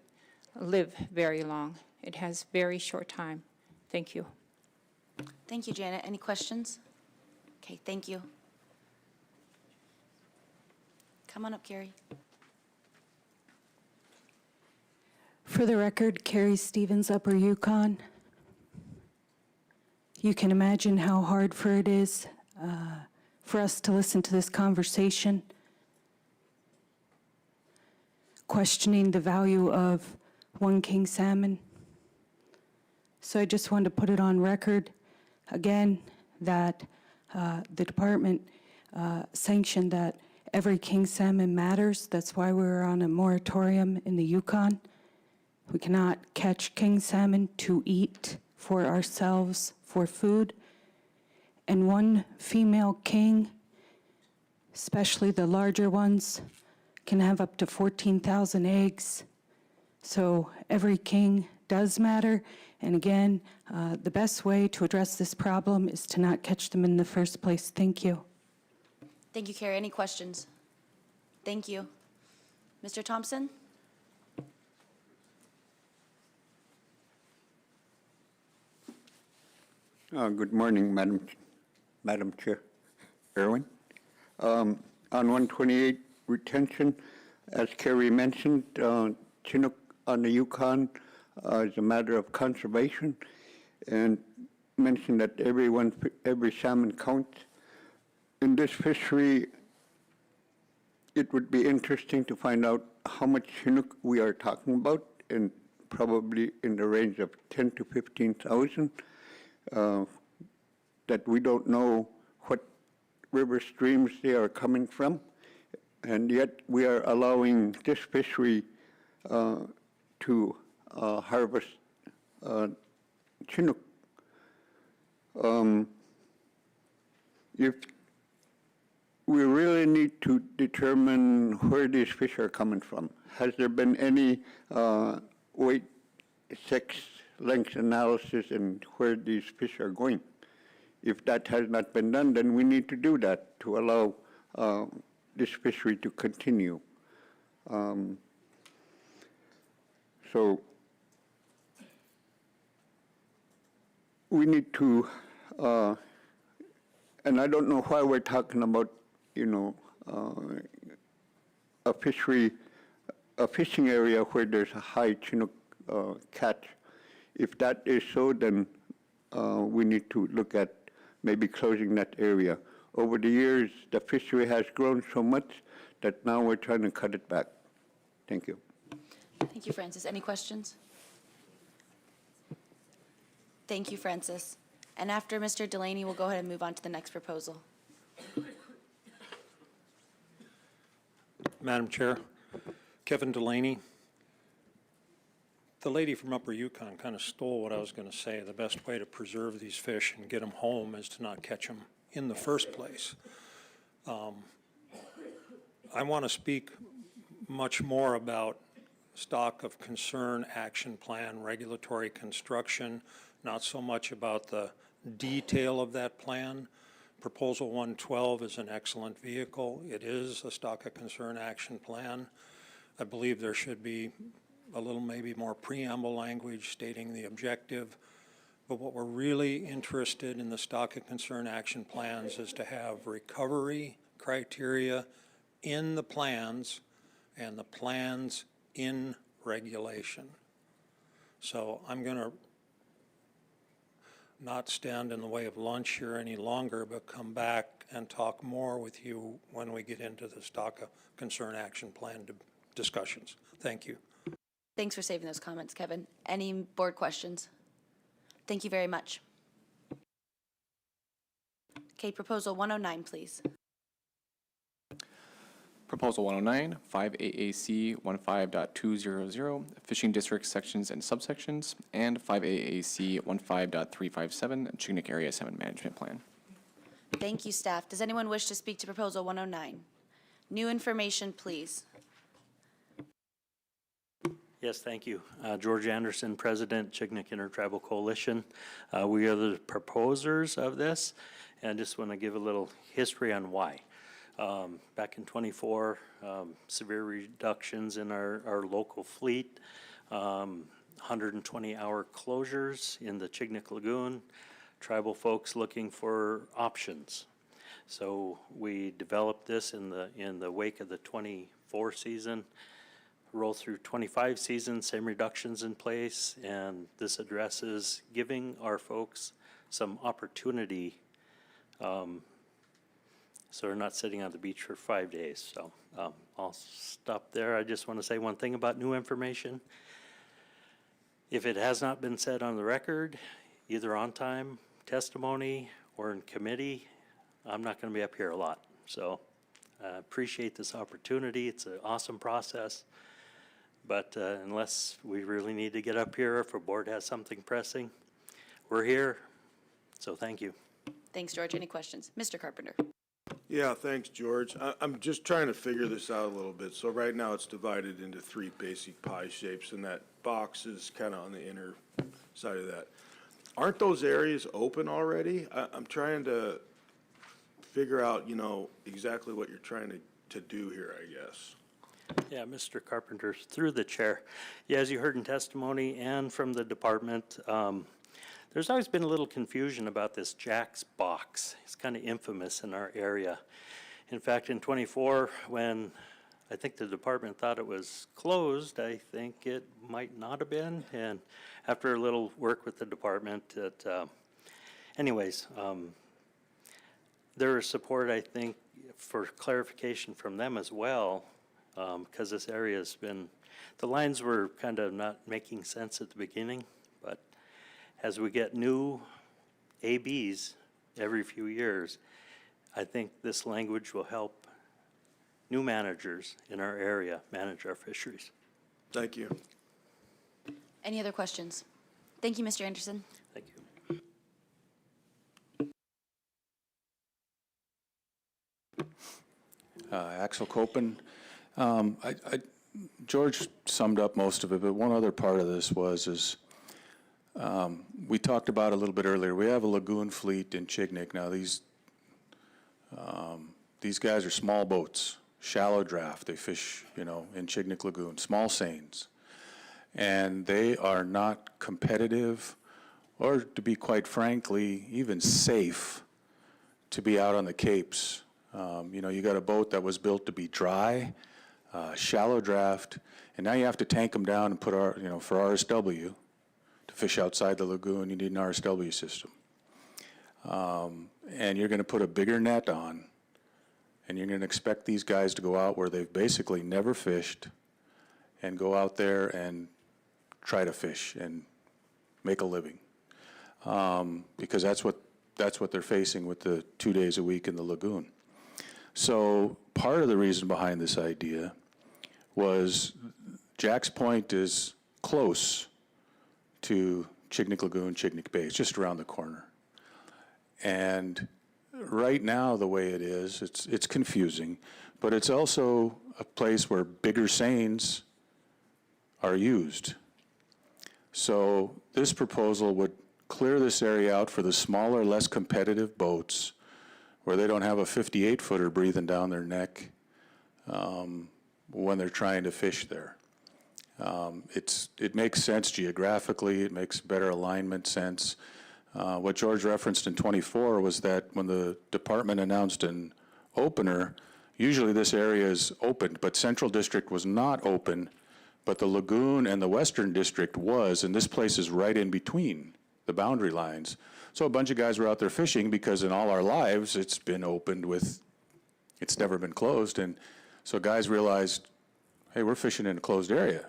live very long. It has very short time. Thank you. Thank you, Janet. Any questions? Okay, thank you. Come on up, Carrie. For the record, Carrie Stevens, Upper Yukon. You can imagine how hard it is for us to listen to this conversation, questioning the value of one king salmon. So I just wanted to put it on record again that the department sanctioned that every king salmon matters. That's why we're on a moratorium in the Yukon. We cannot catch king salmon to eat for ourselves for food. And one female king, especially the larger ones, can have up to 14,000 eggs. So every king does matter. And again, the best way to address this problem is to not catch them in the first place. Thank you. Thank you, Carrie. Any questions? Thank you. Mr. Thompson? Good morning, Madam Chair. Erwin. On 128 retention, as Carrie mentioned, Chinook on the Yukon is a matter of conservation, and mentioned that every salmon counts. In this fishery, it would be interesting to find out how much Chinook we are talking about, and probably in the range of 10 to 15,000. That we don't know what river streams they are coming from, and yet we are allowing this fishery to harvest Chinook. If we really need to determine where these fish are coming from, has there been any weight, sex, length analysis and where these fish are going? If that has not been done, then we need to do that to allow this fishery to continue. So we need to, and I don't know why we're talking about, a fishing area where there's a high Chinook catch. If that is so, then we need to look at maybe closing that area. Over the years, the fishery has grown so much that now we're trying to cut it back. Thank you. Thank you, Francis. Any questions? Thank you, Francis. And after Mr. Delaney, we'll go ahead and move on to the next proposal. Madam Chair, Kevin Delaney. The lady from Upper Yukon kind of stole what I was going to say. The best way to preserve these fish and get them home is to not catch them in the first place. I want to speak much more about stock of concern, action plan, regulatory construction, not so much about the detail of that plan. Proposal 112 is an excellent vehicle. It is a stock of concern action plan. I believe there should be a little maybe more preamble language stating the objective. But what we're really interested in the stock of concern action plans is to have recovery criteria in the plans and the plans in regulation. So I'm going to not stand in the way of lunch here any longer, but come back and talk more with you when we get into the stock of concern action plan discussions. Thank you. Thanks for saving those comments, Kevin. Any board questions? Thank you very much. Okay, proposal 109, please. Proposal 109, 5AAC 15.200, fishing district sections and subsections, and 5AAC 15.357, Chignik Area 7 Management Plan. Thank you, staff. Does anyone wish to speak to proposal 109? New information, please. Yes, thank you. George Anderson, President, Chignik Intertribal Coalition. We are the proposers of this, and I just want to give a little history on why. Back in '24, severe reductions in our local fleet, 120-hour closures in the Chignik Lagoon, tribal folks looking for options. So we developed this in the wake of the '24 season. Roll through 25 seasons, same reductions in place, and this addresses giving our folks some opportunity so we're not sitting on the beach for 5 days. So I'll stop there. I just want to say one thing about new information. If it has not been said on the record, either on time, testimony, or in committee, I'm not going to be up here a lot. So I appreciate this opportunity. It's an awesome process. But unless we really need to get up here, if a board has something pressing, we're here. So thank you. Thanks, George. Any questions? Mr. Carpenter. Yeah, thanks, George. I'm just trying to figure this out a little bit. So right now it's divided into three basic pie shapes, and that box is kind of on the inner side of that. Aren't those areas open already? I'm trying to figure out, exactly what you're trying to do here, I guess. Yeah, Mr. Carpenter, through the chair. Yeah, as you heard in testimony and from the department, there's always been a little confusion about this Jack's box. It's kind of infamous in our area. In fact, in '24, when I think the department thought it was closed, I think it might not have been. And after a little work with the department, there is support, I think, for clarification from them as well, because this area has been, the lines were kind of not making sense at the beginning, but as we get new ABs every few years, I think this language will help new managers in our area manage our fisheries. Thank you. Any other questions? Thank you, Mr. Anderson. Thank you. Axel Copen. George summed up most of it, but one other part of this is we talked about a little bit earlier. We have a lagoon fleet in Chignik. Now these guys are small boats, shallow draft. They fish, in Chignik Lagoon, small seines, and they are not competitive, or to be quite frankly, even safe to be out on the capes. You got a boat that was built to be dry, shallow draft, and now you have to tank them down and put for RSW to fish outside the lagoon. You need an RSW system, and you're going to put a bigger net on, and you're going to expect these guys to go out where they've basically never fished, and go out there and try to fish and make a living. because that's what they're facing with the 2 days a week in the lagoon. So part of the reason behind this idea was Jack's Point is close to Chignik Lagoon, Chignik Bay. It's just around the corner. And right now, the way it is, it's confusing, but it's also a place where bigger seines are used. So this proposal would clear this area out for the smaller, less competitive boats where they don't have a 58-footer breathing down their neck when they're trying to fish there. It makes sense geographically. It makes better alignment sense. What George referenced in 24 was that when the department announced an opener, usually this area is opened, but Central District was not open, but the lagoon and the Western District was, and this place is right in between the boundary lines. So a bunch of guys were out there fishing because in all our lives it's been opened with, it's never been closed, and so guys realized, hey, we're fishing in a closed area.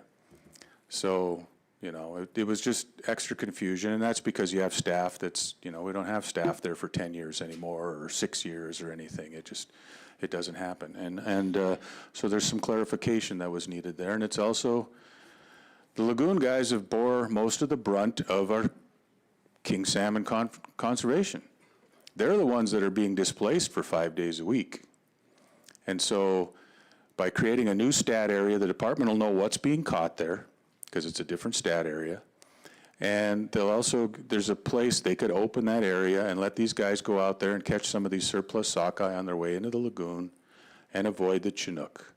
So, you know, it was just extra confusion, and that's because you have staff that's, you know, we don't have staff there for 10 years anymore or 6 years or anything. It doesn't happen. And so there's some clarification that was needed there. And it's also, the lagoon guys have bore most of the brunt of our king salmon conservation. They're the ones that are being displaced for 5 days a week. And so by creating a new stat area, the department will know what's being caught there, because it's a different stat area. And they'll also, there's a place they could open that area and let these guys go out there and catch some of these surplus sockeye on their way into the lagoon and avoid the Chinook.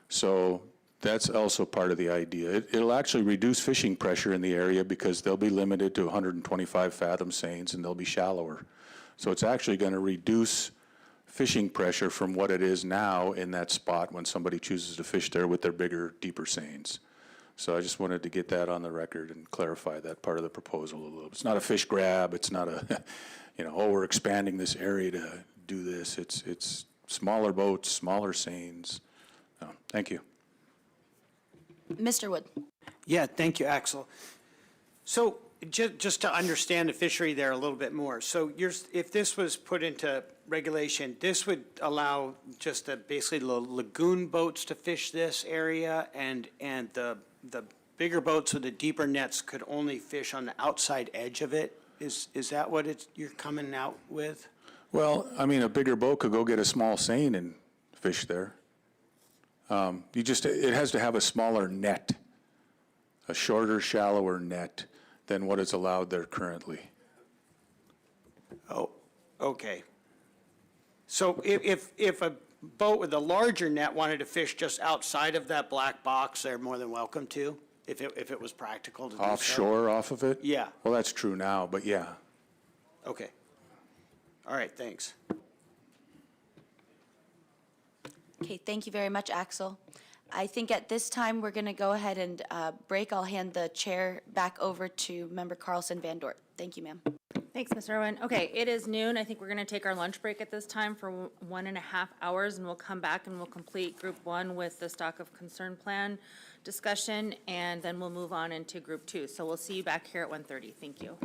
So that's also part of the idea. It'll actually reduce fishing pressure in the area because they'll be limited to 125 fathom seines and they'll be shallower. So it's actually going to reduce fishing pressure from what it is now in that spot when somebody chooses to fish there with their bigger, deeper seines. So I just wanted to get that on the record and clarify that part of the proposal a little. It's not a fish grab. It's not a, you know, oh, we're expanding this area to do this. It's smaller boats, smaller seines. Thank you. Mr. Wood. Yeah, thank you, Axel. So just to understand the fishery there a little bit more. So if this was put into regulation, this would allow just basically the lagoon boats to fish this area, and the bigger boats with the deeper nets could only fish on the outside edge of it? Is that what you're coming out with? Well, I mean, a bigger boat could go get a small seine and fish there. It has to have a smaller net, a shorter, shallower net than what is allowed there currently. Oh, okay. So if a boat with a larger net wanted to fish just outside of that black box, they're more than welcome to, if it was practical to do so? Offshore, off of it? Yeah. Well, that's true now, but yeah. Okay. All right, thanks. Okay, thank you very much, Axel. I think at this time, we're going to go ahead and break. I'll hand the chair back over to Member Carlson Van Dort. Thank you, ma'am. Thanks, Ms. Irwin. Okay, it is noon. I think we're going to take our lunch break at this time for 1.5 hours, and we'll come back and we'll complete Group 1 with the Stock of Concern Plan discussion, and then we'll move on into Group 2. So we'll see you back here at 1:30. Thank you.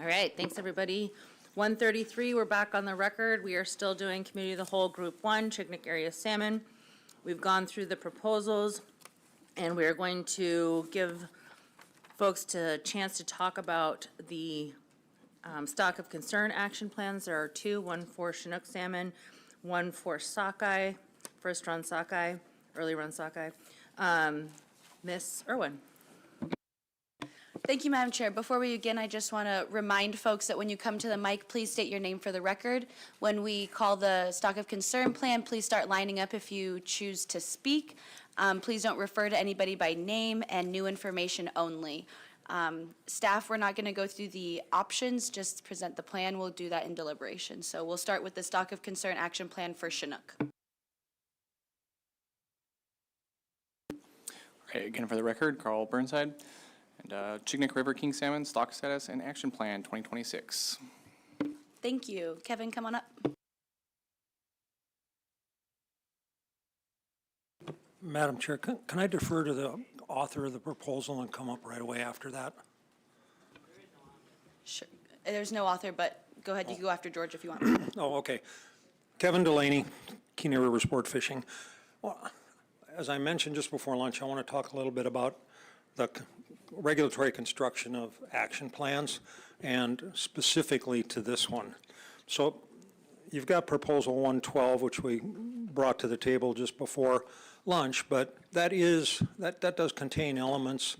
All right, thanks, everybody. 133, we're back on the record. We are still doing Committee of the Whole, Group 1, Chignik Area Salmon. We've gone through the proposals, and we are going to give folks a chance to talk about the stock of concern action plans. There are two, one for Chinook salmon, one for sockeye, first run sockeye, early run sockeye. Ms. Irwin. Thank you, Madam Chair. Before we begin, I just want to remind folks that when you come to the mic, please state your name for the record. When we call the stock of concern plan, please start lining up if you choose to speak. Please don't refer to anybody by name, and new information only. Staff, we're not going to go through the options, just present the plan. We'll do that in deliberation. So we'll start with the stock of concern action plan for Chinook. Okay, again, for the record, Carl Burnside. And Chignik River King Salmon, stock status and action plan 2026. Thank you. Kevin, come on up. Madam Chair, can I defer to the author of the proposal and come up right away after that? Sure. There's no author, but go ahead. You can go after George if you want. Oh, okay. Kevin Delaney, Kenai River Sport Fishing. Well, as I mentioned just before lunch, I want to talk a little bit about the regulatory construction of action plans, and specifically to this one. So you've got proposal 112, which we brought to the table just before lunch, but that does contain elements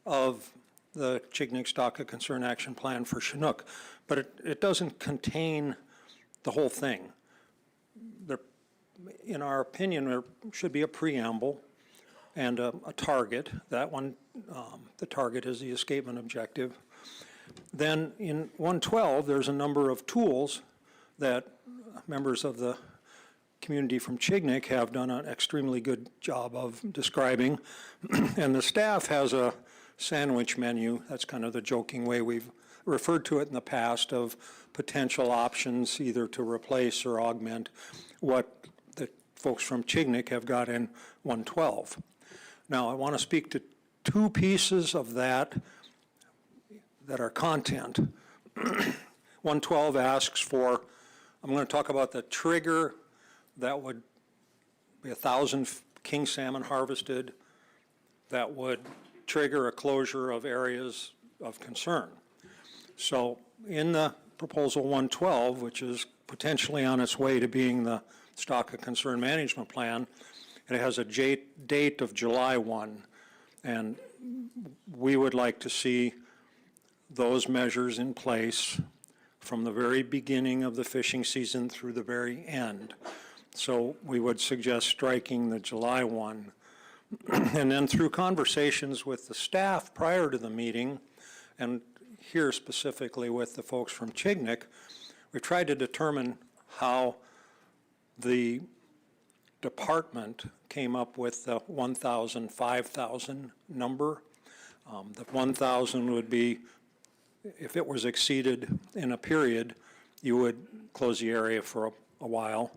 of the Chignik Stock of Concern Action Plan for Chinook, but it doesn't contain the whole thing. There, in our opinion, there should be a preamble and a target. That one, the target is the escapement objective. Then in 112, there's a number of tools that members of the community from Chignik have done an extremely good job of describing. And the staff has a sandwich menu. That's kind of the joking way we've referred to it in the past, of potential options either to replace or augment what the folks from Chignik have got in 112. Now, I want to speak to two pieces of that are content. 112 asks for, I'm going to talk about the trigger that would be 1,000 king salmon harvested that would trigger a closure of areas of concern. So in the proposal 112, which is potentially on its way to being the stock of concern management plan, it has a date of July 1, and we would like to see those measures in place from the very beginning of the fishing season through the very end. So we would suggest striking the July 1. And then through conversations with the staff prior to the meeting, and here specifically with the folks from Chignik, we tried to determine how the department came up with the 1,000, 5,000 number. The 1,000 would be, if it was exceeded in a period, you would close the area for a while.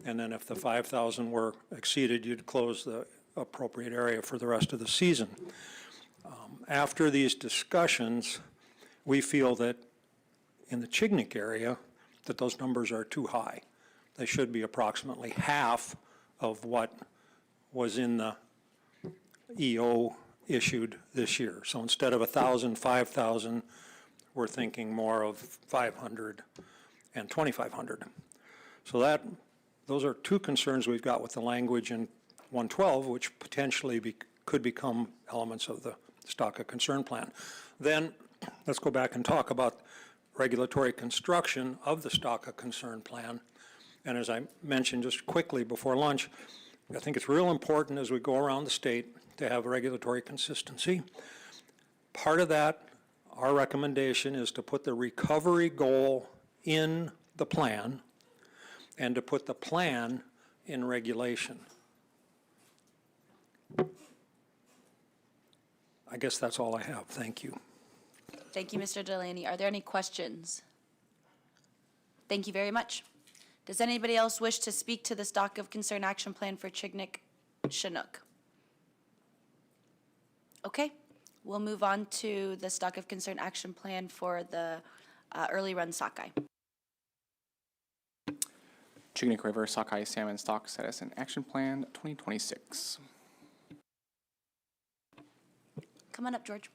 And then if the 5,000 were exceeded, you'd close the appropriate area for the rest of the season. After these discussions, we feel that in the Chignik area, that those numbers are too high. They should be approximately half of what was in the EO issued this year. So instead of 1,000, 5,000, we're thinking more of 500 and 2,500. So those are two concerns we've got with the language in 112, which potentially could become elements of the stock of concern plan. Then let's go back and talk about regulatory construction of the stock of concern plan. And as I mentioned just quickly before lunch, I think it's real important as we go around the state to have regulatory consistency. Part of that, our recommendation is to put the recovery goal in the plan and to put the plan in regulation. I guess that's all I have. Thank you. Thank you, Mr. Delaney. Are there any questions? Thank you very much. Does anybody else wish to speak to the stock of concern action plan for Chignik Chinook? Okay, we'll move on to the stock of concern action plan for the early run sockeye. Chignik River sockeye salmon stock status and action plan 2026. Come on up, George.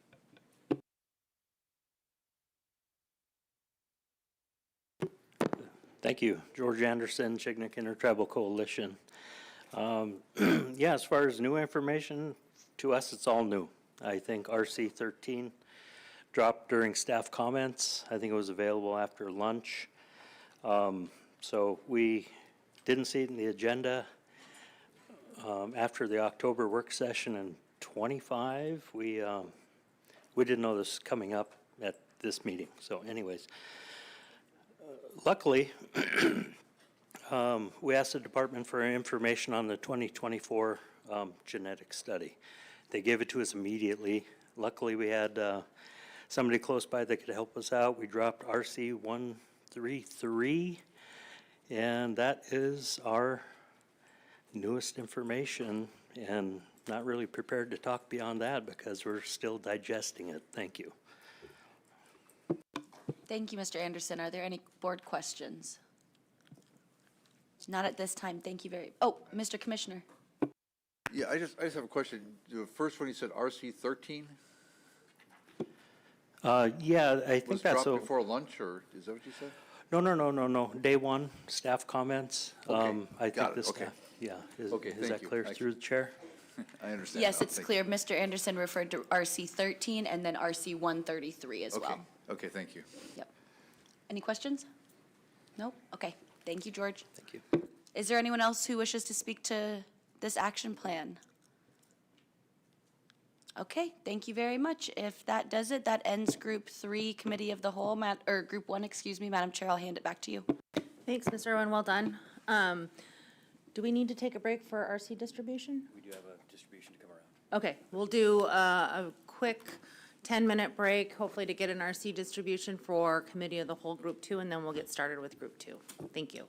Thank you. George Anderson, Chignik Intertribal Coalition. Yeah, as far as new information, to us, it's all new. I think RC 13 dropped during staff comments. I think it was available after lunch. So we didn't see it in the agenda. After the October work session in 25, we didn't know this was coming up at this meeting. So anyways, luckily, we asked the department for information on the 2024 genetic study. They gave it to us immediately. Luckily, we had somebody close by that could help us out. We dropped RC 133, and that is our newest information, and not really prepared to talk beyond that because we're still digesting it. Thank you. Thank you, Mr. Anderson. Are there any board questions? Not at this time. Thank you very, oh, Mr. Commissioner. Yeah, I just have a question. The first one, you said RC 13? Yeah, I think Was that's dropped before lunch, or is that what you said? No. Day one, staff comments. Okay, I got think it, the okay. staff, yeah. Okay, Is thank that you. clear through the chair? I understand. Yes, now. it's Thank clear. Mr. Anderson referred to RC 13 and then RC 133 as you. Okay, well. okay, thank you. Yep. Any questions? Nope. Okay. Thank you, George. Thank you. Is there anyone else who wishes to speak to this action plan? Okay, thank you very much. If that does it, that ends Group 3 Committee of the Whole, or Group 1, excuse me. Madam Chair, I'll hand it back to you. Thanks, Ms. Irwin, well done. Do we need to take a break for RC distribution? We do have a distribution to come around. Okay, we'll do a quick 10-minute break, hopefully to get an RC distribution for Committee of the Whole Group 2, and then we'll get started with Group 2. Thank you.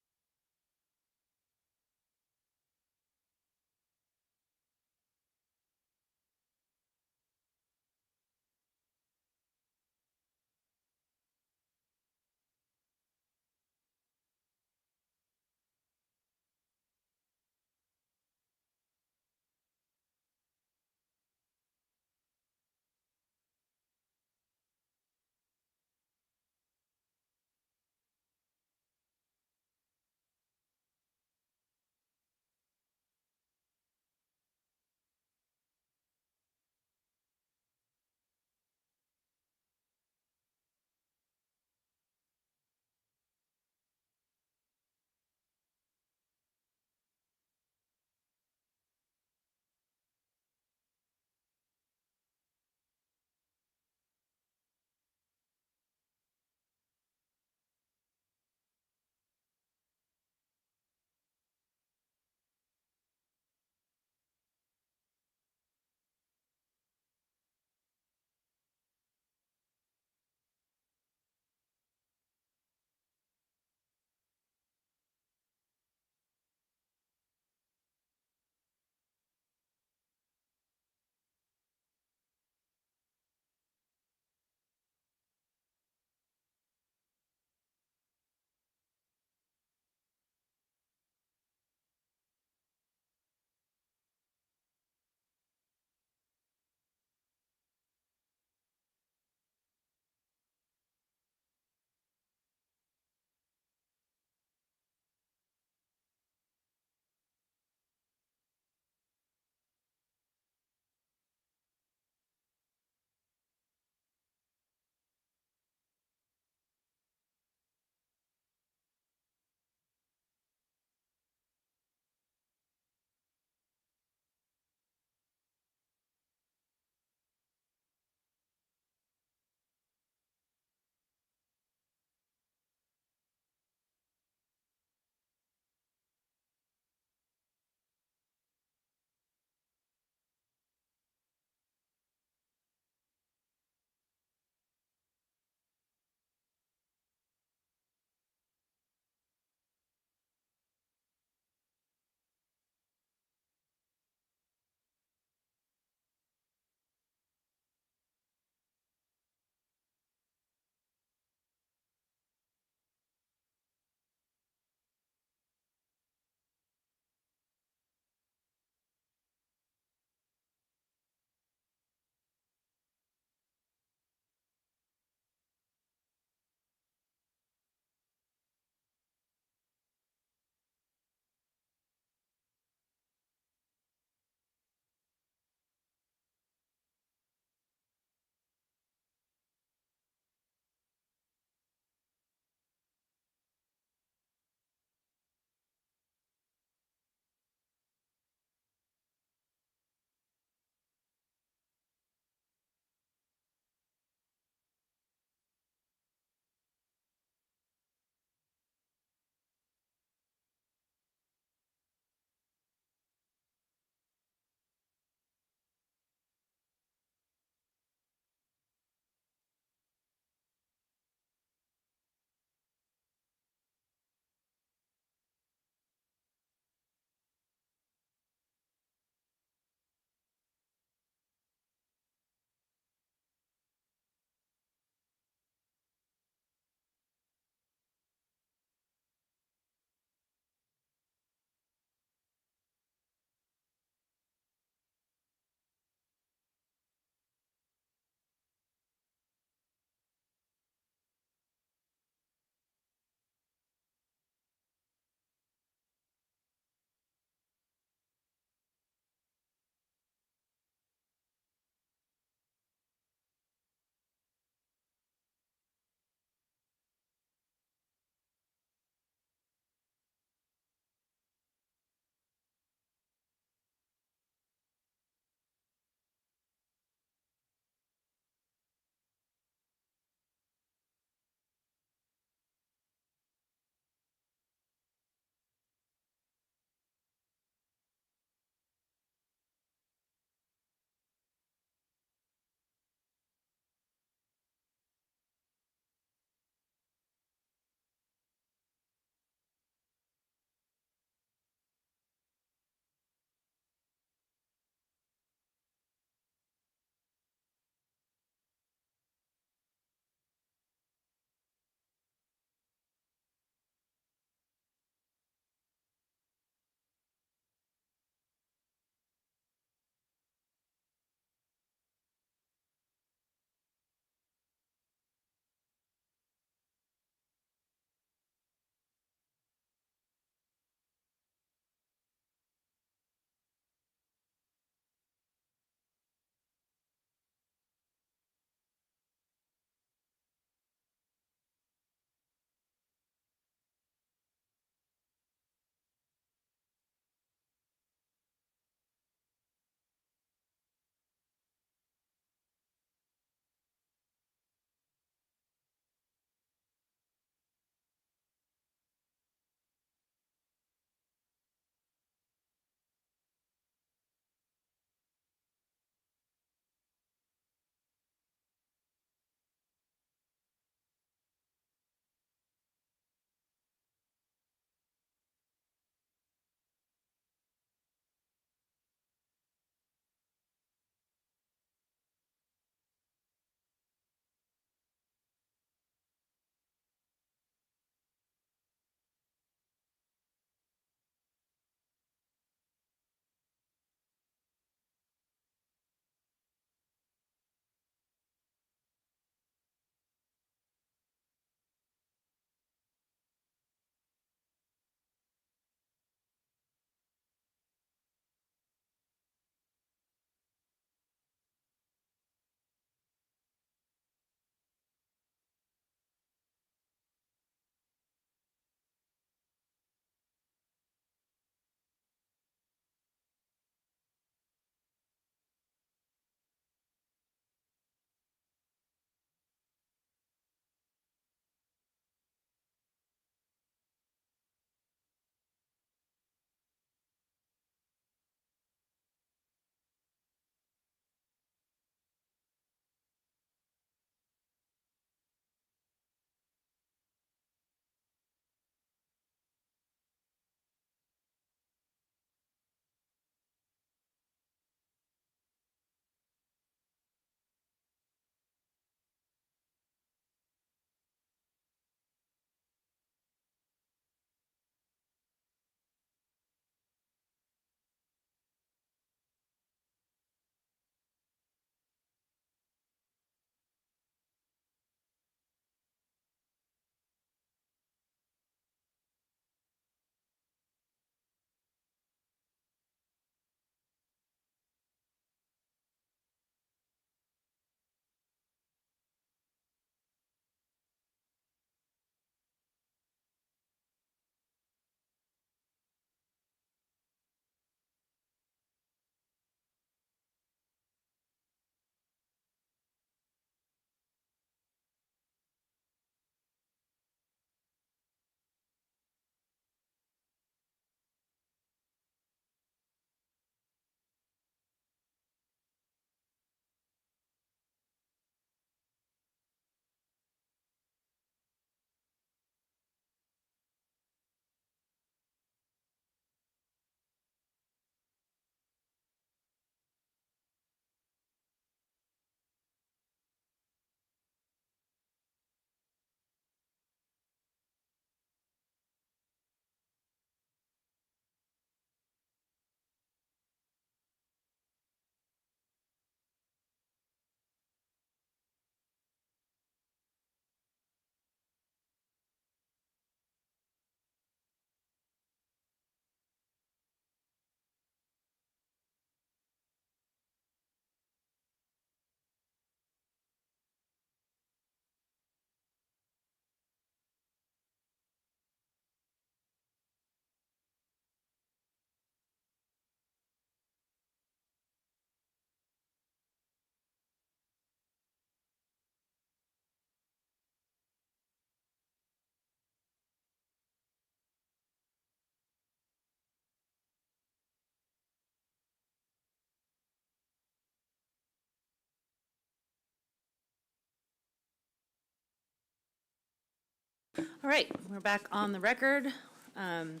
All right, we're back on the record. Time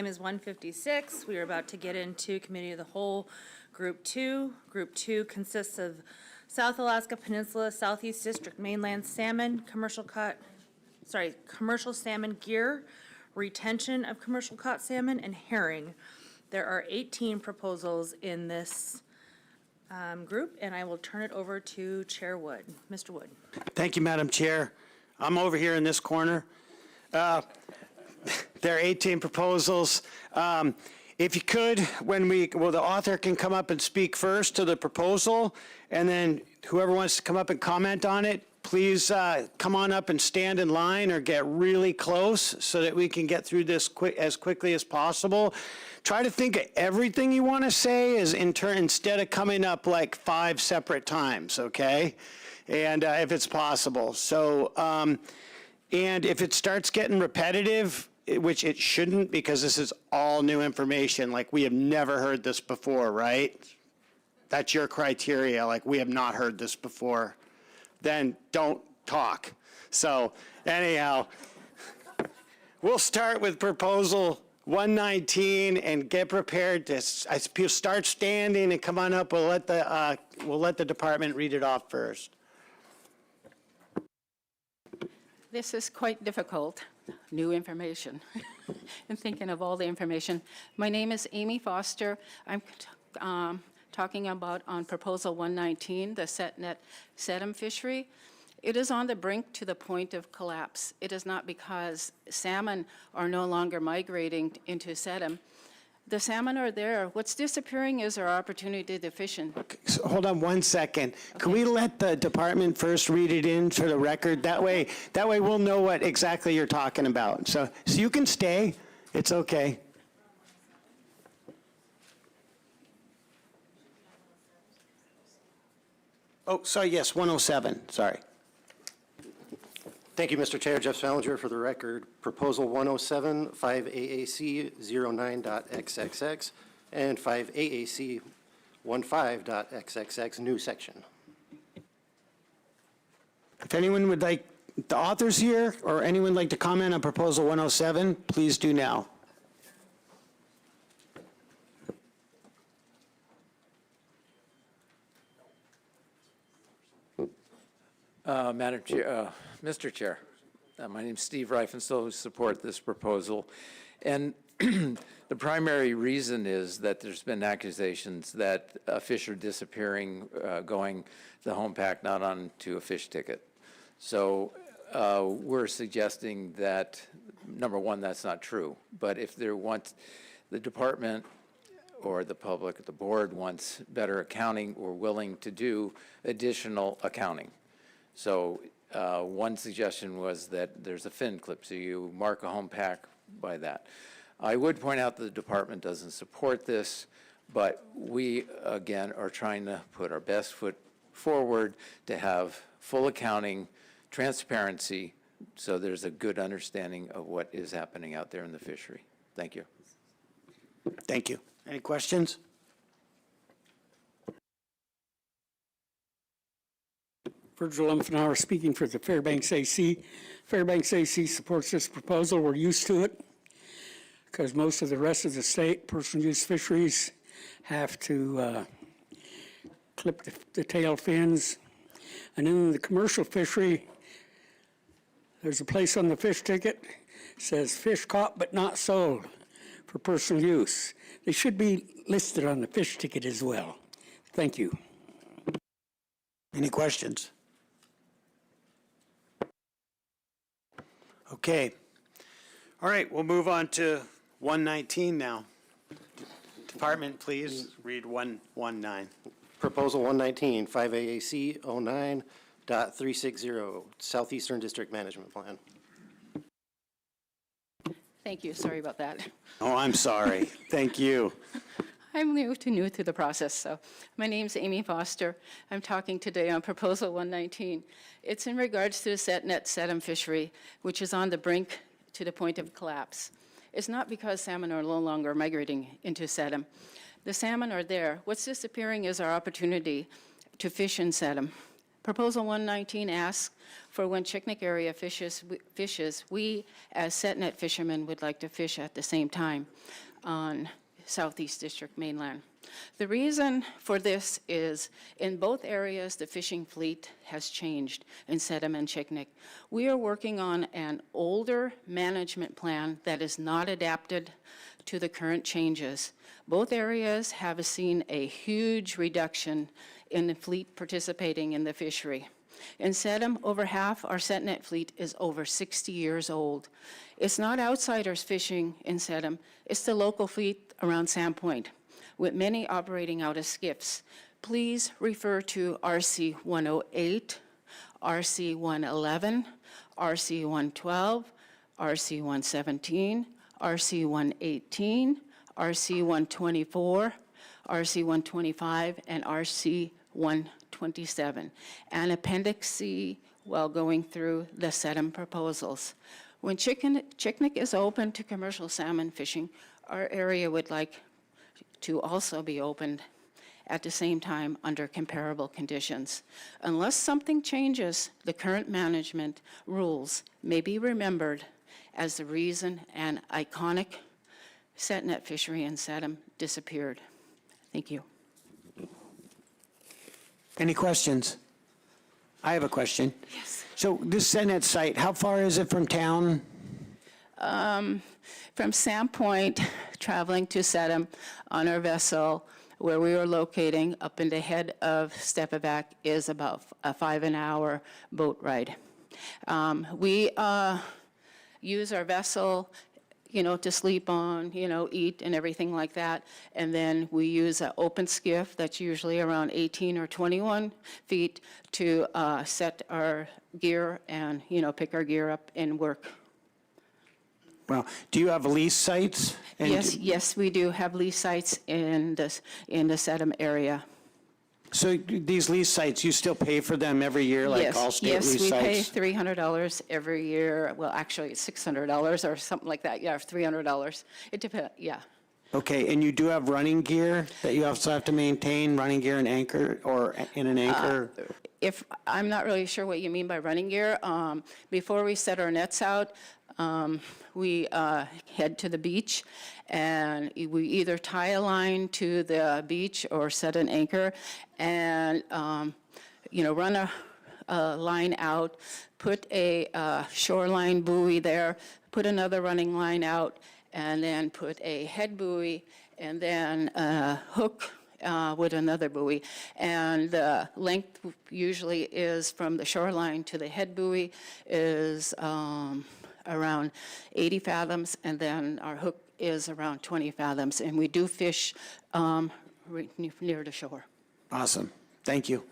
is 1:56. We are about to get into Committee of the Whole, Group 2. Group 2 consists of South Alaska Peninsula, Southeast District mainland salmon, commercial salmon gear, retention of commercial caught salmon, and herring. There are 18 proposals in this group, and I will turn it over to Chair Wood. Mr. Wood. Thank you, Madam Chair. I'm over here in this corner. There are 18 proposals. If you could, the author can come up and speak first to the proposal, and then whoever wants to come up and comment on it, please come on up and stand in line or get really close so that we can get through this as quickly as possible. Try to think of everything you want to say instead of coming up like 5 separate times, okay? And if it's possible. So, and if it starts getting repetitive, which it shouldn't, because this is all new information, like we have never heard this before, right? That's your criteria, like we have not heard this before. Then don't talk. So anyhow, we'll start with proposal 119 and get prepared to start standing and come on up. We'll let the department read it off first. This is quite difficult, new information, and thinking of all the information. My name is Amy Foster. I'm talking about on Proposal 119, the set-net sedum fishery. It is on the brink to the point of collapse. It is not because salmon are no longer migrating into sedum. The salmon are there. What's disappearing is our opportunity to fish in. Okay, so hold on one second. Okay. Can we let the department first read it in for the record? That way we'll know what exactly you're talking about. So you can stay. It's okay. Oh, sorry, yes, 107, sorry. Thank you, Mr. Chair. Jeff Salinger for the record. Proposal 107, 5AAC 09.xxx and 5AAC 15.xxx, new section. If anyone would like, the authors here, or anyone like to comment on Proposal 107, please do now. Madam Chair, Mr. Chair, my name is Steve Reifenstiel, who support this proposal. And the primary reason is that there's been accusations that fish are disappearing, going the home pack, not onto a fish ticket. So we're suggesting that, number one, that's not true. But if there wants, the department or the public, the board wants better accounting, we're willing to do additional accounting. So one suggestion was that there's a fin clip, so you mark a home pack by that. I would point out that the department doesn't support this, but we, again, are trying to put our best foot forward to have full accounting, transparency, so there's a good understanding of what is happening out there in the fishery. Thank you. Thank you. Any questions? Virgil Umfenauer speaking for the Fairbanks AC. Fairbanks AC supports this proposal. We're used to it because most of the rest of the state, personal use fisheries, have to clip the tail fins. And in the commercial fishery, there's a place on the fish ticket that says fish caught but not sold for personal use. They should be listed on the fish ticket as well. Thank you. Any questions? Okay. All right, we'll move on to 119 now. Department, please read 119. Proposal 119, 5AAC 09.360, Southeastern District Management Plan. Thank you. Sorry about that. Oh, I'm sorry. Thank you. I'm new to the process, so my name's Amy Foster. I'm talking today on Proposal 119. It's in regards to the set-net sedum fishery, which is on the brink to the point of collapse. It's not because salmon are no longer migrating into sedum. The salmon are there. What's disappearing is our opportunity to fish in sedum. Proposal 119 asks for when Chignik area fishes, we as set net fishermen would like to fish at the same time on Southeast District mainland. The reason for this is in both areas, the fishing fleet has changed in Sedum and Chignik. We are working on an older management plan that is not adapted to the current changes. Both areas have seen a huge reduction in the fleet participating in the fishery. In Sedum, over half our setnet fleet is over 60 years old. It's not outsiders fishing in Sedum, it's the local fleet around Sandpoint, with many operating out of skiffs. Please refer to RC 108, RC 111, RC 112, RC 117, RC 118, RC 124, RC 125, and RC 127, and Appendix C while going through the Sedum proposals. When Chignik is open to commercial salmon fishing, our area would like to also be opened at the same time under comparable conditions. Unless something changes, the current management rules may be remembered as the reason an iconic setnet fishery in Sedum disappeared. Thank you. Any questions? I have a question. Yes. So this setnet site, how far is it from town? From Sandpoint, traveling to Sedum on our vessel, where we were locating up in the head of Stepavac, is about a 5-hour boat ride. We use our vessel, to sleep on, eat and everything like that. And then we use an open skiff that's usually around 18 or 21 feet to set our gear and, pick our gear up and work. Well, do you have lease sites? Yes, we do have lease sites in the Sedum area. So these lease sites, you still pay for them every year, like all state lease sites? Yes, we pay $300 every year. Well, actually, it's $600 or something like that. Yeah, $300. It depends, yeah. Okay, and you do have running gear that you also have to maintain, running gear and anchor, or in an anchor? I'm not really sure what you mean by running gear. Before we set our nets out, we head to the beach, and we either tie a line to the beach or set an anchor and, run a line out, put a shoreline buoy there, put another running line out, and then put a head buoy, and then hook with another buoy. And the length usually is from the shoreline to the head buoy is around 80 fathoms, and then our hook is around 20 fathoms, and we do fish right near the shore. Awesome. Thank you.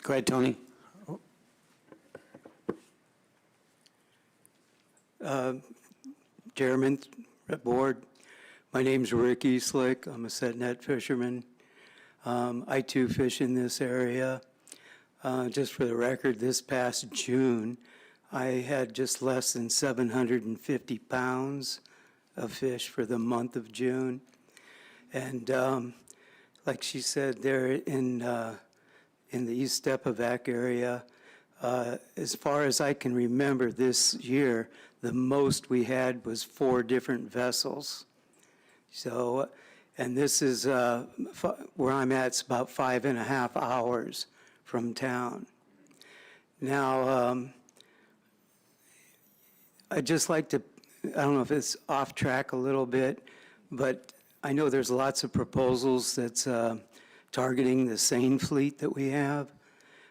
Go ahead, Tony. Chairman, Board, my name's Rick Eastlick. I'm a setnet fisherman. I too fish in this area. Just for the record, this past June, I had just less than 750 pounds of fish for the month of June. And like she said, there in the East Stepavac area, as far as I can remember this year, the most we had was 4 different vessels. So, and this is where I'm at, it's about 5.5 hours from town. Now, I'd just like to, I don't know if it's off track a little bit, but I know there's lots of proposals that's targeting the seine fleet that we have.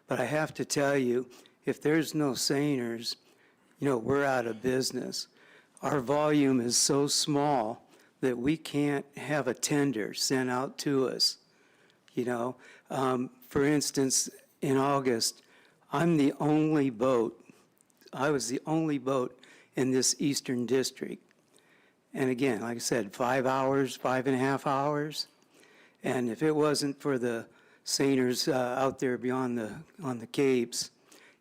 But I have to tell you, if there's no seiners, we're out of business. Our volume is so small that we can't have a tender sent out to us. For instance, in August, I was the only boat in this eastern district. And again, like I said, 5.5 hours. And if it wasn't for the seiners out there beyond on the capes,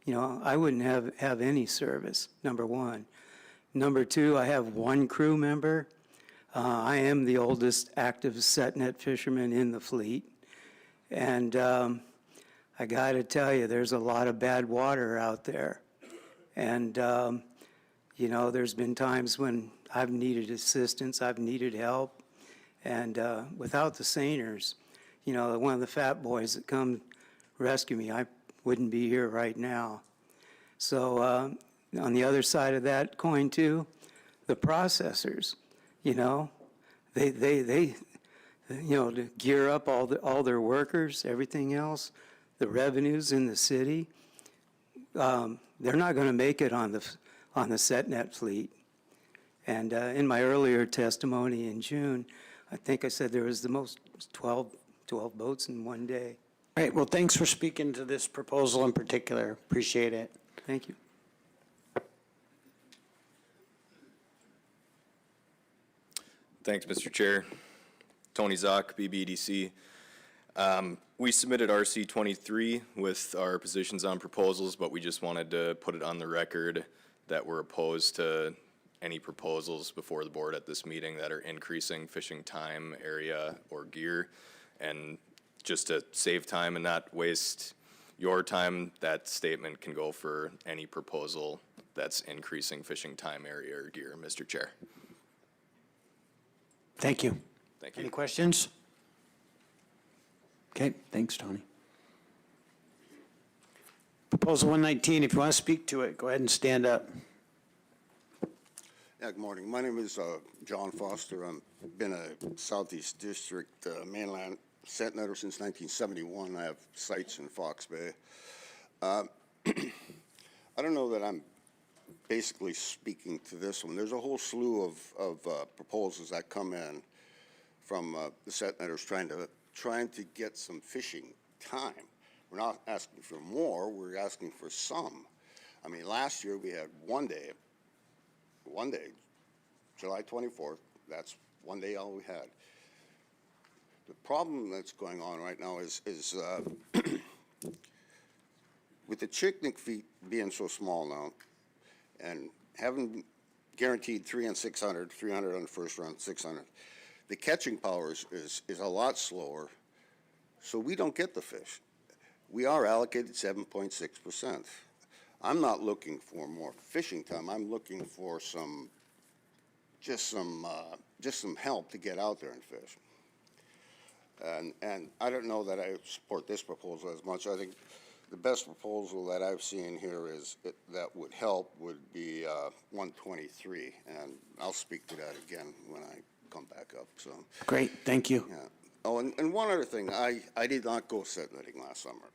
I wouldn't have any service, number one. Number two, I have 1 crew member. I am the oldest active setnet fisherman in the fleet. And I got to tell you, there's a lot of bad water out there. And, you know, there's been times when I've needed assistance, I've needed help. And without the seiners, you know, one of the fat boys that come rescue me, I wouldn't be here right now. So on the other side of that coin too, the processors, you know, they you know, to gear up all their workers, everything else, the revenues in the city, they're not going to make it on the SetNet fleet. And in my earlier testimony in June, I think I said there was the most 12 boats in one day. All right, well, thanks for speaking to this proposal in particular. Appreciate it. Thank you. Thanks, Mr. Chair. Tony Zock, BBDC. We submitted RC 23 with our positions on proposals, but we just wanted to put it on the record that we're opposed to any proposals before the board at this meeting that are increasing fishing time, area, or gear. And just to save time and not waste your time, that statement can go for any proposal that's increasing fishing time, area, or gear, Mr. Chair. Thank you. Thank you. Any questions? Okay, thanks, Tony. Proposal 119, if you want to speak to it, go ahead and stand up. Yeah, good morning. My name is John Foster. I've been a Southeast District mainland SetNetter since 1971. I have sites in Fox Bay. I don't know that I'm basically speaking to this one. There's a whole slew of proposals that come in from the SetNetters trying to get some fishing time. We're not asking for more, we're asking for some. I mean, last year we had one day, July 24th, that's one day all we had. The problem that's going on right now is with the Chignik feet being so small now, and having guaranteed 3 on 600, 300 on the first run, 600, the catching power is a lot slower, so we don't get the fish. We are allocated 7.6%. I'm not looking for more fishing time. I'm looking for just some help to get out there and fish. And I don't know that I support this proposal as much. I think the best proposal that I've seen here that would help would be 123, and I'll speak to that again when I come back up. So great, thank you. yeah. Oh, and one other thing, I did not go set netting last summer.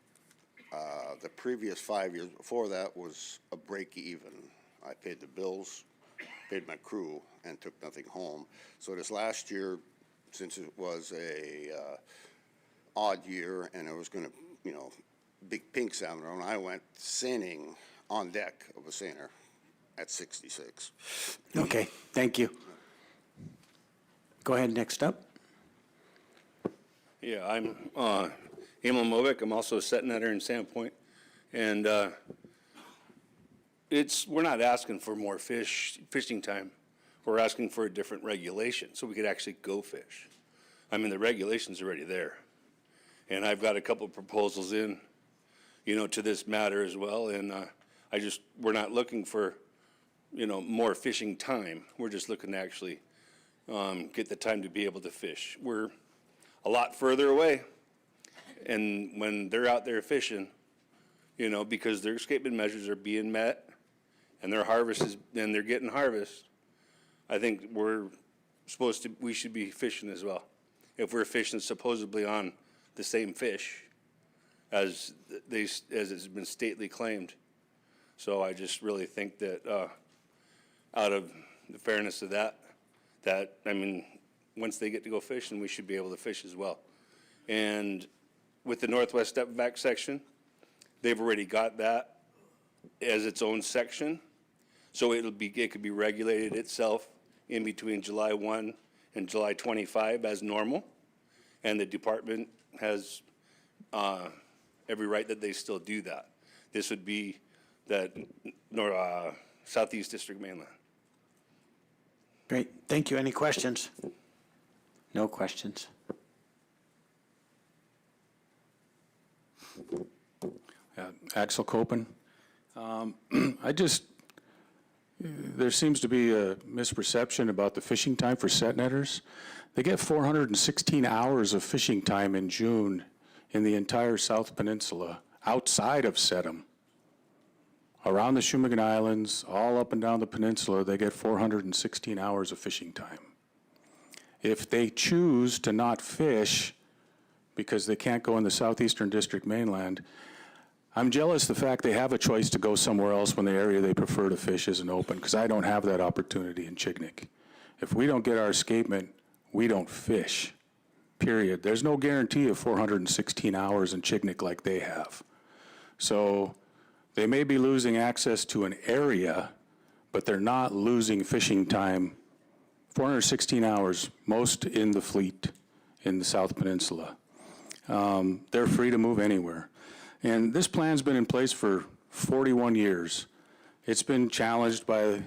The previous 5 years before that was a break even. I paid the bills, paid my crew, and took nothing home. So this last year, since it was a odd year and it was going to, you know, big pink salmon, and I went seining on deck of a seiner at 66. Okay, thank you. Go ahead, next up. Yeah, I'm Emil Movick. I'm also a set netter in Sandpoint. And we're not asking for more fishing time. We're asking for a different regulation so we could actually go fish. I mean, the regulation's already there. And I've got a couple of proposals in, you know, to this matter as well. And we're not looking for, you know, more fishing time. We're just looking to actually get the time to be able to fish. We're a lot further away. And when they're out there fishing, you know, because their escapement measures are being met and their and they're getting harvest, I think we should be fishing as well. If we're fishing supposedly on the same fish as it's been stately claimed. So I just really think that out of the fairness of that, I mean, once they get to go fishing, we should be able to fish as well. And with the Northwest Step Back section, they've already got that as its own section. So it could be regulated itself in between July 1 and July 25 as normal. And the department has every right that they still do that. This would be that Southeast District mainland. Great, thank you. Any questions? No questions. Axel Copen. There seems to be a misperception about the fishing time for set netters. They get 416 hours of fishing time in June in the entire South Peninsula, outside of Sedum. Around the Shumagon Islands, all up and down the peninsula, they get 416 hours of fishing time. If they choose to not fish because they can't go in the Southeastern District mainland, I'm jealous the fact they have a choice to go somewhere else when the area they prefer to fish isn't open, because I don't have that opportunity in Chignik. If we don't get our escapement, we don't fish, period. There's no guarantee of 416 hours in Chignik like they have. So they may be losing access to an area, but they're not losing fishing time. 416 hours, most in the fleet in the South Peninsula. They're free to move anywhere. And this plan's been in place for 41 years. It's been challenged by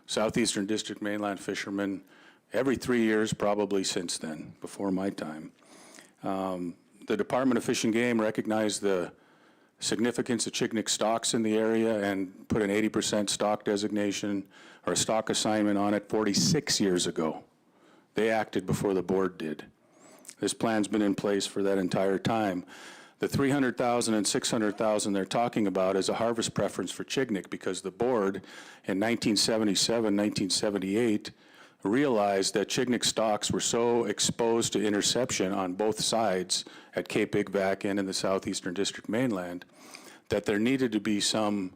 Southeastern District mainland fishermen every 3 years probably since then, before my time. The Department of Fish and Game recognized the significance of Chignik stocks in the area and put an 80% stock designation or a stock assignment on it 46 years ago. They acted before the board did. This plan's been in place for that entire time. The 300,000 and 600,000 they're talking about is a harvest preference for Chignik because the board in 1977, 1978 realized that Chignik stocks were so exposed to interception on both sides at Cape Igvac and in the Southeastern District mainland that there needed to be some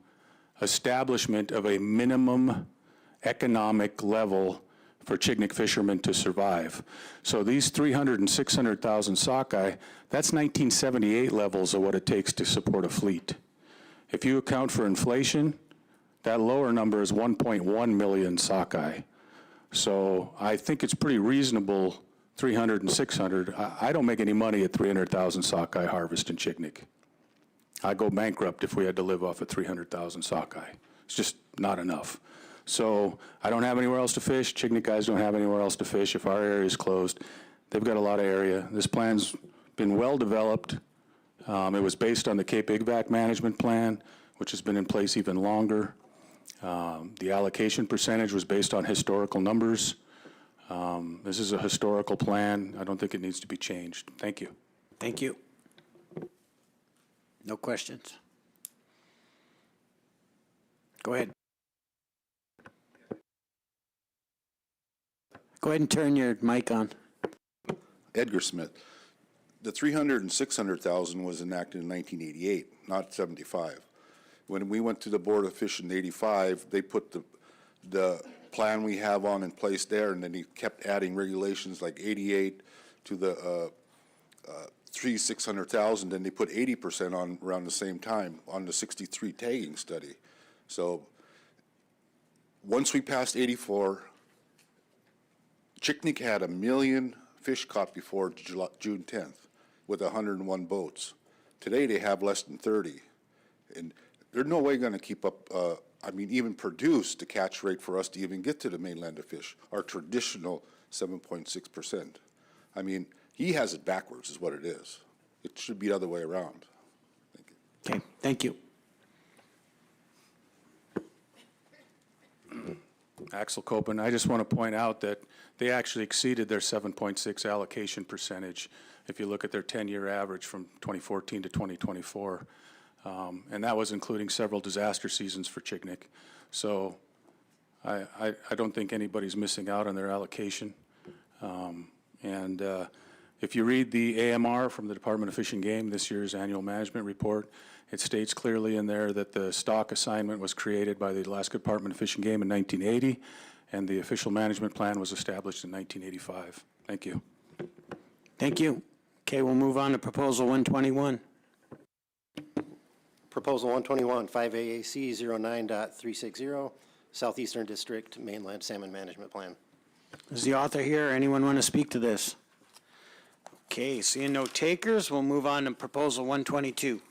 establishment of a minimum economic level for Chignik fishermen to survive. So these 300 and 600,000 sockeye, that's 1978 levels of what it takes to support a fleet. If you account for inflation, that lower number is 1.1 million sockeye. So I think it's pretty reasonable, 300 and 600. I don't make any money at 300,000 sockeye harvest in Chignik. I'd go bankrupt if we had to live off of 300,000 sockeye. It's just not enough. So I don't have anywhere else to fish. Chignik guys don't have anywhere else to fish if our area is closed. They've got a lot of area. This plan's been well developed. It was based on the Cape Igvac management plan, which has been in place even longer. The allocation percentage was based on historical numbers. This is a historical plan. I don't think it needs to be changed. Thank you. Thank you. No questions? Go ahead. Go ahead and turn your mic on. Edgar Smith. The 300 and 600,000 was enacted in 1988, not 75. When we went to the Board of Fish in 85, they put the plan we have on in place there, and then he kept adding regulations like 88 to the 600,000, and they put 80% on around the same time on the 63 tagging study. So once we passed 84, Chignik had 1 million fish caught before June 10th with 101 boats. Today they have less than 30. And they're no way going to keep up, even produce the catch rate for us to even get to the mainland to fish, our traditional 7.6%. I mean, he has it backwards is what it is. It should be the other way around. Thank you. Okay, thank you. Axel Copen, I just want to point out that they actually exceeded their 7.6 allocation percentage if you look at their 10-year average from 2014 to 2024. And that was including several disaster seasons for Chignik. So I don't think anybody's missing out on their allocation. If you read the AMR from the Department of Fish and Game, this year's annual management report, it states clearly in there that the stock assignment was created by the Alaska Department of Fish and Game in 1980, and the official management plan was established in 1985. Thank you. Thank you. Okay, we'll move on to Proposal 121. Proposal 121, 5AAC 09.360, Southeastern District Mainland Salmon Management Plan. Is the author here? Anyone want to speak to this? Okay, seeing no takers, we'll move on to Proposal 122.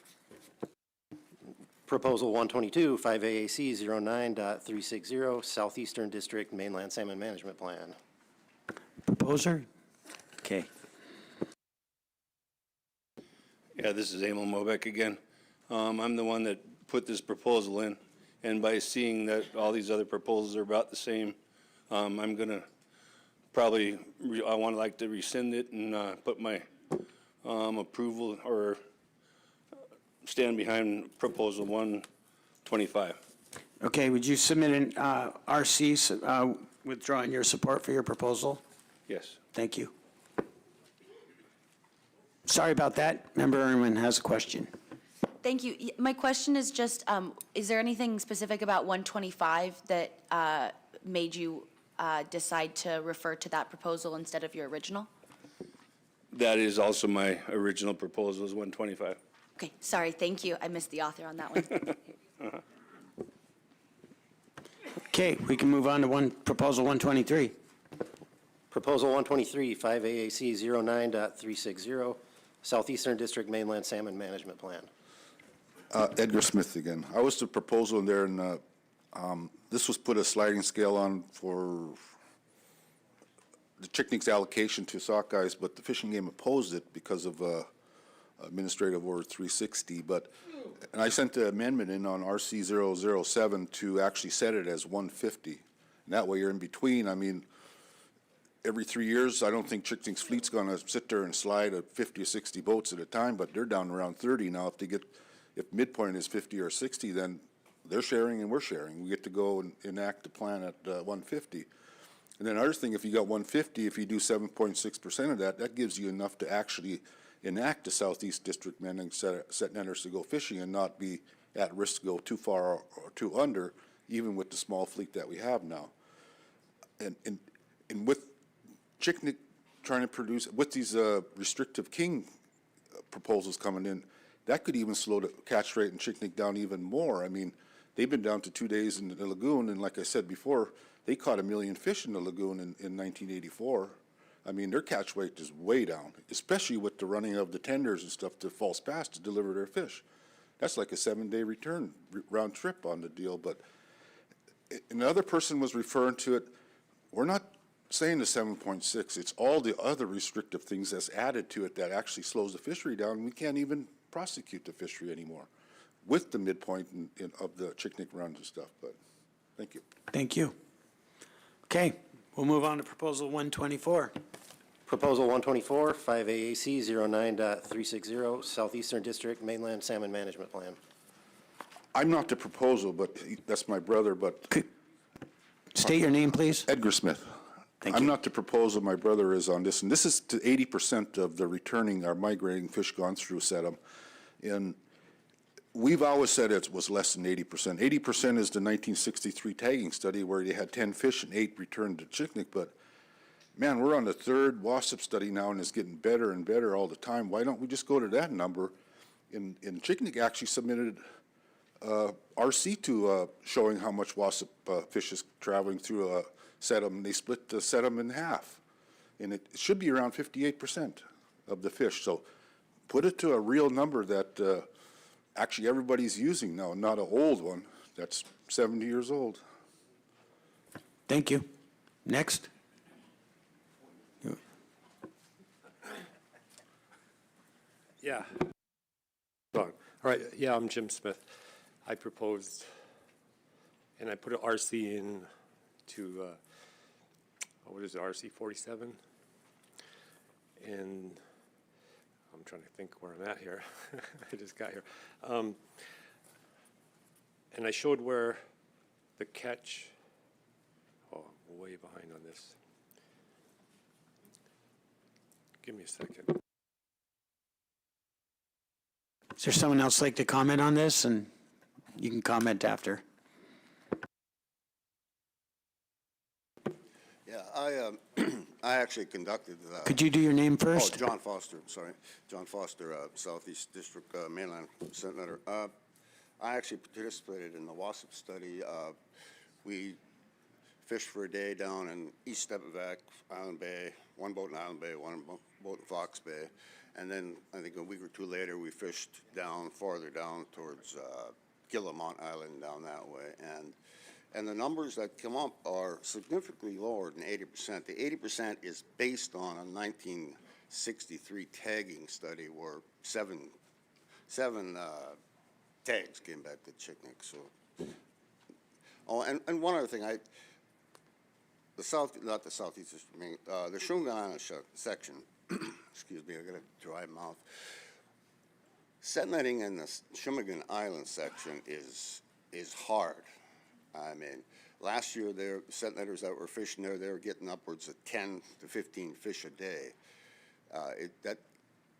Proposal 122, 5AAC 09.360, Southeastern District Mainland Salmon Management Plan. Proposer? Okay. Yeah, this is Emil Mobeck again. I'm the one that put this proposal in, and by seeing that all these other proposals are about the same, I'm gonna probably, I want to like to rescind it and put my approval or stand behind proposal 125. Okay, would you submit an RC withdrawing your support for your proposal? Yes. Thank you. Sorry about that. Member Irwin has a question. Thank you. My question is just, is there anything specific about 125 that made you decide to refer to that proposal instead of your original? That is also my original proposal is 125. Okay, sorry, thank you. I missed the author on that one. Okay, we can move on to proposal 123. Proposal 123, 5AAC 09.360, Southeastern District Mainland Salmon Management Plan. Edgar Smith again. I was the proposal in there, and this was put a sliding scale on for the Chignik's allocation to sockeyes, but the fishing game opposed it because of Administrative Order 360. And I sent the amendment in on RC 007 to actually set it as 150. And that way you're in between. I mean, every 3 years, I don't think Chignik's fleet's going to sit there and slide at 50 or 60 boats at a time, but they're down around 30 now. If midpoint is 50 or 60, then they're sharing and we're sharing. We get to go and enact the plan at 150. And then another thing, if you got 150, if you do 7.6% of that, that gives you enough to actually enact the Southeast District men set netters to go fishing and not be at risk to go too far or too under, even with the small fleet that we have now. And with Chignik trying to produce, with these restrictive king proposals coming in, that could even slow the catch rate in Chignik down even more. I mean, they've been down to 2 days in the lagoon, and like I said before, they caught 1 million fish in the lagoon in 1984. I mean, their catch rate is way down, especially with the running of the tenders and stuff to False Pass to deliver their fish. That's like a 7-day return round trip on the deal. But another person was referring to it. We're not saying the 7.6. It's all the other restrictive things that's added to it that actually slows the fishery down. We can't even prosecute the fishery anymore with the midpoint of the Chignik runs and stuff. But thank you. Thank you. Okay, we'll move on to proposal 124. Proposal 124, 5AAC 09.360, Southeastern District Mainland Salmon Management Plan. I'm not the proposal, but that's my brother, but. State your name, please. Edgar Smith. I'm not the proposal, my brother is on this, and this is to 80% of the returning or migrating fish gone through SETM. And we've always said it was less than 80%. 80% is the 1963 tagging study where they had 10 fish and 8 returned to Chignik, but man, we're on the 3rd WASP study now, and it's getting better and better all the time. Why don't we just go to that number? And Chignik actually submitted RC to showing how much WASP fish is traveling through SETM. They split the SETM in half, and it should be around 58% of the fish. So put it to a real number that actually everybody's using now, not an old one that's 70 years old. Thank you. Next. Yeah. All right. Yeah, I'm Jim Smith. I proposed, and I put an RC in to, what is it, RC 47? And I'm trying to think where I'm at here. I just got here. And I showed where the catch, oh, I'm way behind on this. Give me a second. Is there someone else like to comment on this? And you can comment after. Yeah, I actually conducted. Could you do your name first? Oh, John Foster. Sorry, John Foster, Southeast District Mainland Senator. I actually participated in the WASP study. We fished for a day down in East Stepavac, Island Bay, one boat in Island Bay, one boat in Fox Bay. And then I think a week or two later, we fished farther down towards Guillemont Island down that way. And the numbers that come up are significantly lower than 80%. The 80% is based on a 1963 tagging study where 7 tags came back to Chignik, so. Oh, and one other thing, the southeast, the Shungana section, excuse me, I got a dry mouth. Set netting in the Shumagan Island section is hard. I mean, last year, there set netters that were fishing there, they were getting upwards of 10 to 15 fish a day.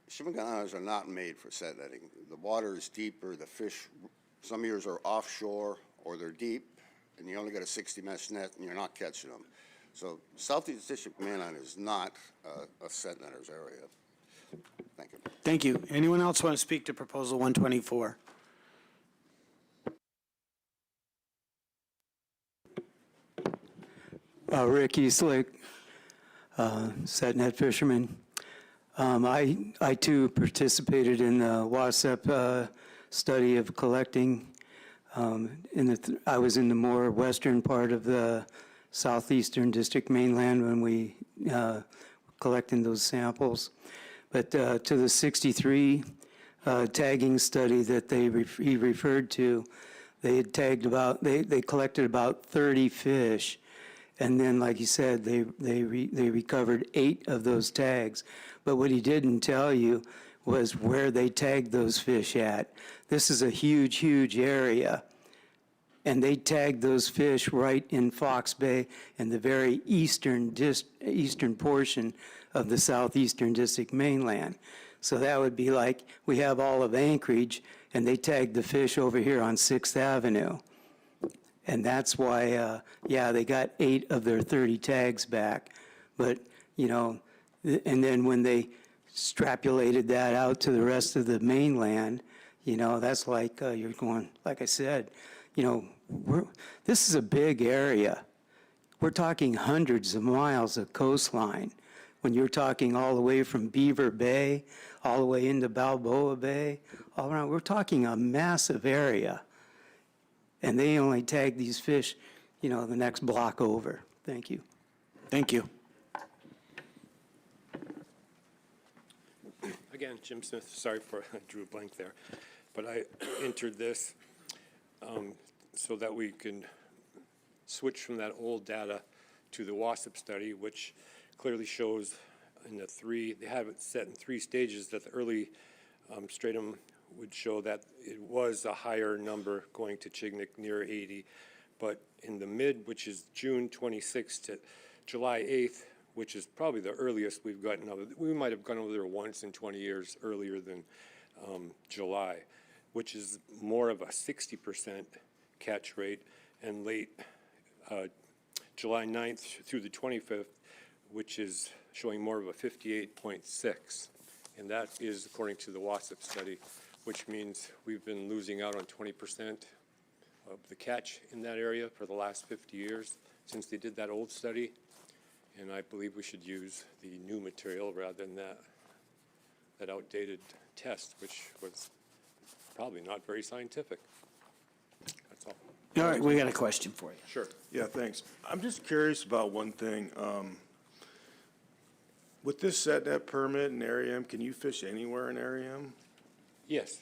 Shumagan Islands are not made for set netting. The water is deeper, the fish, some years are offshore or they're deep, and you only got a 60 mesh net and you're not catching them. So Southeast District mainland is not a set netters area. Thank you. Thank you. Anyone else want to speak to Proposal 124? Rick Eastlick, set net fisherman. I too participated in the WASEP study of collecting. I was in the more western part of the southeastern district mainland when we collecting those samples. But to the 63 tagging study that he referred to, they had tagged they collected about 30 fish. And then, like you said, they recovered 8 of those tags. But what he didn't tell you was where they tagged those fish at. This is a huge, huge area. And they tagged those fish right in Fox Bay in the very eastern portion of the southeastern district mainland. So that would be like we have all of Anchorage, and they tagged the fish over here on 6th Avenue. And that's why, they got 8 of their 30 tags back. But, and then when they extrapolated that out to the rest of the mainland, that's like you're going, like I said, this is a big area. We're talking hundreds of miles of coastline. When you're talking all the way from Beaver Bay, all the way into Balboa Bay, all around, we're talking a massive area. And they only tag these fish, the next block over. Thank you. Thank you. Again, Jim Smith, sorry I drew a blank there, but I entered this so that we can switch from that old data to the WASEP study, which clearly shows they have it set in 3 stages, that the early stratum would show that it was a higher number going to Chignik, near 80, but in the mid, which is June 26th to July 8th, which is probably the earliest we've gotten over. We might have gone over there once in 20 years earlier than July, which is more of a 60% catch rate, and late July 9th through the 25th, which is showing more of a 58.6. And that is according to the WASEP study, which means we've been losing out on 20% of the catch in that area for the last 50 years since they did that old study. And I believe we should use the new material rather than that outdated test, which was probably not very scientific. That's all. All right, we got a question for you. Sure. Yeah, thanks. I'm just curious about one thing. With this set net permit in Area M, can you fish anywhere in Area M? Yes.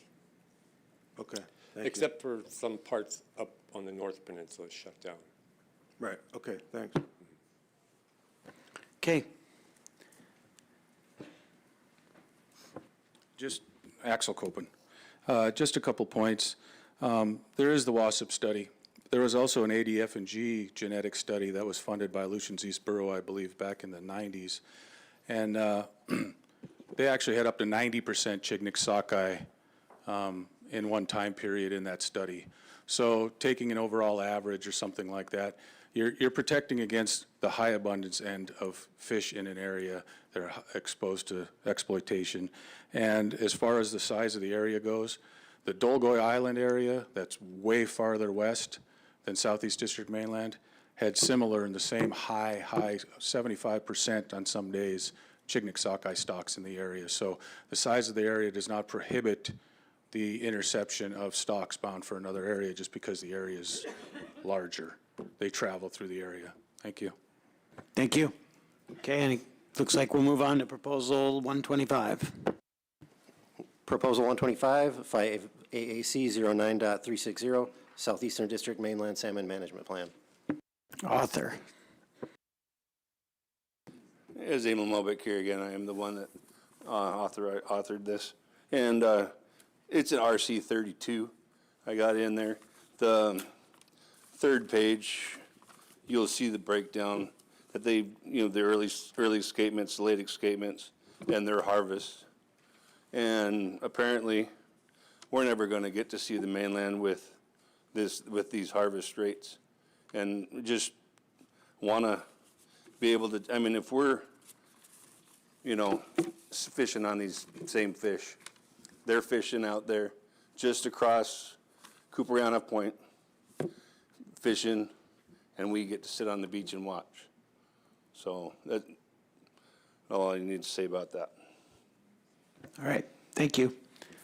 Okay, thank Except for some parts up on the North Peninsula shut down. you. Right, okay, thanks. Okay. Just Axel Copen. Just a couple points. There is the WASEP study. There was also an ADF&G genetic study that was funded by Aleutian's East Borough, I believe, back in the 90s. And they actually had up to 90% Chignik sockeye in one time period in that study. So taking an overall average or something like that, you're protecting against the high abundance end of fish in an area that are exposed to exploitation. And as far as the size of the area goes, the Dolgoy Island area, that's way farther west than Southeast District mainland, had similar in the same high 75% on some days, Chignik sockeye stocks in the area. So the size of the area does not prohibit the interception of stocks bound for another area just because the area is larger. They travel through the area. Thank you. Thank you. Okay, and it looks like we'll move on to Proposal 125. Proposal 125, 5 AAC 09.360, Southeastern District Mainland Salmon Management Plan. Author. As Emil Mobick here again, I am the one that authored this. And it's an RC 32 I got in there. The third page, you'll see the breakdown that they, the early escapements, late escapements, and their harvest. And apparently, we're never going to get to see the mainland with these harvest rates. And just want to be able to, I mean, if we're, fishing on these same fish, they're fishing out there just across Cupriana Point, fishing, and we get to sit on the beach and watch. So that's all I need to say about that. All right, thank you.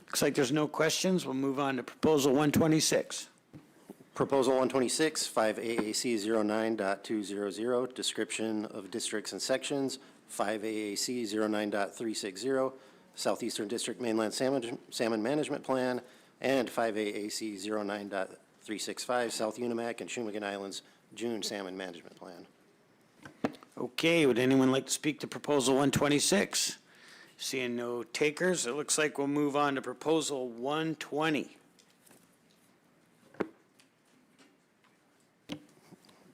Looks like there's no questions. We'll move on to Proposal 126. Proposal 126, 5 AAC 09.200, description of districts and sections, 5 AAC 09.360, Southeastern District Mainland Salmon Management Plan, and 5 AAC 09.365, South Unimac and Shumagan Islands June Salmon Management Plan. Okay, would anyone like to speak to Proposal 126? Seeing no takers, it looks like we'll move on to Proposal 120.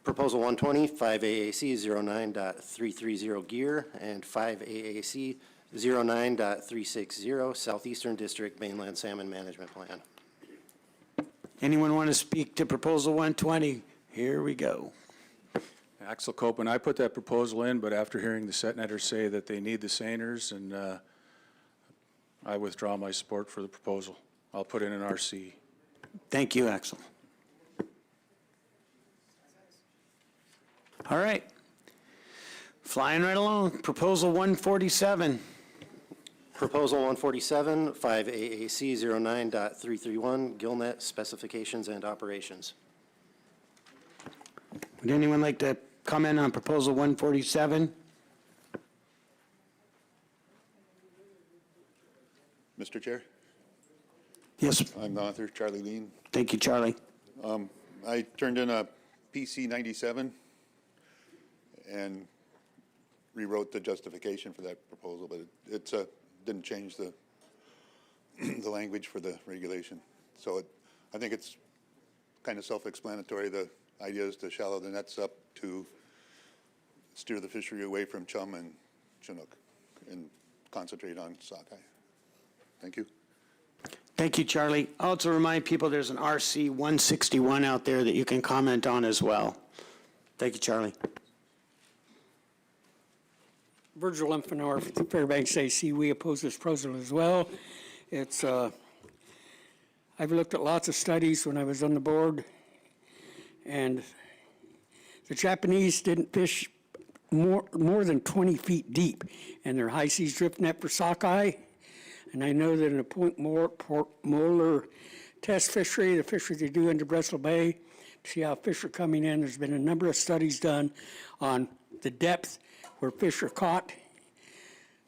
Proposal 120, 5 AAC 09.330 Gear, and 5 AAC 09.360 Southeastern District Mainland Salmon Management Plan. Anyone want to speak to Proposal 120? Here we go. Axel Copeland, I put that proposal in, but after hearing the set netters say that they need the seiners, and I withdraw my support for the proposal. I'll put in an RC. Thank you, Axel. All right. Flying right along. Proposal 147. Proposal 147, 5 AAC 09.331 Gillnet Specifications and Operations. Would anyone like to comment on Proposal 147? Mr. Chair? Yes. I'm the author, Charlie Lean. Thank you, Charlie. I turned in a PC 97 and rewrote the justification for that proposal, but it didn't change the the language for the regulation. So I think it's kind of self-explanatory. The idea is to shallow the nets up to steer the fishery away from chum and chinook and concentrate on sockeye. Thank you. Thank you, Charlie. I'll also remind people there's an RC 161 out there that you can comment on as well. Thank you, Charlie. Virgil Lemphanaur from Fairbanks AC. We oppose this proposal as well. It's, I've looked at lots of studies when I was on the board, and the Japanese didn't fish more than 20 feet deep in their high seas drift net for sockeye. And I know that in a Point Molar test fishery, the fishery they do into Bristol Bay, to see how fish are coming in, there's been a number of studies done on the depth where fish are caught.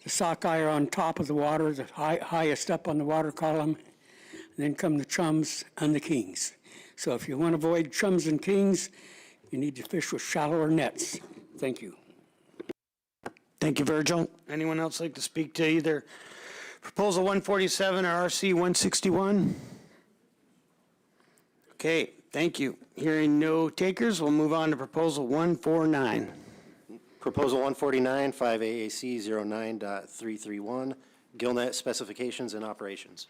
The sockeye are on top of the water, the highest up on the water column, and then come the chums and the kings. So if you want to avoid chums and kings, you need to fish with shallower nets. Thank you. Thank you, Virgil. Anyone else like to speak to either Proposal 147 or RC 161? Okay, thank you. Hearing no takers, we'll move on to Proposal 149. Proposal 149, 5 AAC 09.331 Gillnet Specifications and Operations.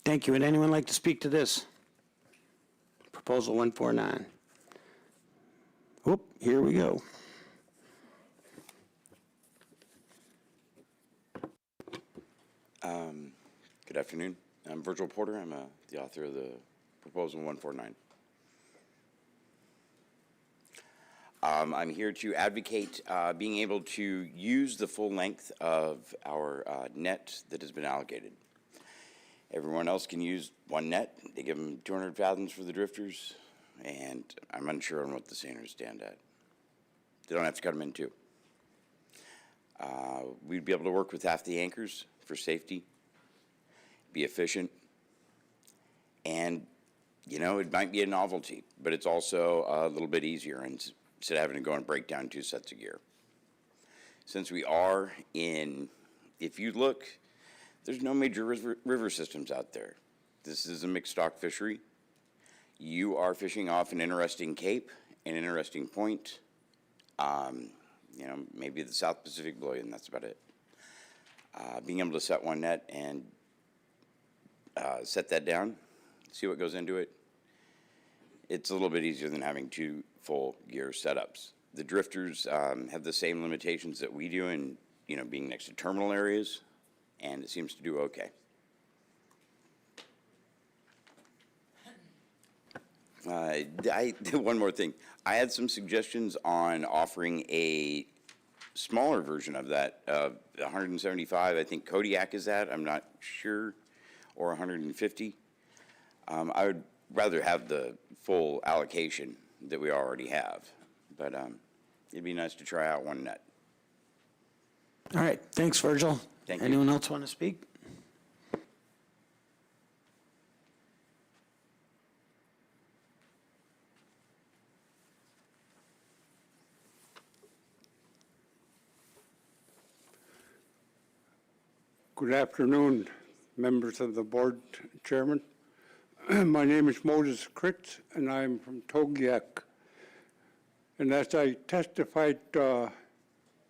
Thank you. Would anyone like to speak to this? Proposal 149. Whoop, here we go. Good afternoon. I'm Virgil Porter. I'm the author of the Proposal 149. I'm here to advocate being able to use the full length of our net that has been allocated. Everyone else can use one net. They give them 200 fathoms for the drifters, and I'm unsure on what the seiners stand at. They don't have to cut them in two. We'd be able to work with half the anchors for safety, be efficient, and, you know, it might be a novelty, but it's also a little bit easier instead of having to go and break down 2 sets of gear. Since we are in, if you look, there's no major river systems out there. This is a mixed stock fishery. You are fishing off an interesting cape, an interesting point, you know, maybe the South Pacific Blue, and that's about it. Being able to set one net and set that down, see what goes into it, it's a little bit easier than having 2 full gear setups. The drifters have the same limitations that we do in, you know, being next to terminal areas, and it seems to do okay. One more thing. I had some suggestions on offering a smaller version of that, 175, I think Kodiak is that, I'm not sure, or 150. I would rather have the full allocation that we already have, but it'd be nice to try out one net. All right, thanks, Virgil. Thank you. Anyone else want to speak? Good afternoon, members of the board, Chairman. My name is Moses Kritz, and I'm from Togiak. And as I testified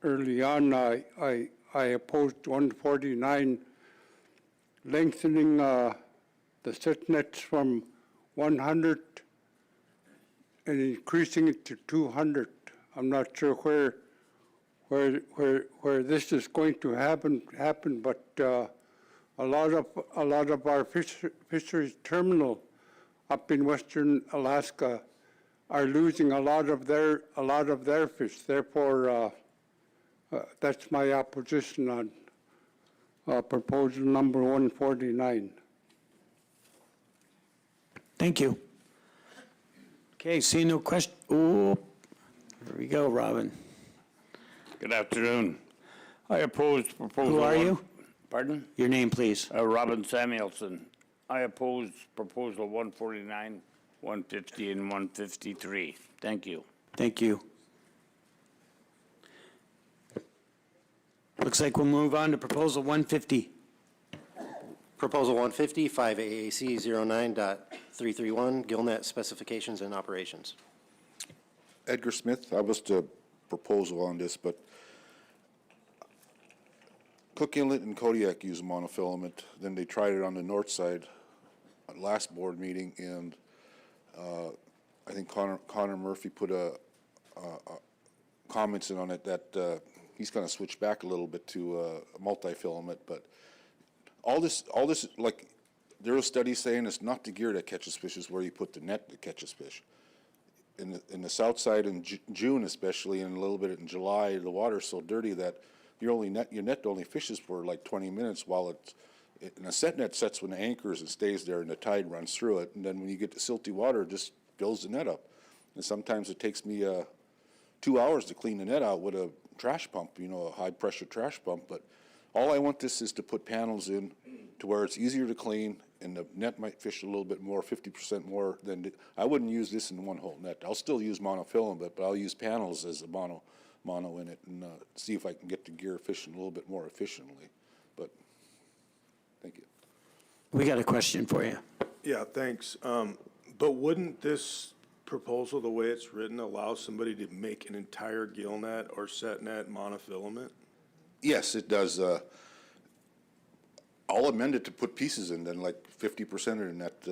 early on, I opposed 149, lengthening the sit nets from 100 and increasing it to 200. I'm not sure where this is going to happen, but a lot of our fisheries terminal up in western Alaska are losing a lot of their fish. Therefore, that's my opposition on proposal number 149. Thank you. Okay, see no question. Oh, here we go, Robin. Good afternoon. I oppose proposal. Who are you? Pardon? Your name, please. Robin Samuelson. I oppose proposal 149, 150, and 153. Thank you. Thank you. Looks like we'll move on to proposal 150. Proposal 150, 5AAC 09.331, gillnet specifications and operations. Edgar Smith, I was the proposal on this, but Cook Inlet and Kodiak use monofilament. Then they tried it on the north side at last board meeting, and I think Connor Murphy put a comments in on it that he's going to switch back a little bit to multi-filament. But all this, like there are studies saying it's not the gear that catches fish, is where you put the net that catches fish. In the south side in June especially, and a little bit in July, the water's so dirty that your net only fishes for like 20 minutes, while and a set net sets when it anchors and stays there and the tide runs through it, and then when you get to silty water, it just fills the net up. And sometimes it takes me 2 hours to clean the net out with a trash pump, you know, a high pressure trash pump. But all I want this is to put panels in to where it's easier to clean, and the net might fish a little bit more, 50% more than, I wouldn't use this in one whole net. I'll still use monofilament, but I'll use panels as a mono in it, and see if I can get the gear fishing a little bit more efficiently. But, thank you. We got a question for you. Yeah, thanks. But wouldn't this proposal, the way it's written, allow somebody to make an entire gill net or set net monofilament? Yes, it does. I'll amend it to put pieces in, then like 50% of the net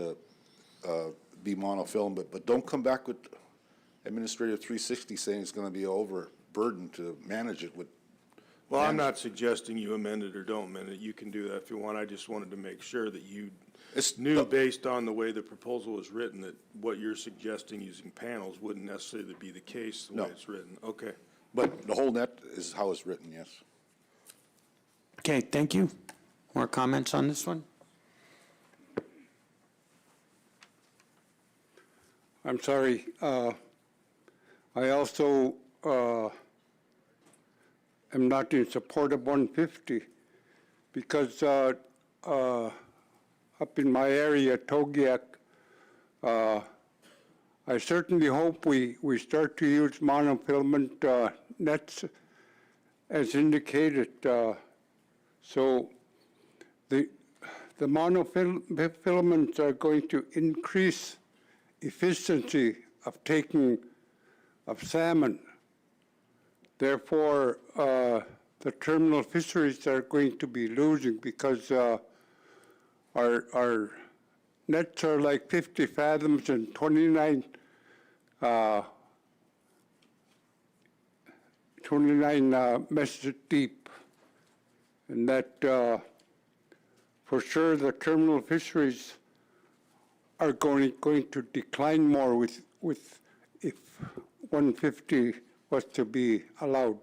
be monofilm, but don't come back with Administrative 360 saying it's going to be overburdened to manage it with. Well, I'm not suggesting you amend it or don't amend it. You can do that if you want. I just wanted to make sure that you knew, based on the way the proposal is written, that what you're suggesting using panels wouldn't necessarily be the case the way it's written. Okay. But the whole net is how it's written, yes. Okay, thank you. More comments on this one? I'm sorry. I also am not in support of 150. because up in my area, Togiak, I certainly hope we start to use monofilament nets as indicated. So the monofilaments are going to increase efficiency of taking of salmon. Therefore, the terminal fisheries are going to be losing because our nets are like 50 fathoms and 29 measures deep. And that for sure the terminal fisheries are going to decline more with if 150 was to be allowed.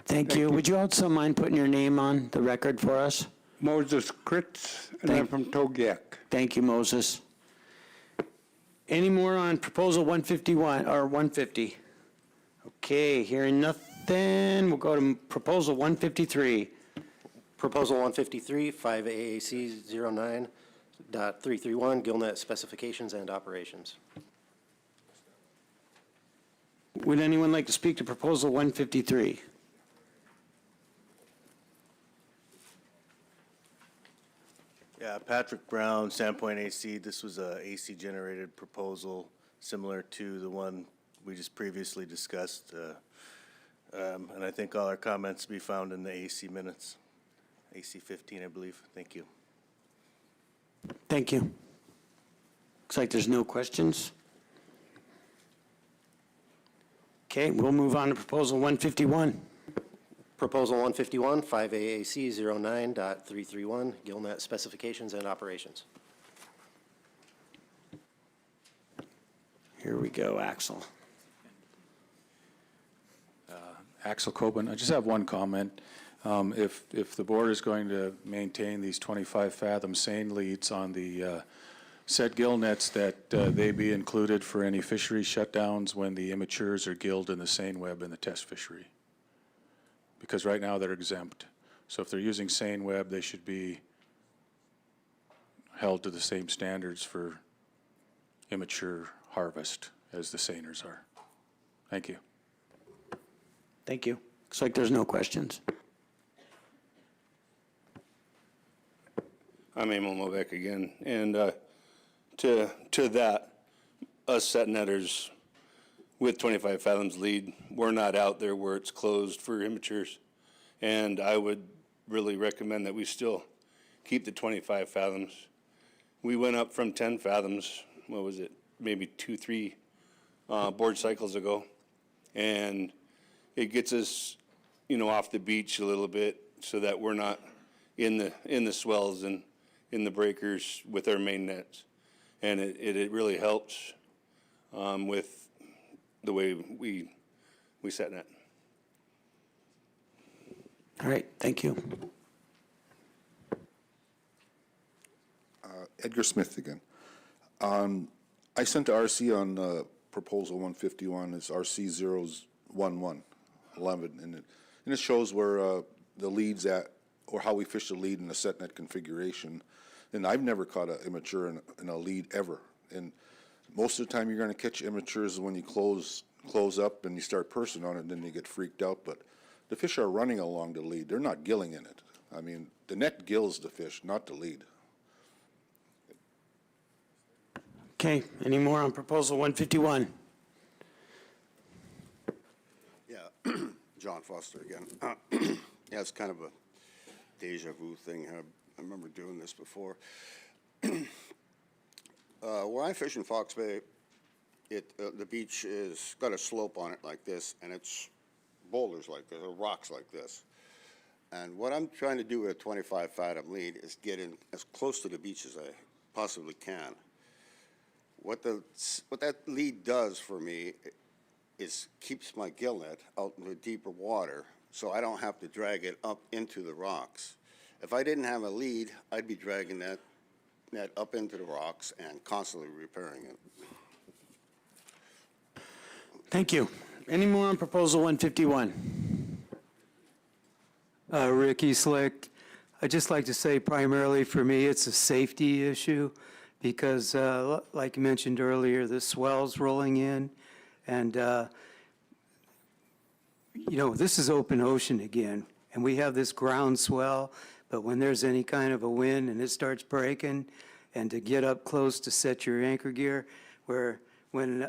Thank you. Would you also mind putting your name on the record for us? Moses Kritz, and I'm from Togiak. Thank you, Moses. Any more on proposal 151 or 150? Okay, hearing nothing, we'll go to proposal 153. Proposal 153, 5 AAC 09.331, gillnet specifications and operations. Would anyone like to speak to proposal 153? Yeah, Patrick Brown, Sandpoint AC. This was a AC generated proposal similar to the one we just previously discussed. And I think all our comments be found in the AC minutes. AC 15, I believe. Thank you. Thank you. Looks like there's no questions. Okay, we'll move on to proposal 151. Proposal 151, 5 AAC 09.331, gillnet specifications and operations. Here we go, Axel. Axel Coben. I just have one comment. If the board is going to maintain these 25 fathom seine leads on the set gill nets, that they be included for any fishery shutdowns when the immatures are gilled in the seine web in the test fishery. Because right now they're exempt. So if they're using seine web, they should be held to the same standards for immature harvest as the seiners are. Thank you. Thank you. Looks like there's no questions. I'm Emil Mobeck again, and to that, us set netters with 25 fathoms lead, we're not out there where it's closed for immatures, and I would really recommend that we still keep the 25 fathoms. We went up from 10 fathoms, what was it, maybe 2-3 board cycles ago, and it gets us, you know, off the beach a little bit so that we're not in the swells and in the breakers with our main nets. And it really helps with the way we set net. All right, thank you. Edgar Smith again. I sent to RC on proposal 151, it's RC 011, and it shows where the lead's at, or how we fish the lead in a set net configuration. And I've never caught an immature in a lead ever. And most of the time you're going to catch immatures when you close up and you start pursing on it, and then you get freaked out. But the fish are running along the lead. They're not gilling in it. I mean, the net gills the fish, not the lead. Okay, any more on proposal 151? Yeah, John Foster again. Yeah, it's kind of a deja vu thing. I remember doing this before. Where I fish in Fox Bay, the beach is got a slope on it like this, and it's boulders like this, or rocks like this. And what I'm trying to do with a 25 fathom lead is get in as close to the beach as I possibly can. What that lead does for me is keeps my gill net out in the deeper water, so I don't have to drag it up into the rocks. If I didn't have a lead, I'd be dragging that net up into the rocks and constantly repairing it. Thank you. Any more on proposal 151? Ricky Slick. I'd just like to say primarily for me, it's a safety issue because like you mentioned earlier, the swell's rolling in and, this is open ocean again and we have this ground swell, but when there's any kind of a wind and it starts breaking and to get up close to set your anchor gear, where when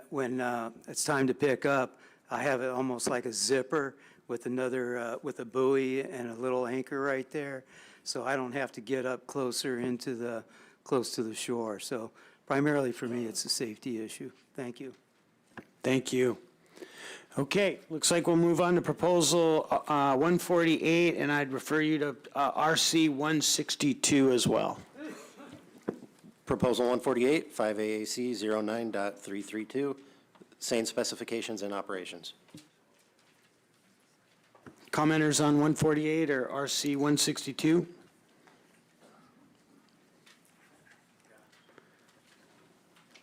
it's time to pick up, I have it almost like a zipper with with a buoy and a little anchor right there. So I don't have to get up closer close to the shore. So primarily for me, it's a safety issue. Thank you. Thank you. Okay, looks like we'll move on to proposal 148, and I'd refer you to RC 162 as well. Proposal 148, 5AAC 09.332, same specifications and operations. Commenters on 148 or RC 162?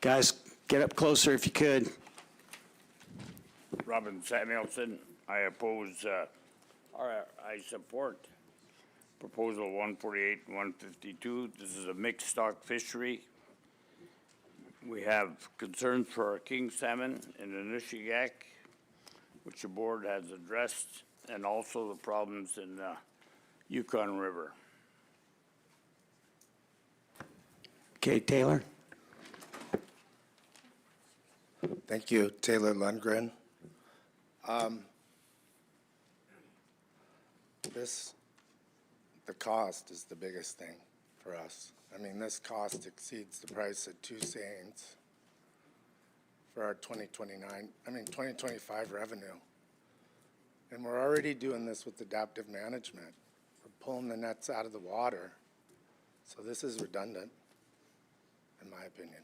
Guys, get up closer if you could. Robin Samuelson, I oppose, I support proposal 148 and 152. This is a mixed stock fishery. We have concerns for our king salmon in the Nishigak, which the board has addressed, and also the problems in the Yukon River. Okay, Taylor. Thank you, Taylor Lundgren. The cost is the biggest thing for us. I mean, this cost exceeds the price of 2 seines for our 2025 revenue. And we're already doing this with adaptive management. We're pulling the nets out of the water. So this is redundant, in my opinion.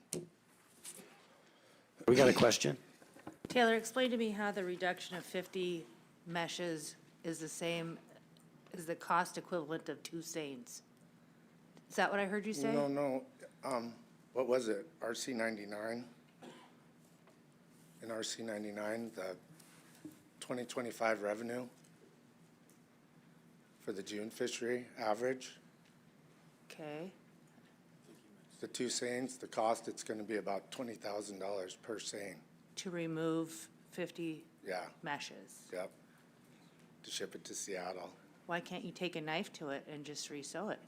We got a question? Taylor, explain to me how the reduction of 50 meshes is the same, is the cost equivalent of 2 seines. Is that what I heard you say? No. What was it? RC 99? In RC 99, the 2025 revenue for the June fishery average, Okay. the 2 seines, the cost, it's going to be about $20,000 per seine. To remove 50 meshes. Yep. To ship it to Seattle. Why can't you take a knife to it and just resew it?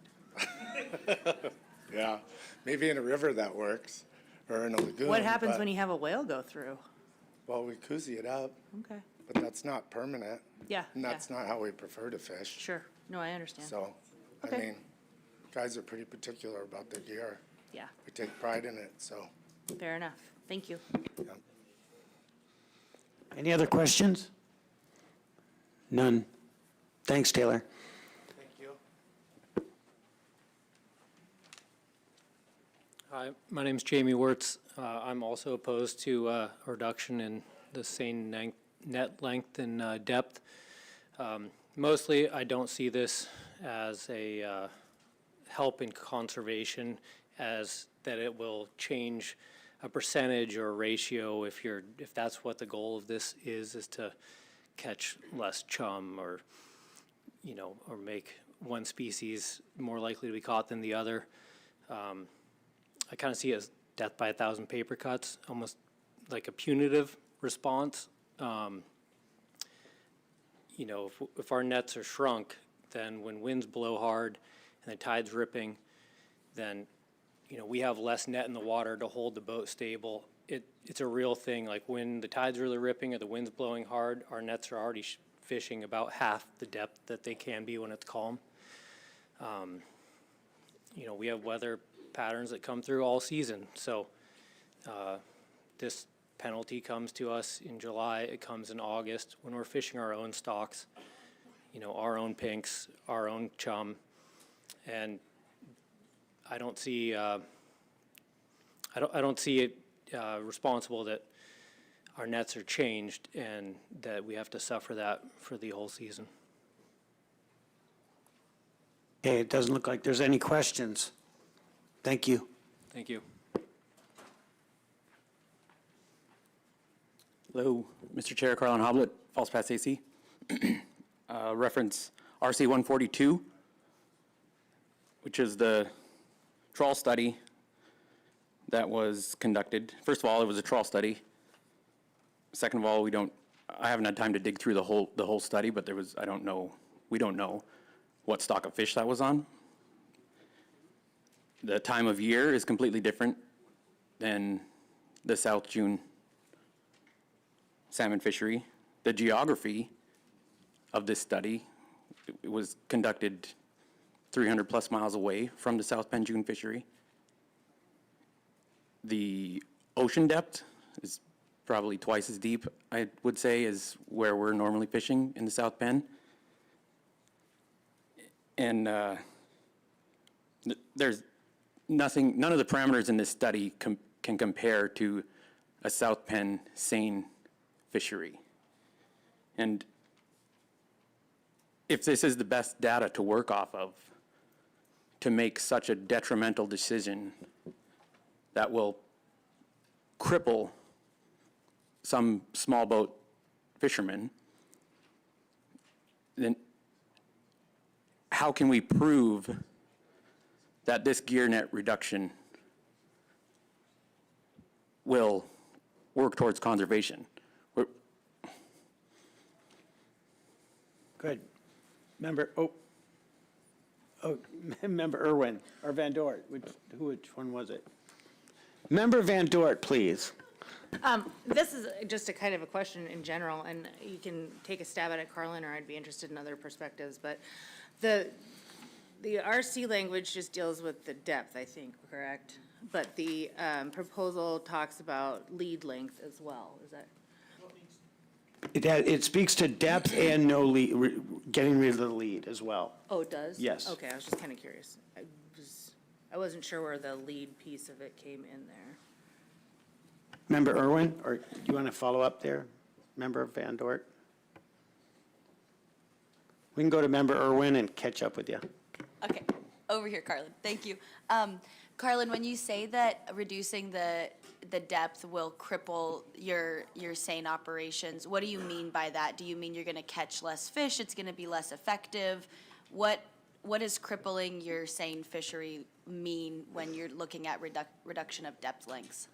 Yeah, maybe in a river that works, or in a lagoon. What happens when you have a whale go through? Well, we koozie it up. Okay. But that's not permanent. Yeah. And that's not how we prefer to fish. Sure. No, I understand. So, Okay. I mean, guys are pretty particular about their gear. Yeah, We take pride in it, so. fair enough. Thank you. Yeah. Any other questions? None. Thanks, Taylor. Thank you. Hi, my name's Jamie Wirtz. I'm also opposed to a reduction in the seine net length and depth. Mostly, I don't see this as a help in conservation, as that it will change a percentage or a ratio if that's what the goal of this is to catch less chum or or make one species more likely to be caught than the other. I kind of see it as death by 1,000 paper cuts, almost like a punitive response. If our nets are shrunk, then when winds blow hard and the tide's ripping, then we have less net in the water to hold the boat stable. It's a real thing. Like when the tide's really ripping or the wind's blowing hard, our nets are already fishing about half the depth that they can be when it's calm. We have weather patterns that come through all season. So this penalty comes to us in July. It comes in August when we're fishing our own stocks, our own pinks, our own chum. And I don't see it responsible that our nets are changed and that we have to suffer that for the whole season. Okay, it doesn't look like there's any questions. Thank you. Thank you. Hello, Mr. Chair, Carlin Hoblet, Falls Pass AC. Reference RC 142. which is the trawl study that was conducted. First of all, it was a trawl study. Second of all, I haven't had time to dig through the whole study, but we don't know what stock of fish that was on. The time of year is completely different than the South June salmon fishery. The geography of this study, it was conducted 300 plus miles away from the South Bend June fishery. The ocean depth is probably twice as deep, I would say, as where we're normally fishing in the South Bend. And there's none of the parameters in this study can compare to a South Penn seine fishery. And if this is the best data to work off of, to make such a detrimental decision that will cripple some small boat fishermen, then how can we prove that this gear net reduction will work towards conservation? Good. Member Irwin, or Van Dort, which one was it? Member Van Dort, please. This is just a kind of a question in general, and you can take a stab at it, Carlin, or I'd be interested in other perspectives, but the RC language just deals with the depth, I think, correct? But the proposal talks about lead length as well, is that? It speaks to depth and no lead, getting rid of the lead as well. Oh, it does? Yes. Okay, I was just kind of curious. I wasn't sure where the lead piece of it came in there. Member Irwin, or do you want to follow up there? Member Van Dort? We can go to Member Irwin and catch up with you. Okay, over here, Carlin. Thank you. Carlin, when you say that reducing the depth will cripple your seine operations, what do you mean by that? Do you mean you're going to catch less fish? It's going to be less effective? What does crippling your seine fishery mean when you're looking at reduction of depth lengths?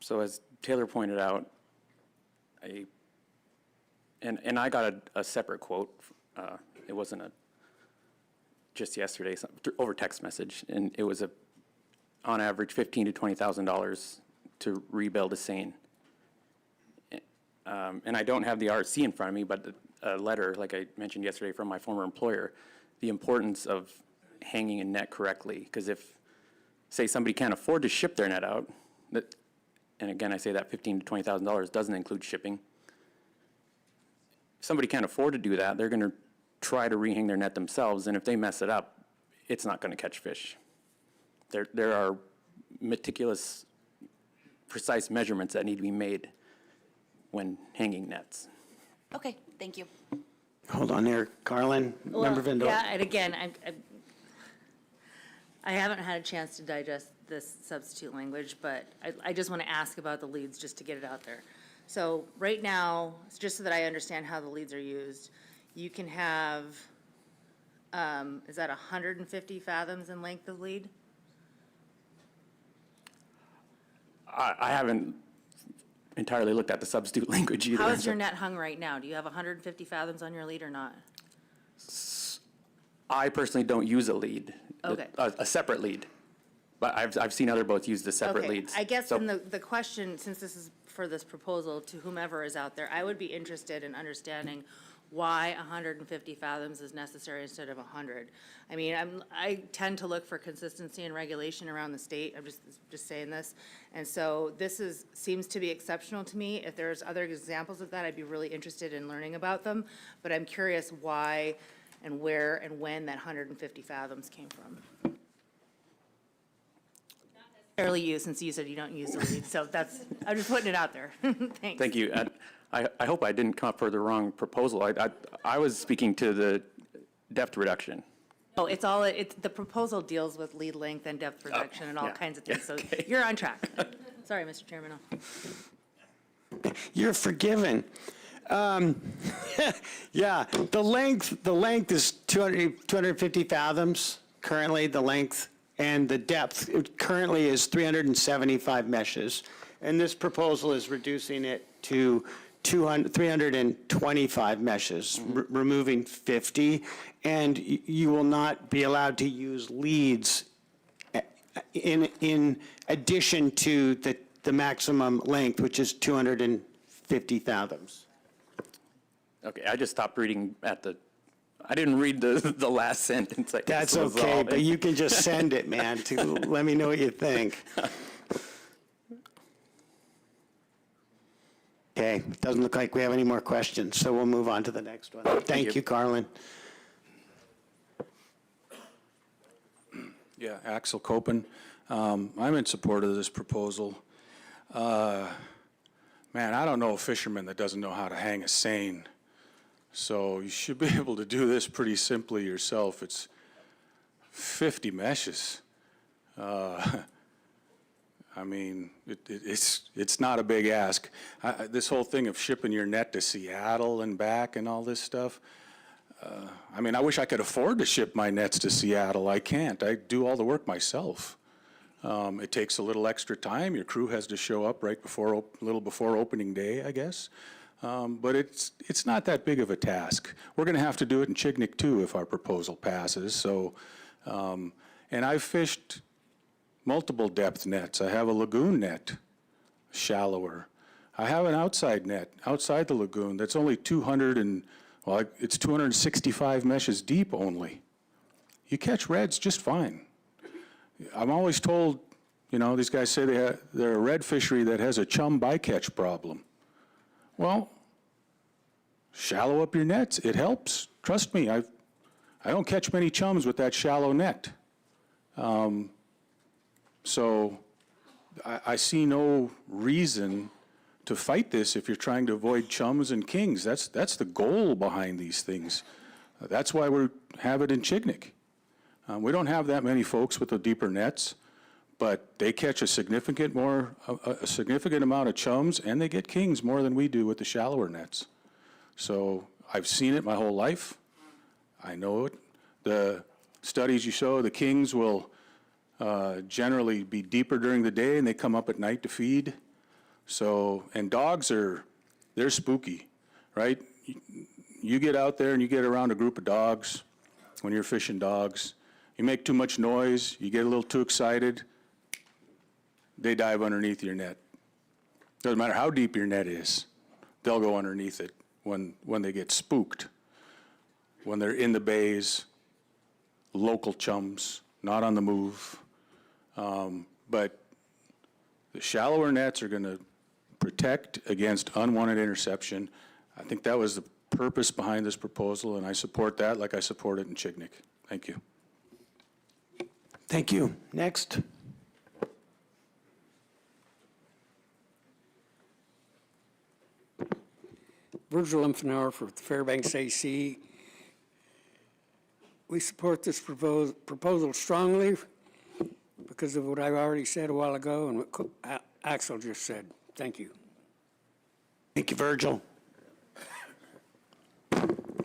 So as Taylor pointed out, and I got a separate quote. It wasn't just yesterday, over text message, and it was on average $15,000 to $20,000 to rebuild a seine. And I don't have the RC in front of me, but a letter, like I mentioned yesterday, from my former employer, the importance of hanging a net correctly. Because if, say, somebody can't afford to ship their net out, and again, I say that $15,000 to $20,000 doesn't include shipping. If somebody can't afford to do that, they're going to try to rehang their net themselves, and if they mess it up, it's not going to catch fish. There are meticulous, precise measurements that need to be made when hanging nets. Okay, thank you. Hold on there, Carlin. Member Van Dort. Yeah, and again, I haven't had a chance to digest this substitute language, but I just want to ask about the leads just to get it out there. So right now, just so that I understand how the leads are used, you can have, is that 150 fathoms in length of lead? I haven't entirely looked at the substitute language either. How is your net hung right now? Do you have 150 fathoms on your lead or not? I personally don't use a lead, Okay. a separate lead, but I've seen other boats use the separate Okay, leads. I guess So- then the question, since this is for this proposal, to whomever is out there, I would be interested in understanding why 150 fathoms is necessary instead of 100. I mean, I tend to look for consistency and regulation around the state. I'm just saying this. And so this seems to be exceptional to me. If there's other examples of that, I'd be really interested in learning about them. But I'm curious why and where and when that 150 fathoms came from. Fairly you, since you said you don't use the lead. So I'm just putting it out there. Thanks. Thank you. I hope I didn't come up for the wrong proposal. I was speaking to the depth reduction. Oh, the proposal deals with lead length and depth reduction and all kinds of things, so okay. you're on track. Sorry, Mr. Chairman. You're forgiven. Yeah, the length is 250 fathoms, currently the length, and the depth currently is 375 meshes. And this proposal is reducing it to 325 meshes, removing 50, and you will not be allowed to use leads in addition to the maximum length, which is 250 fathoms. Okay, I just stopped reading I didn't read the last sentence. That's okay, but you can just send it, man, to let me know what you think. Okay, doesn't look like we have any more questions, so we'll move on to the next one. Thank you, Carlin. Yeah, Axel Copen. I'm in support of this proposal. Man, I don't know a fisherman that doesn't know how to hang a seine. So you should be able to do this pretty simply yourself. It's 50 meshes. I mean, it's not a big ask. This whole thing of shipping your net to Seattle and back and all this stuff, I mean, I wish I could afford to ship my nets to Seattle. I can't. I do all the work myself. It takes a little extra time. Your crew has to show up right before, a little before opening day, I guess. But it's not that big of a task. We're going to have to do it in Chignik too if our proposal passes. So, and I've fished multiple depth nets. I have a lagoon net, shallower. I have an outside net, outside the lagoon, that's only 265 meshes deep only. You catch reds just fine. I'm always told, you know, these guys say they're a red fishery that has a chum bycatch problem. Well, shallow up your nets. It helps. Trust me, I don't catch many chums with that shallow net. So I see no reason to fight this if you're trying to avoid chums and kings. That's the goal behind these things. That's why we have it in Chignik. We don't have that many folks with the deeper nets, but they catch a significant amount of chums, and they get kings more than we do with the shallower nets. So I've seen it my whole life. I know it. The studies you show, the kings will generally be deeper during the day, and they come up at night to feed. So, and dogs they're spooky, right? You get out there and you get around a group of dogs when you're fishing dogs. You make too much noise, you get a little too excited, they dive underneath your net. Doesn't matter how deep your net is, they'll go underneath it when they get spooked. When they're in the bays, local chums, not on the move. But the shallower nets are going to protect against unwanted interception. I think that was the purpose behind this proposal, and I support that like I support it in Chignik. Thank you. Thank you. Next. Virgil Infanauer for Fairbanks AC. We support this proposal strongly because of what I already said a while ago and what Axel just said. Thank you. Thank you, Virgil.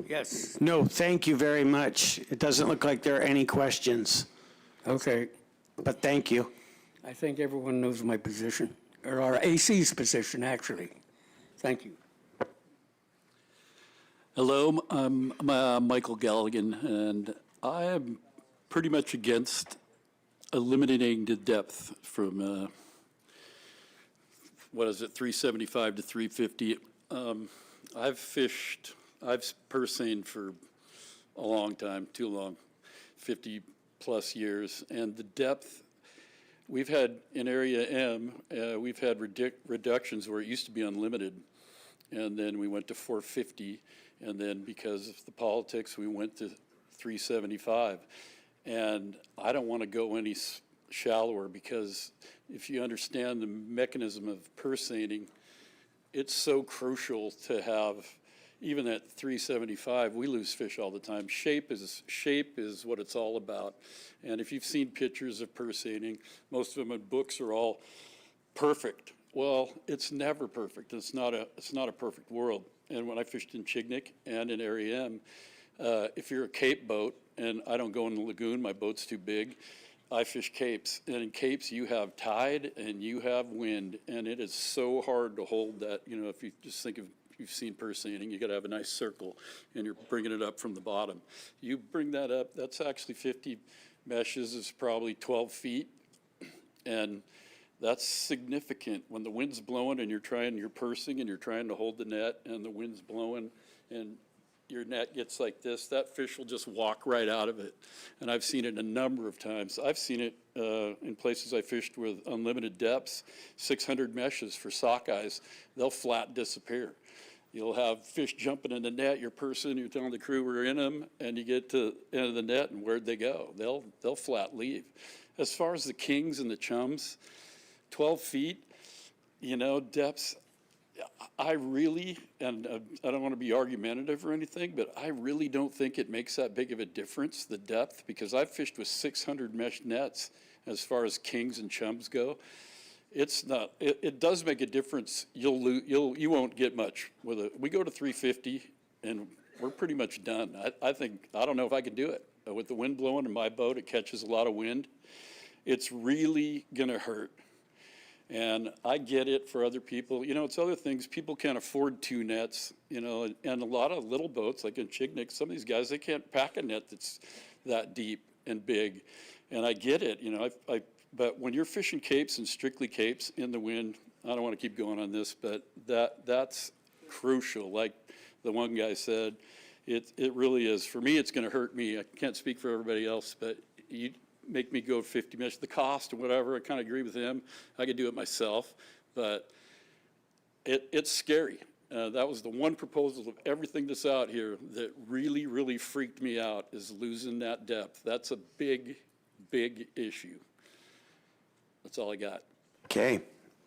Yes. No, thank you very much. It doesn't look like there are any questions. Okay. But thank you. I think everyone knows my position, or our AC's position, actually. Thank you. Hello, I'm Michael Galligan, and I am pretty much against eliminating the depth from, 375 to 350. I've purse seined for a long time, too long, 50 plus years, and the depth, we've had in area M, we've had reductions where it used to be unlimited, and then we went to 450, and then because of the politics, we went to 375. And I don't want to go any shallower because if you understand the mechanism of purse seining, it's so crucial to have, even at 375, we lose fish all the time. Shape is what it's all about. And if you've seen pictures of purse seining, most of them in books are all perfect. Well, it's never perfect. It's not a perfect world. And when I fished in Chignik and in Area M, if you're a Cape boat, and I don't go in the lagoon, my boat's too big, I fish Capes. And in Capes, you have tide and you have wind, and it is so hard to hold that, you know, if you just think of, you've seen purse seining, you got to have a nice circle, and you're bringing it up from the bottom. You bring that up, that's actually 50 meshes, is probably 12 feet, and that's significant. When the wind's blowing and you're pursing and you're trying to hold the net and the wind's blowing and your net gets like this, that fish will just walk right out of it. And I've seen it a number of times. I've seen it in places I fished with unlimited depths, 600 meshes for sockeyes. They'll flat disappear. You'll have fish jumping in the net, you're pursing, you're telling the crew we're in them, and you get to the end of the net, and where'd they go? They'll flat leave. As far as the kings and the chums, 12 feet, you know, depths, I really, and I don't want to be argumentative or anything, but I really don't think it makes that big of a difference, the depth, because I've fished with 600 mesh nets as far as kings and chums go. It's not, it does make a difference. You won't get much with it. We go to 350 and we're pretty much done. I think, I don't know if I can do it. With the wind blowing in my boat, it catches a lot of wind. It's really gonna hurt. And I get it for other people. You know, it's other things. People can't afford 2 nets, you know, and a lot of little boats, like in Chignik, some of these guys, they can't pack a net that's that deep and big. And I get it, you know, but when you're fishing Capes and strictly Capes in the wind, I don't want to keep going on this, but that's crucial. Like the one guy said, it really is. For me, it's going to hurt me. I can't speak for everybody else, but you make me go 50 mesh. The cost and whatever, I kind of agree with him. I could do it myself, but it's scary. That was the one proposal of everything that's out here that really, really freaked me out, is losing that depth. That's a big, big issue. That's all I got. Okay,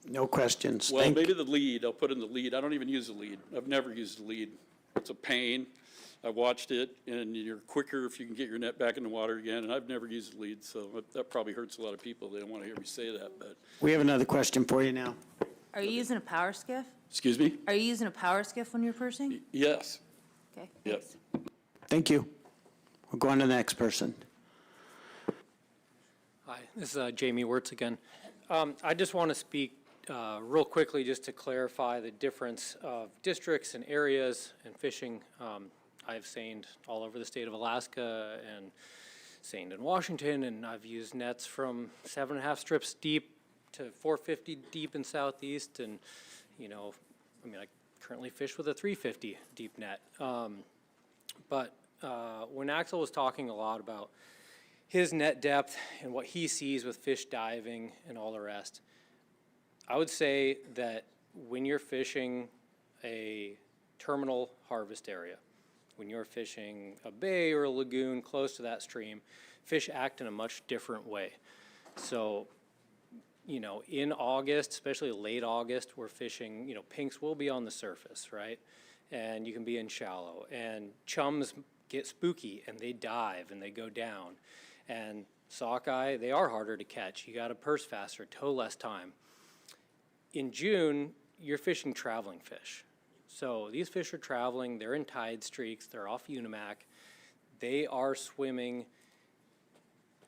no questions. Well, maybe the lead, I'll put in the lead. I don't even use the lead. I've never used the lead. It's a pain. I watched it, and you're quicker if you can get your net back in the water again, and I've never used the lead, so that probably hurts a lot of people. They don't want to hear me say that, but. We have another question for you now. Are you using a power skiff? Excuse me? Are you using a power skiff when you're pursing? Yes. Okay. Yep. Thank you. We'll go on to the next person. Hi, this is Jamie Wirtz again. I just want to speak real quickly just to clarify the difference of districts and areas and fishing. I've seined all over the state of Alaska and seined in Washington, and I've used nets from 7.5 strips deep to 450 deep in Southeast, and, you know, I mean, I currently fish with a 350 deep net. But when Axel was talking a lot about his net depth and what he sees with fish diving and all the rest, I would say that when you're fishing a terminal harvest area, when you're fishing a bay or a lagoon close to that stream, fish act in a much different way. So, you know, in August, especially late August, we're fishing, you know, pinks will be on the surface, right? And you can be in shallow. And chums get spooky and they dive and they go down. And sockeye, they are harder to catch. You got to purse faster, tow less time. In June, you're fishing traveling fish. So these fish are traveling, they're in tide streaks, they're off Unimac. They are swimming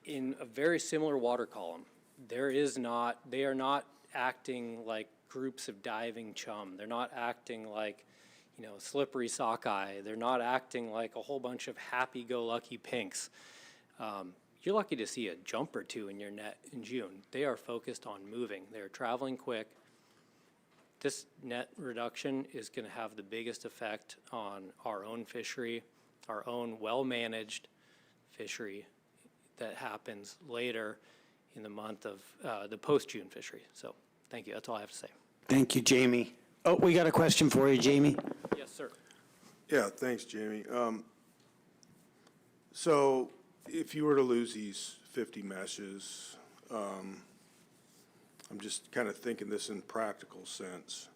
in a very similar water column. They are not acting like groups of diving chum. They're not acting like, you know, slippery sockeye. They're not acting like a whole bunch of happy-go-lucky pinks. You're lucky to see a jump or two in your net in June. They are focused on moving. They're traveling quick. This net reduction is going to have the biggest effect on our own fishery, our own well-managed fishery that happens later in the month of the post-June fishery. So thank you. That's all I have to say. Thank you, Jamie. Oh, we got a question for you, Jamie. Yes, sir. Yeah, thanks, Jamie. So if you were to lose these 50 meshes, I'm just kind of thinking this in practical sense.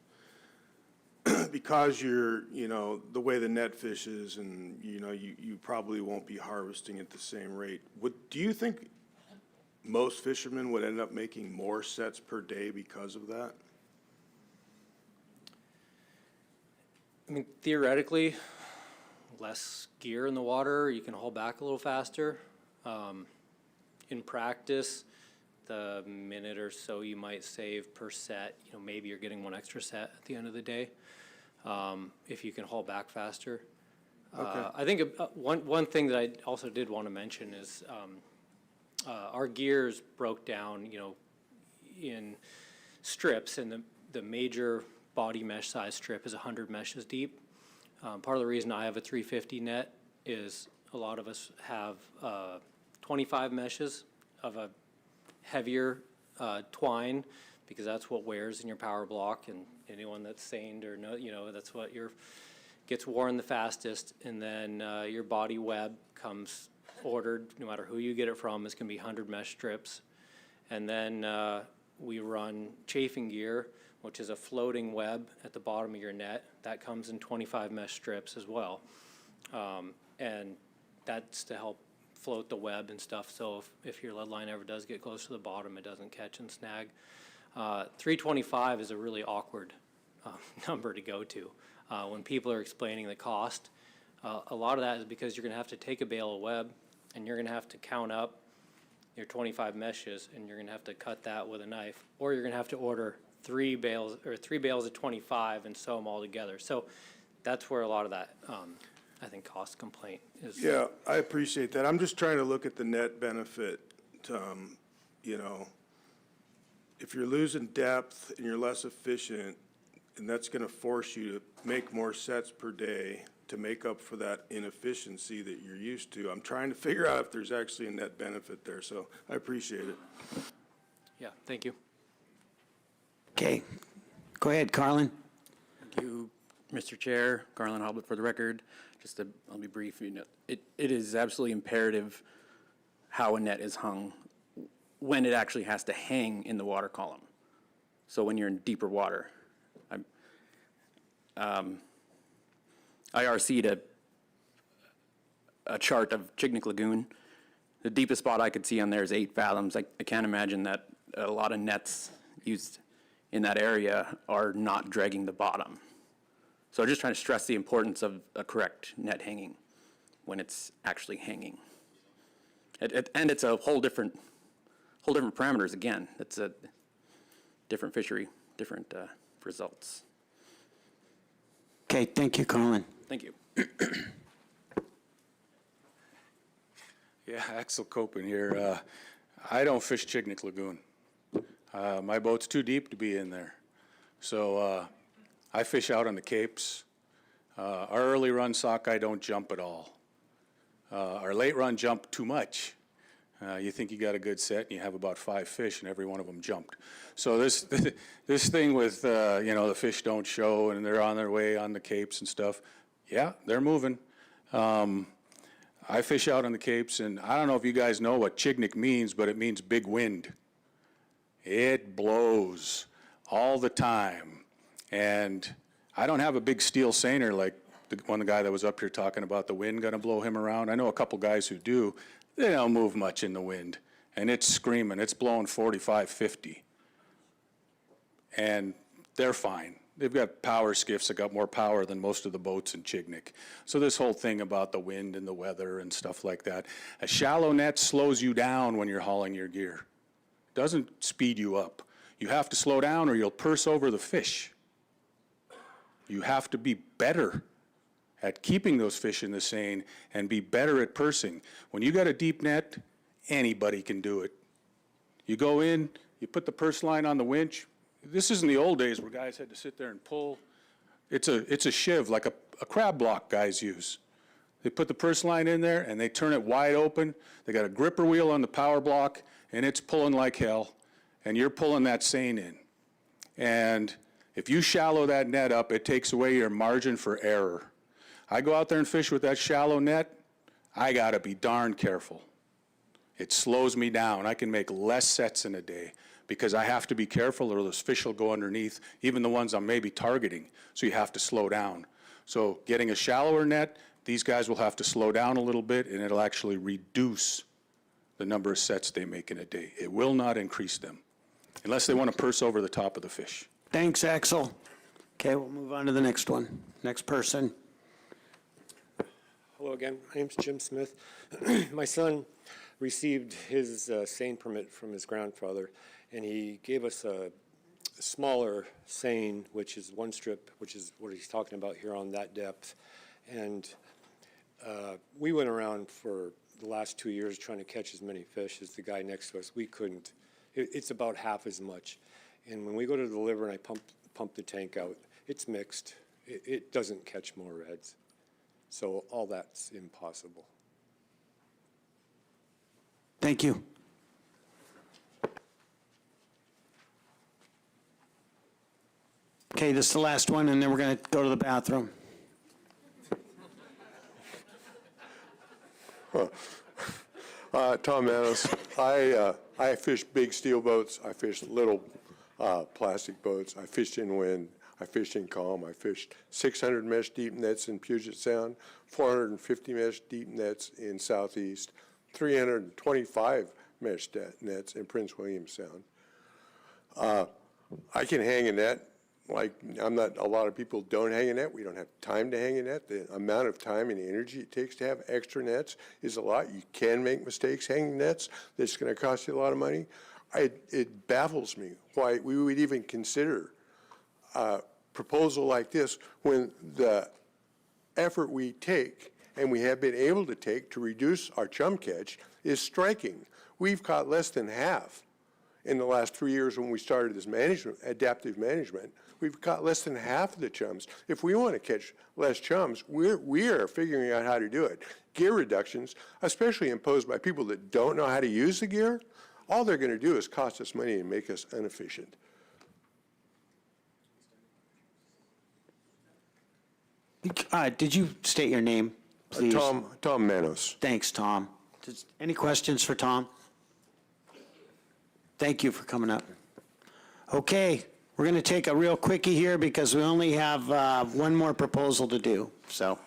Because you're, you know, the way the net fishes and, you know, you probably won't be harvesting at the same rate. Do you think most fishermen would end up making more sets per day because of that? I mean, theoretically, less gear in the water, you can haul back a little faster. In practice, the minute or so you might save per set, you know, maybe you're getting one extra set at the end of the day, if you can haul back faster. I think one thing that I also did want to mention is our gears broke down, you know, in strips, and the major body mesh size strip is 100 meshes deep. Part of the reason I have a 350 net is a lot of us have 25 meshes of a heavier twine, because that's what wears in your power block, and anyone that's seined or no, you know, that's what gets worn the fastest. And then your body web comes ordered, no matter who you get it from, it's gonna be 100 mesh strips. And then we run chafing gear, which is a floating web at the bottom of your net. That comes in 25 mesh strips as well. And that's to help float the web and stuff, so if your lead line ever does get close to the bottom, it doesn't catch and snag. 325 is a really awkward number to go to. When people are explaining the cost, a lot of that is because you're gonna have to take a bale of web, and you're gonna have to count up your 25 meshes, and you're gonna have to cut that with a knife, or you're gonna have to order three bales of 25 and sew them all together. So that's where a lot of that, I think, cost complaint is. Yeah, I appreciate that. I'm just trying to look at the net benefit. You know, if you're losing depth and you're less efficient, and that's going to force you to make more sets per day to make up for that inefficiency that you're used to. I'm trying to figure out if there's actually a net benefit there, so I appreciate it. Yeah, thank you. Okay, go ahead, Carlin. Thank you, Mr. Chair. Garland Hoblet for the record. I'll be brief. You know, it is absolutely imperative how a net is hung when it actually has to hang in the water column. So when you're in deeper water. I RC'd a chart of Chignik Lagoon. The deepest spot I could see on there is 8 fathoms. I can't imagine that a lot of nets used in that area are not dragging the bottom. So I'm just trying to stress the importance of a correct net hanging when it's actually hanging. And it's a whole different parameters again. It's a different fishery, different results. Okay, thank you, Colin. Thank you. Yeah, Axel Copen here. I don't fish Chignik Lagoon. My boat's too deep to be in there. So I fish out on the capes. Our early run sockeye don't jump at all. Our late run jump too much. You think you got a good set and you have about 5 fish and every one of them jumped. So this thing with, you know, the fish don't show and they're on their way on the capes and stuff, yeah, they're moving. I fish out on the capes, and I don't know if you guys know what Chignik means, but it means big wind. It blows all the time. And I don't have a big steel seiner like the guy that was up here talking about the wind gonna blow him around. I know a couple guys who do. They don't move much in the wind, and it's screaming. It's blowing 45, 50. And they're fine. They've got power skiffs that got more power than most of the boats in Chignik. So this whole thing about the wind and the weather and stuff like that, a shallow net slows you down when you're hauling your gear. It doesn't speed you up. You have to slow down or you'll purse over the fish. You have to be better at keeping those fish in the seine and be better at pursing. When you got a deep net, anybody can do it. You go in, you put the purse line on the winch. This isn't the old days where guys had to sit there and pull. It's a shiv, like a crab block guys use. They put the purse line in there and they turn it wide open. They got a gripper wheel on the power block and it's pulling like hell. And you're pulling that seine in. And if you shallow that net up, it takes away your margin for error. I go out there and fish with that shallow net, I gotta be darn careful. It slows me down. I can make less sets in a day because I have to be careful or those fish will go underneath, even the ones I'm maybe targeting. So you have to slow down. So getting a shallower net, these guys will have to slow down a little bit and it'll actually reduce the number of sets they make in a day. It will not increase them, unless they want to purse over the top of the fish. Thanks, Axel. Okay, we'll move on to the next one. Next person. Hello again. My name's Jim Smith. My son received his seine permit from his grandfather, and he gave us a smaller seine, which is one strip, which is what he's talking about here on that depth. And we went around for the last 2 years trying to catch as many fish as the guy next to us. We couldn't. It's about half as much. And when we go to deliver and I pump the tank out, it's mixed. It doesn't catch more reds. So all that's impossible. Thank you. Okay, this is the last one, and then we're going to go to the bathroom. Tom Manos. I fish big steel boats. I fish little plastic boats. I fished in wind. I fished in calm. I fished 600 mesh deep nets in Puget Sound, 450 mesh deep nets in Southeast, 325 mesh nets in Prince William Sound. I can hang a net. Like, a lot of people don't hang a net. We don't have time to hang a net. The amount of time and energy it takes to have extra nets is a lot. You can make mistakes hanging nets. That's going to cost you a lot of money. It baffles me why we would even consider a proposal like this when the effort we take and we have been able to take to reduce our chum catch is striking. We've caught less than half in the last 3 years when we started this adaptive management. We've caught less than half of the chums. If we want to catch less chums, we are figuring out how to do it. Gear reductions, especially imposed by people that don't know how to use the gear, all they're going to do is cost us money and make us inefficient. Did you state your name, please? Tom Manos. Thanks, Tom. Any questions for Tom? Thank you for coming up. Okay, we're going to take a real quickie here because we only have one more proposal to do, so.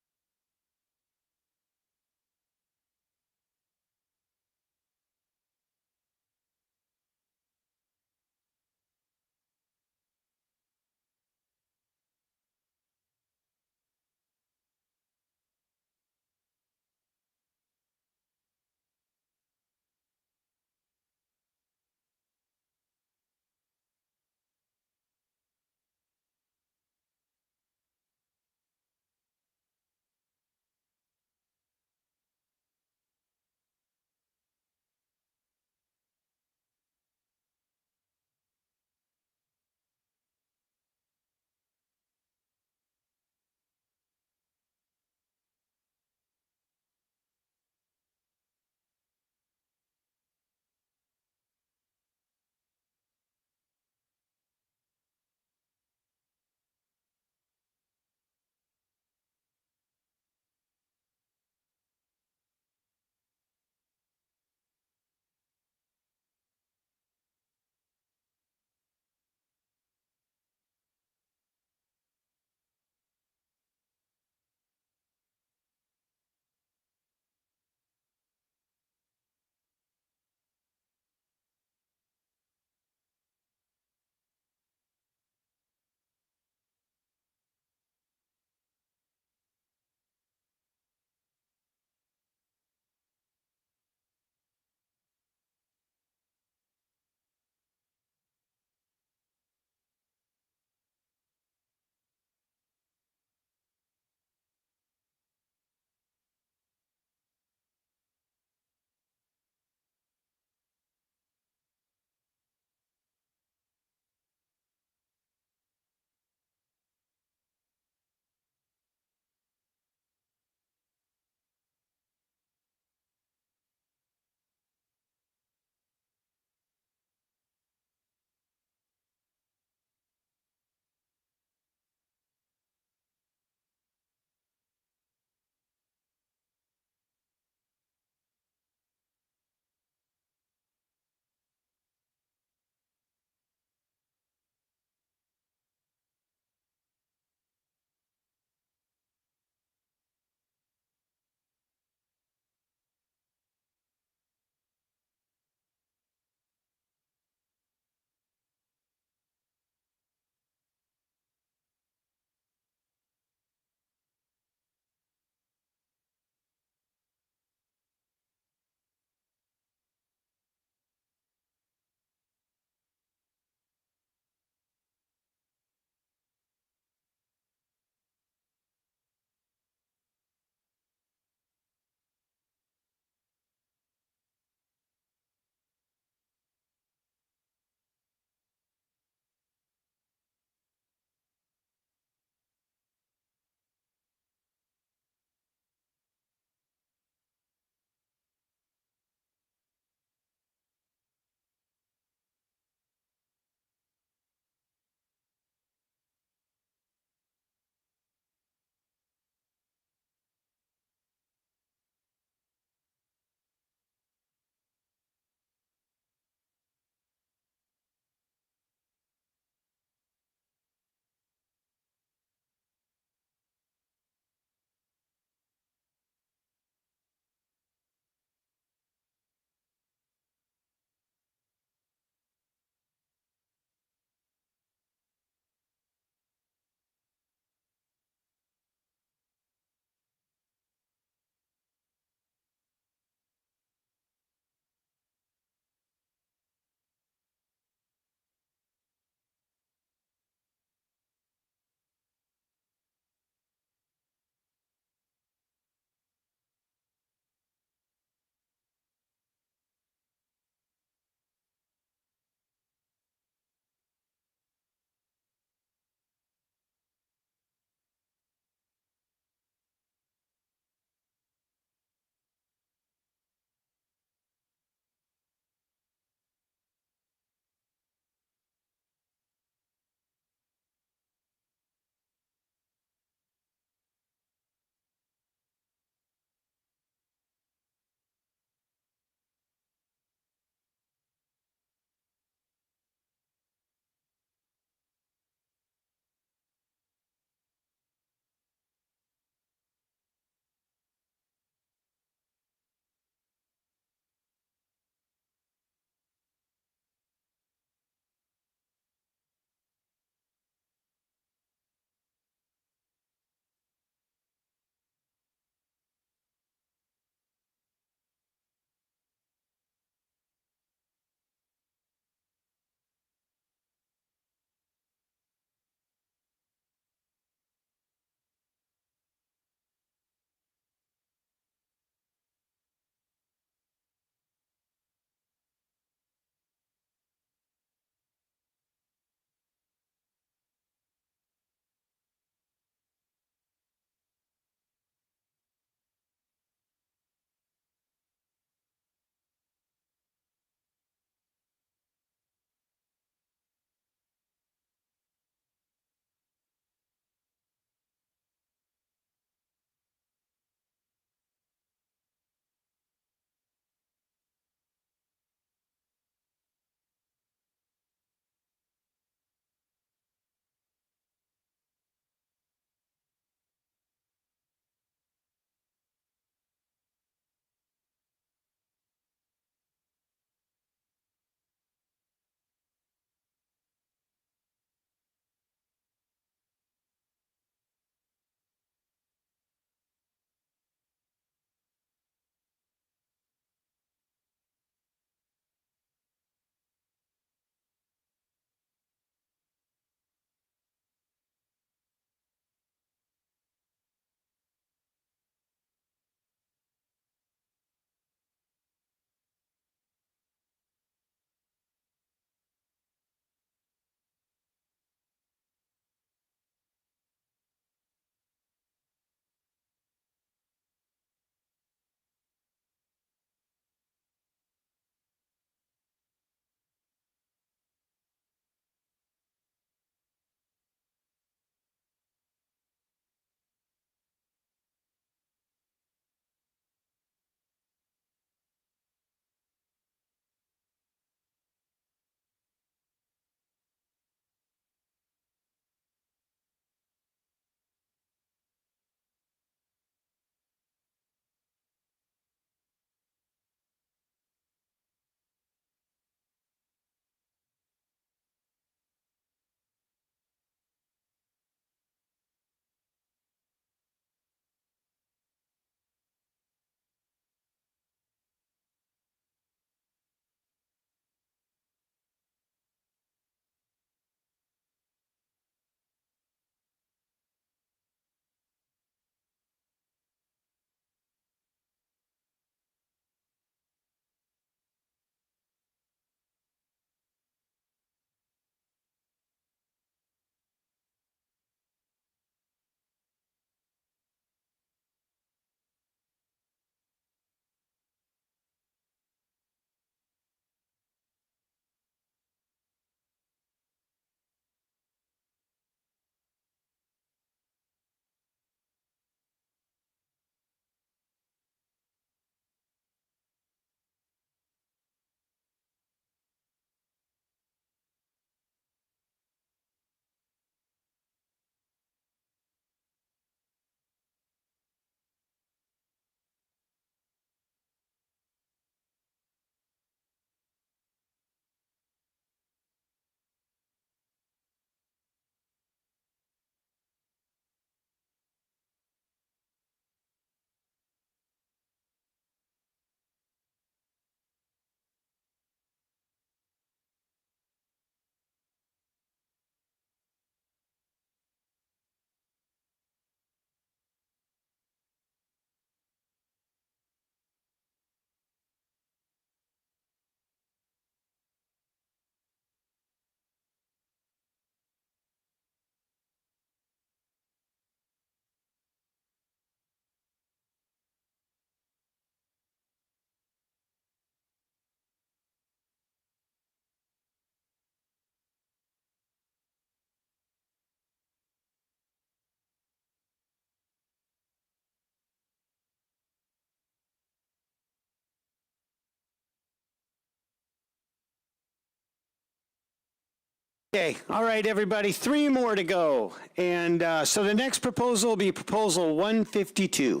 Okay, all right, everybody, 3 more to go. And so the next proposal will be Proposal 152.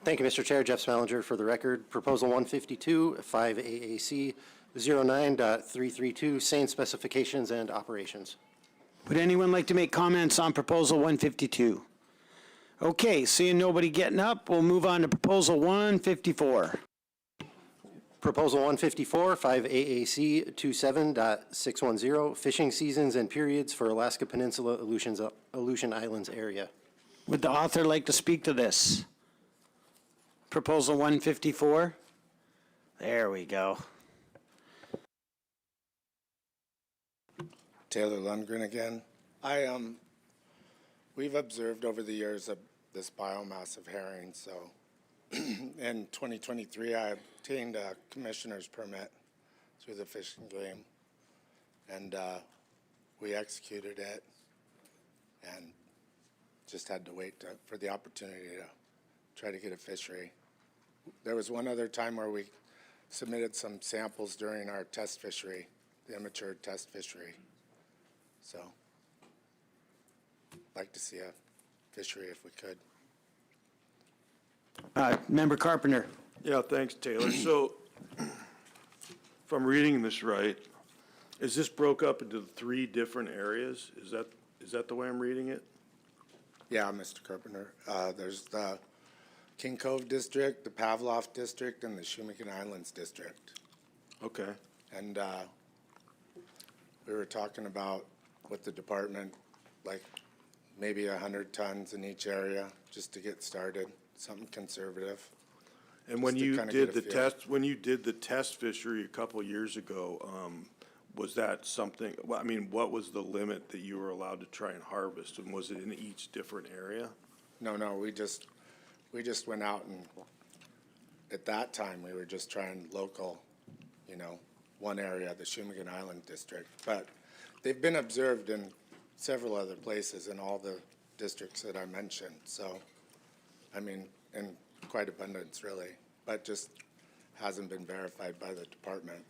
Thank you, Mr. Chair. Jeff Smellinger for the record. Proposal 152, 5 AAC 09.332, same specifications and operations. Would anyone like to make comments on Proposal 152? Okay, seeing nobody getting up, we'll move on to Proposal 154. Proposal 154, 5 AAC 27.610, fishing seasons and periods for Alaska Peninsula, Aleutian Islands area. Would the author like to speak to this? Proposal 154? There we go. Taylor Lundgren again. We've observed over the years this biomass of herring, so in 2023, I obtained a commissioner's permit through the fishing game, and we executed it and just had to wait for the opportunity to try to get a fishery. There was one other time where we submitted some samples during our test fishery, the immature test fishery. So, like to see a fishery if we could. Member Carpenter. Yeah, thanks, Taylor. So, if I'm reading this right, is this broke up into 3 different areas? Is that the way I'm reading it? Yeah, Mr. Carpenter. There's the King Cove District, the Pavlov District, and the Chignik Islands District. Okay. And we were talking about with the department, like maybe 100 tons in each area, just to get started, something conservative. And when you did the test fishery a couple of years ago, was that something, I mean, what was the limit that you were allowed to try and harvest? And was it in each different area? No, we just went out and at that time we were just trying local, one area, the Chignik Island District. But they've been observed in several other places in all the districts that I mentioned. So, I mean, in quite abundance really, but just hasn't been verified by the department.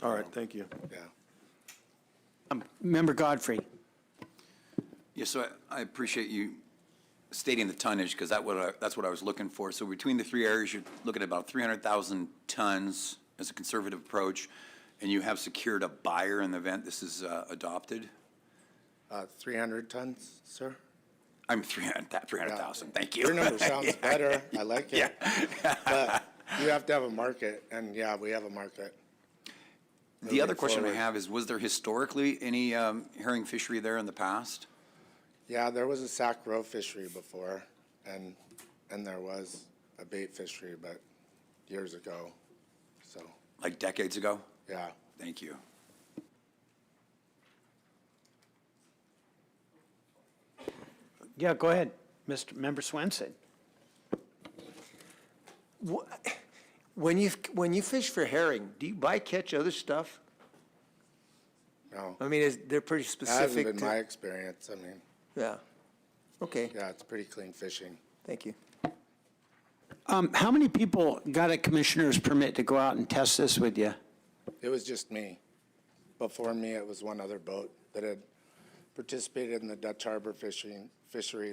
All right, thank you. Yeah. Member Godfrey. Yes, so I appreciate you stating the tonnage, because that's what I was looking for. So between the 3 areas, you're looking at about 300,000 tons as a conservative approach, and you have secured a buyer in the event this is adopted? 300 tons, sir? I'm 300,000, thank you. Your number sounds better. I like it. But you have to have a market, and yeah, we have a market. The other question I have is, was there historically any herring fishery there in the past? Yeah, there was a sac roe fishery before, and there was a bait fishery, but years ago, so. Like decades ago? Yeah. Thank you. Yeah, go ahead, Member Swenson. When you fish for herring, do you catch other stuff? No. I mean, they're pretty specific. That hasn't been my experience, I mean. Yeah. Okay. Yeah, it's pretty clean fishing. Thank you. How many people got a commissioner's permit to go out and test this with you? It was just me. Before me, it was one other boat that had participated in the Dutch Harbor fishery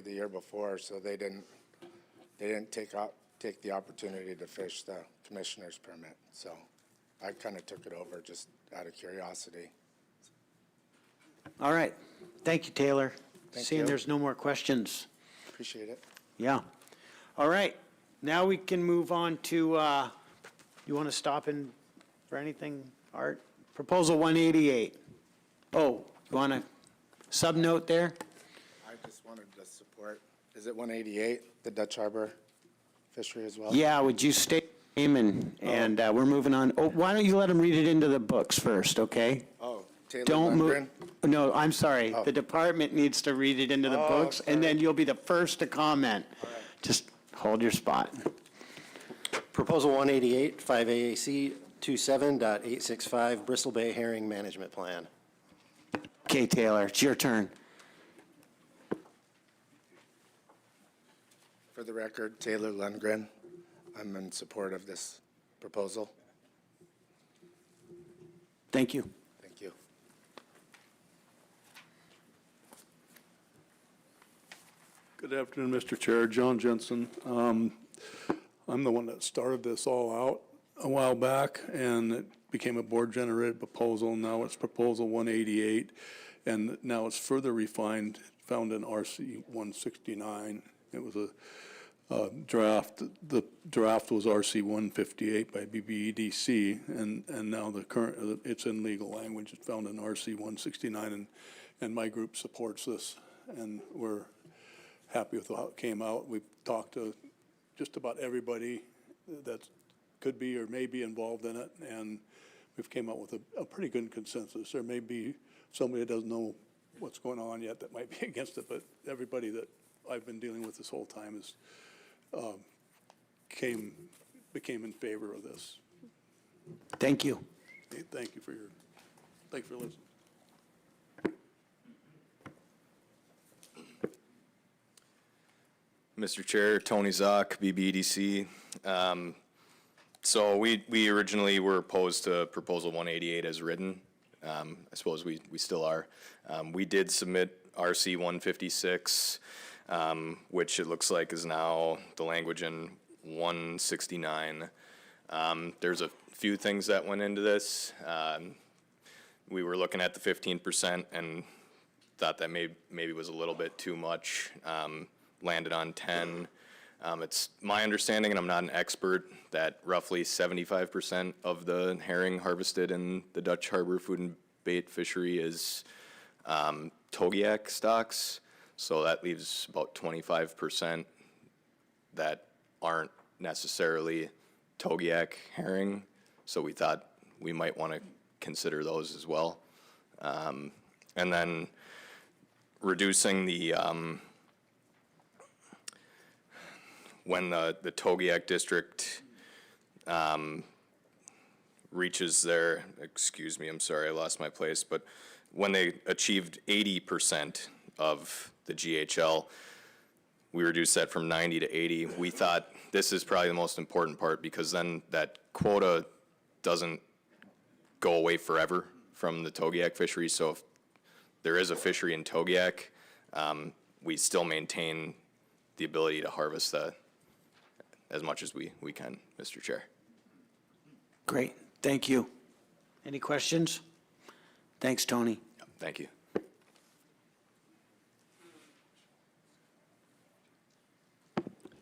the year before, so they didn't take the opportunity to fish the commissioner's permit. So I kind of took it over just out of curiosity. All right. Thank you, Taylor. Thank Seeing you. there's no more questions. Appreciate it. Yeah. All right. Now we can move on to, you want to stop in for anything, Art? Proposal 188. Oh, you want a sub-note there? I just wanted to support, is it 188, the Dutch Harbor fishery as well? Yeah, would you state your name and we're moving on. Oh, why don't you let him read it into the books first, okay? Oh, Taylor Don't move. Lundgren? No, I'm sorry. The department needs to read it into the books, and then you'll be the first to comment. Just hold your spot. Proposal 188, 5 AAC 27.865, Bristol Bay Herring Management Plan. Okay, Taylor, it's your turn. For the record, Taylor Lundgren. I'm in support of this proposal. Thank you. Thank you. Good afternoon, Mr. Chair. John Jensen. I'm the one that started this all out a while back, and it became a board-generated proposal. Now it's Proposal 188, and now it's further refined, found in RC 169. It was a draft. The draft was RC 158 by BBEDC, and now the current, it's in legal language. It's found in RC 169, and my group supports this, and we're happy with how it came out. We've talked to just about everybody that could be or may be involved in it, and we've came up with a pretty good consensus. There may be somebody that doesn't know what's going on yet that might be against it, but everybody that I've been dealing with this whole time is became in favor of this. Thank you. Thank you for listening. Mr. Chair, Tony Zock, BBEDC. So we originally were opposed to Proposal 188 as written. I suppose we still are. We did submit RC 156, which it looks like is now the language in 169. There's a few things that went into this. We were looking at the 15% and thought that maybe was a little bit too much. Landed on 10. It's my understanding, and I'm not an expert, that roughly 75% of the herring harvested in the Dutch Harbor food and bait fishery is Togiak stocks. So that leaves about 25% that aren't necessarily Togiak herring. So we thought we might want to consider those as well. And then reducing the when the Togiak district reaches their, excuse me, I'm sorry, I lost my place, but when they achieved 80% of the GHL, we reduced that from 90 to 80. We thought this is probably the most important part, because then that quota doesn't go away forever from the Togiak fishery. So if there is a fishery in Togiak, we still maintain the ability to harvest that as much as we can, Mr. Chair. Great, thank you. Any questions? Thanks, Tony. Thank you.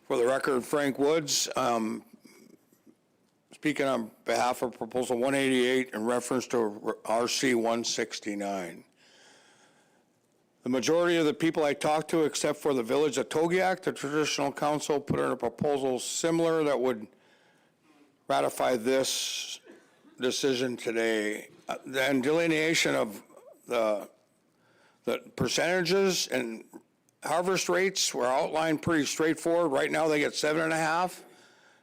For the record, Frank Woods, speaking on behalf of Proposal 188 in reference to RC 169. The majority of the people I talked to, except for the village of Togiak, the traditional council, put in a proposal similar that would ratify this decision today. The delineation of the percentages and harvest rates were outlined pretty straightforward. Right now they get 7.5.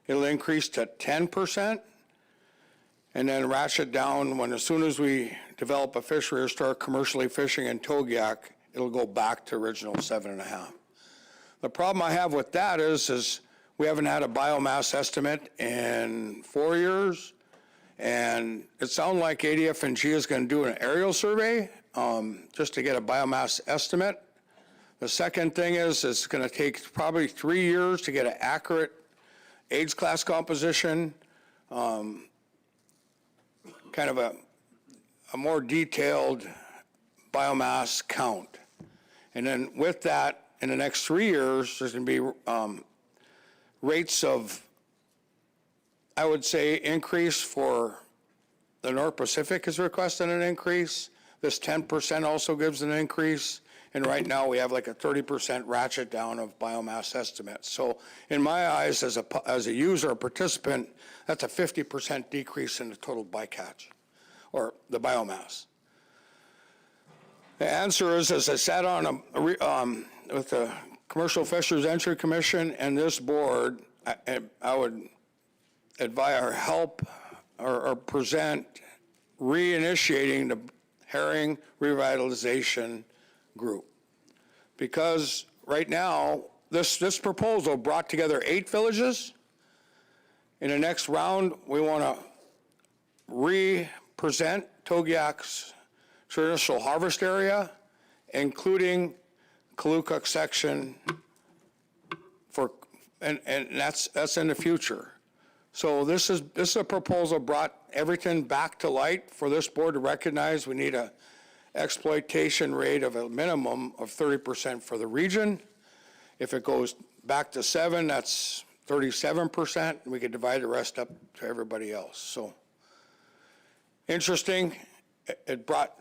It'll increase to 10%, and then ratchet down as soon as we develop a fishery or start commercially fishing in Togiak, it'll go back to original 7.5. The problem I have with that is we haven't had a biomass estimate in 4 years, and it sounds like ADF&G is going to do an aerial survey just to get a biomass estimate. The second thing is it's going to take probably 3 years to get an accurate AIDS class composition, kind of a more detailed biomass count. And then with that, in the next 3 years, there's going to be rates of, I would say, increase for the North Pacific is requesting an increase. This 10% also gives an increase. And right now we have like a 30% ratchet down of biomass estimates. So in my eyes, as a user or participant, that's a 50% decrease in the total bycatch or the biomass. The answer is, as I sat on with the Commercial Fisheries Entry Commission and this board, I would advise or help or present reinitiating the herring revitalization group. Because right now, this proposal brought together 8 villages. In the next round, we want to re-present Togiak's traditional harvest area, including Kalukuk section, and that's in the future. So this is a proposal brought everything back to light for this board to recognize we need a exploitation rate of a minimum of 30% for the region. If it goes back to 7, that's 37%. We could divide the rest up to everybody else. So interesting. It brought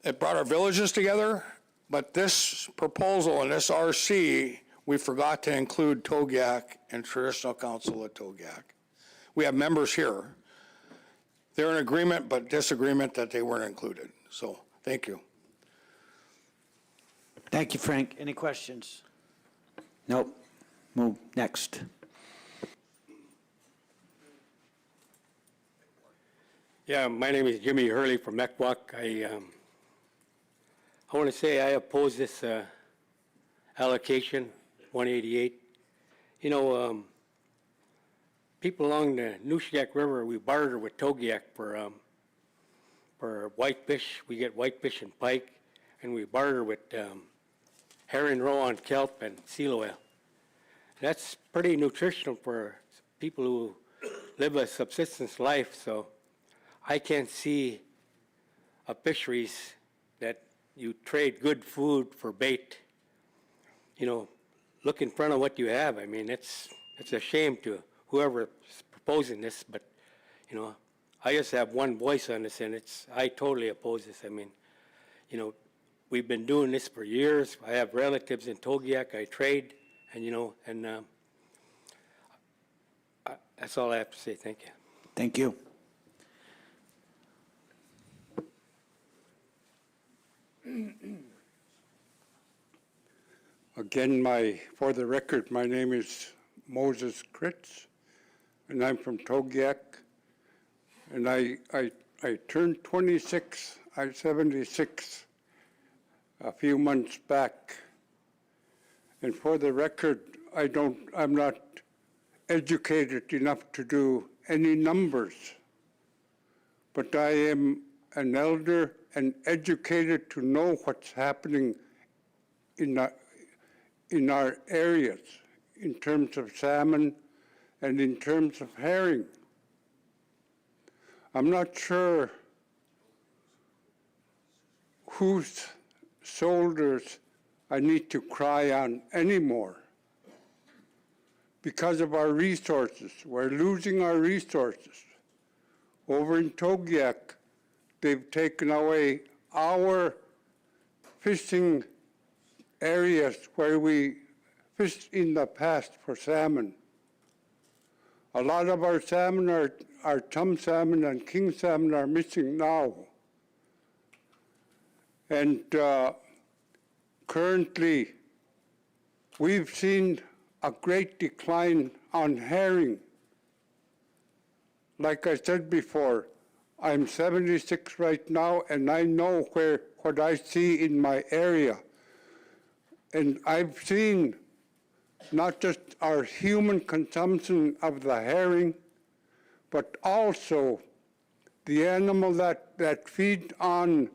our villages together, but this proposal in this RC, we forgot to include Togiak and Traditional Council of Togiak. We have members here. They're in agreement, but disagreement that they weren't included. So thank you. Thank you, Frank. Any questions? Nope. Move next. Yeah, my name is Jimmy Hurley from Mekwak. I want to say I oppose this allocation, 188. You know, people along the Nushyak River, we barter with Togiak for whitefish. We get whitefish and pike, and we barter with herring roe on kelp and seal oil. That's pretty nutritional for people who live a subsistence life, so I can't see a fisheries that you trade good food for bait. You know, look in front of what you have. I mean, it's a shame to whoever's proposing this, but, you know, I just have one voice on this, and I totally oppose this. I mean, you know, we've been doing this for years. I have relatives in Togiak. I trade, and, you know, and that's all I have to say. Thank you. Thank you. Again, for the record, my name is Moses Kritz, and I'm from Togiak. And I turned 26, I'm 76 a few months back. And for the record, I'm not educated enough to do any numbers, but I am an elder and educated to know what's happening in our areas in terms of salmon and in terms of herring. I'm not sure whose shoulders I need to cry on anymore. Because of our resources, we're losing our resources. Over in Togiak, they've taken away our fishing areas where we fished in the past for salmon. A lot of our salmon, our chum salmon and king salmon, are missing now. And currently, we've seen a great decline on herring. Like I said before, I'm 76 right now, and I know what I see in my area. And I've seen not just our human consumption of the herring, but also the animal that feed on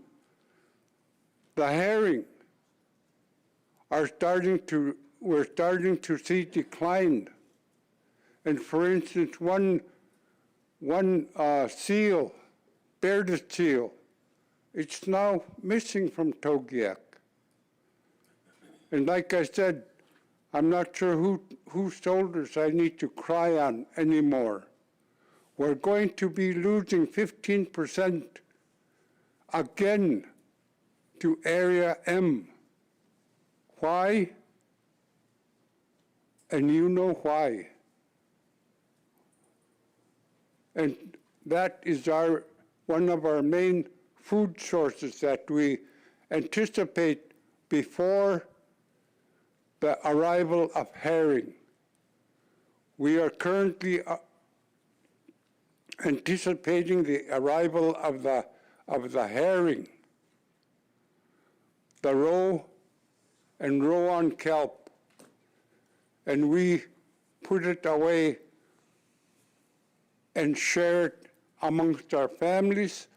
the herring we're starting to see decline. And for instance, one seal, bearded seal, it's now missing from Togiak. And like I said, I'm not sure whose shoulders I need to cry on anymore. We're going to be losing 15% again to Area M. Why? And you know why. And that is one of our main food sources that we anticipate before the arrival of herring. We are currently anticipating the arrival of the herring, the roe and roe on kelp, and we put it away and share it amongst our families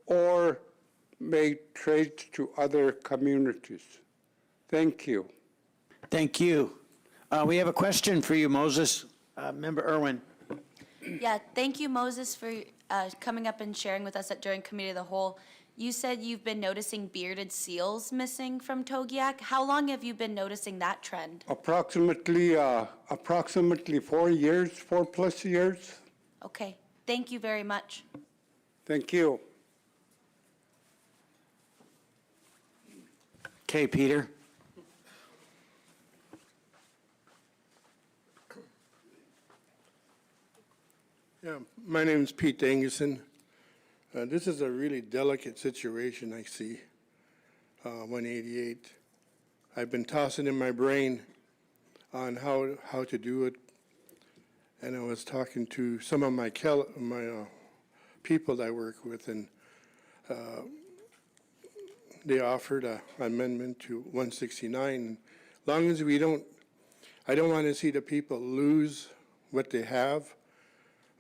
or make trades to other communities. Thank you. Thank you. We have a question for you, Moses. Member Irwin. Yeah, thank you, Moses, for coming up and sharing with us during Committee of the Whole. You said you've been noticing bearded seals missing from Togiak. How long have you been noticing that trend? Approximately 4 years, 4+ years. Okay, thank you very much. Thank you. Okay, Peter. Yeah, my name is Pete Dangerson. This is a really delicate situation I see, 188. I've been tossing in my brain on how to do it, and I was talking to some of my people that I work with, and they offered an amendment to 169. As long as I don't want to see the people lose what they have,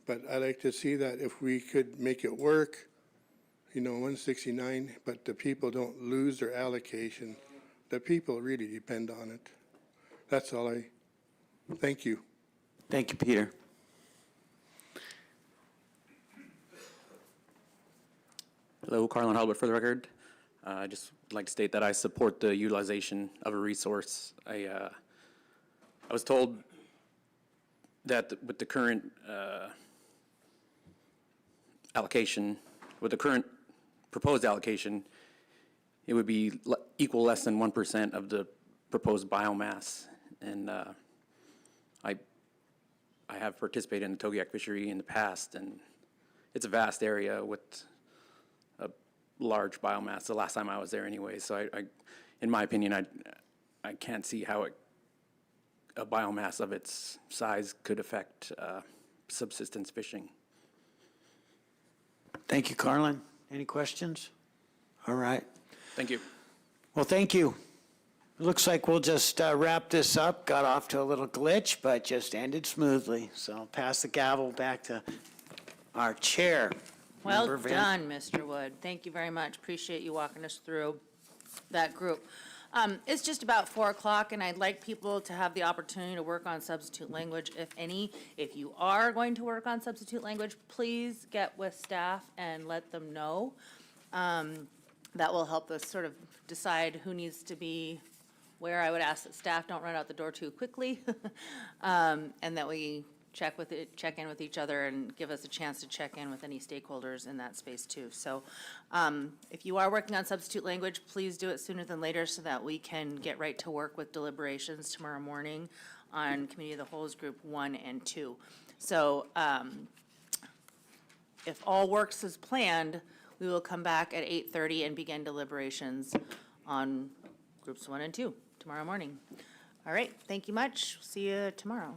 but I like to see that if we could make it work, 169, but the people don't lose their allocation. The people really depend on it. That's all thank you. Thank you, Peter. Hello, Carlin Halbert for the record. I just would like to state that I support the utilization of a resource. I was told that with the current allocation, with the current proposed allocation, it would be equal less than 1% of the proposed biomass. And I have participated in the Togiak fishery in the past, and it's a vast area with a large biomass. The last time I was there anyway, so I in my opinion, I can't see how a biomass of its size could affect subsistence fishing. Thank you, Carlin. Any questions? All right. Thank you. Well, thank you. It looks like we'll just wrap this up. Got off to a little glitch, but just ended smoothly. So I'll pass the gavel back to our chair. Well Member done, Mr. Wood. Thank you very much. Appreciate you walking us through that group. It's just about 4 o'clock, and I'd like people to have the opportunity to work on substitute language, if any. If you are going to work on substitute language, please get with staff and let them know. That will help us sort of decide who needs to be where. I would ask that staff don't run out the door too quickly, and that we check in with each other and give us a chance to check in with any stakeholders in that space too. So if you are working on substitute language, please do it sooner than later so that we can get right to work with deliberations tomorrow morning on Committee of the Wholes Group 1 and 2. So if all works as planned, we will come back at 8:30 and begin deliberations on Groups 1 and 2 tomorrow morning. All right, thank you much. See you tomorrow.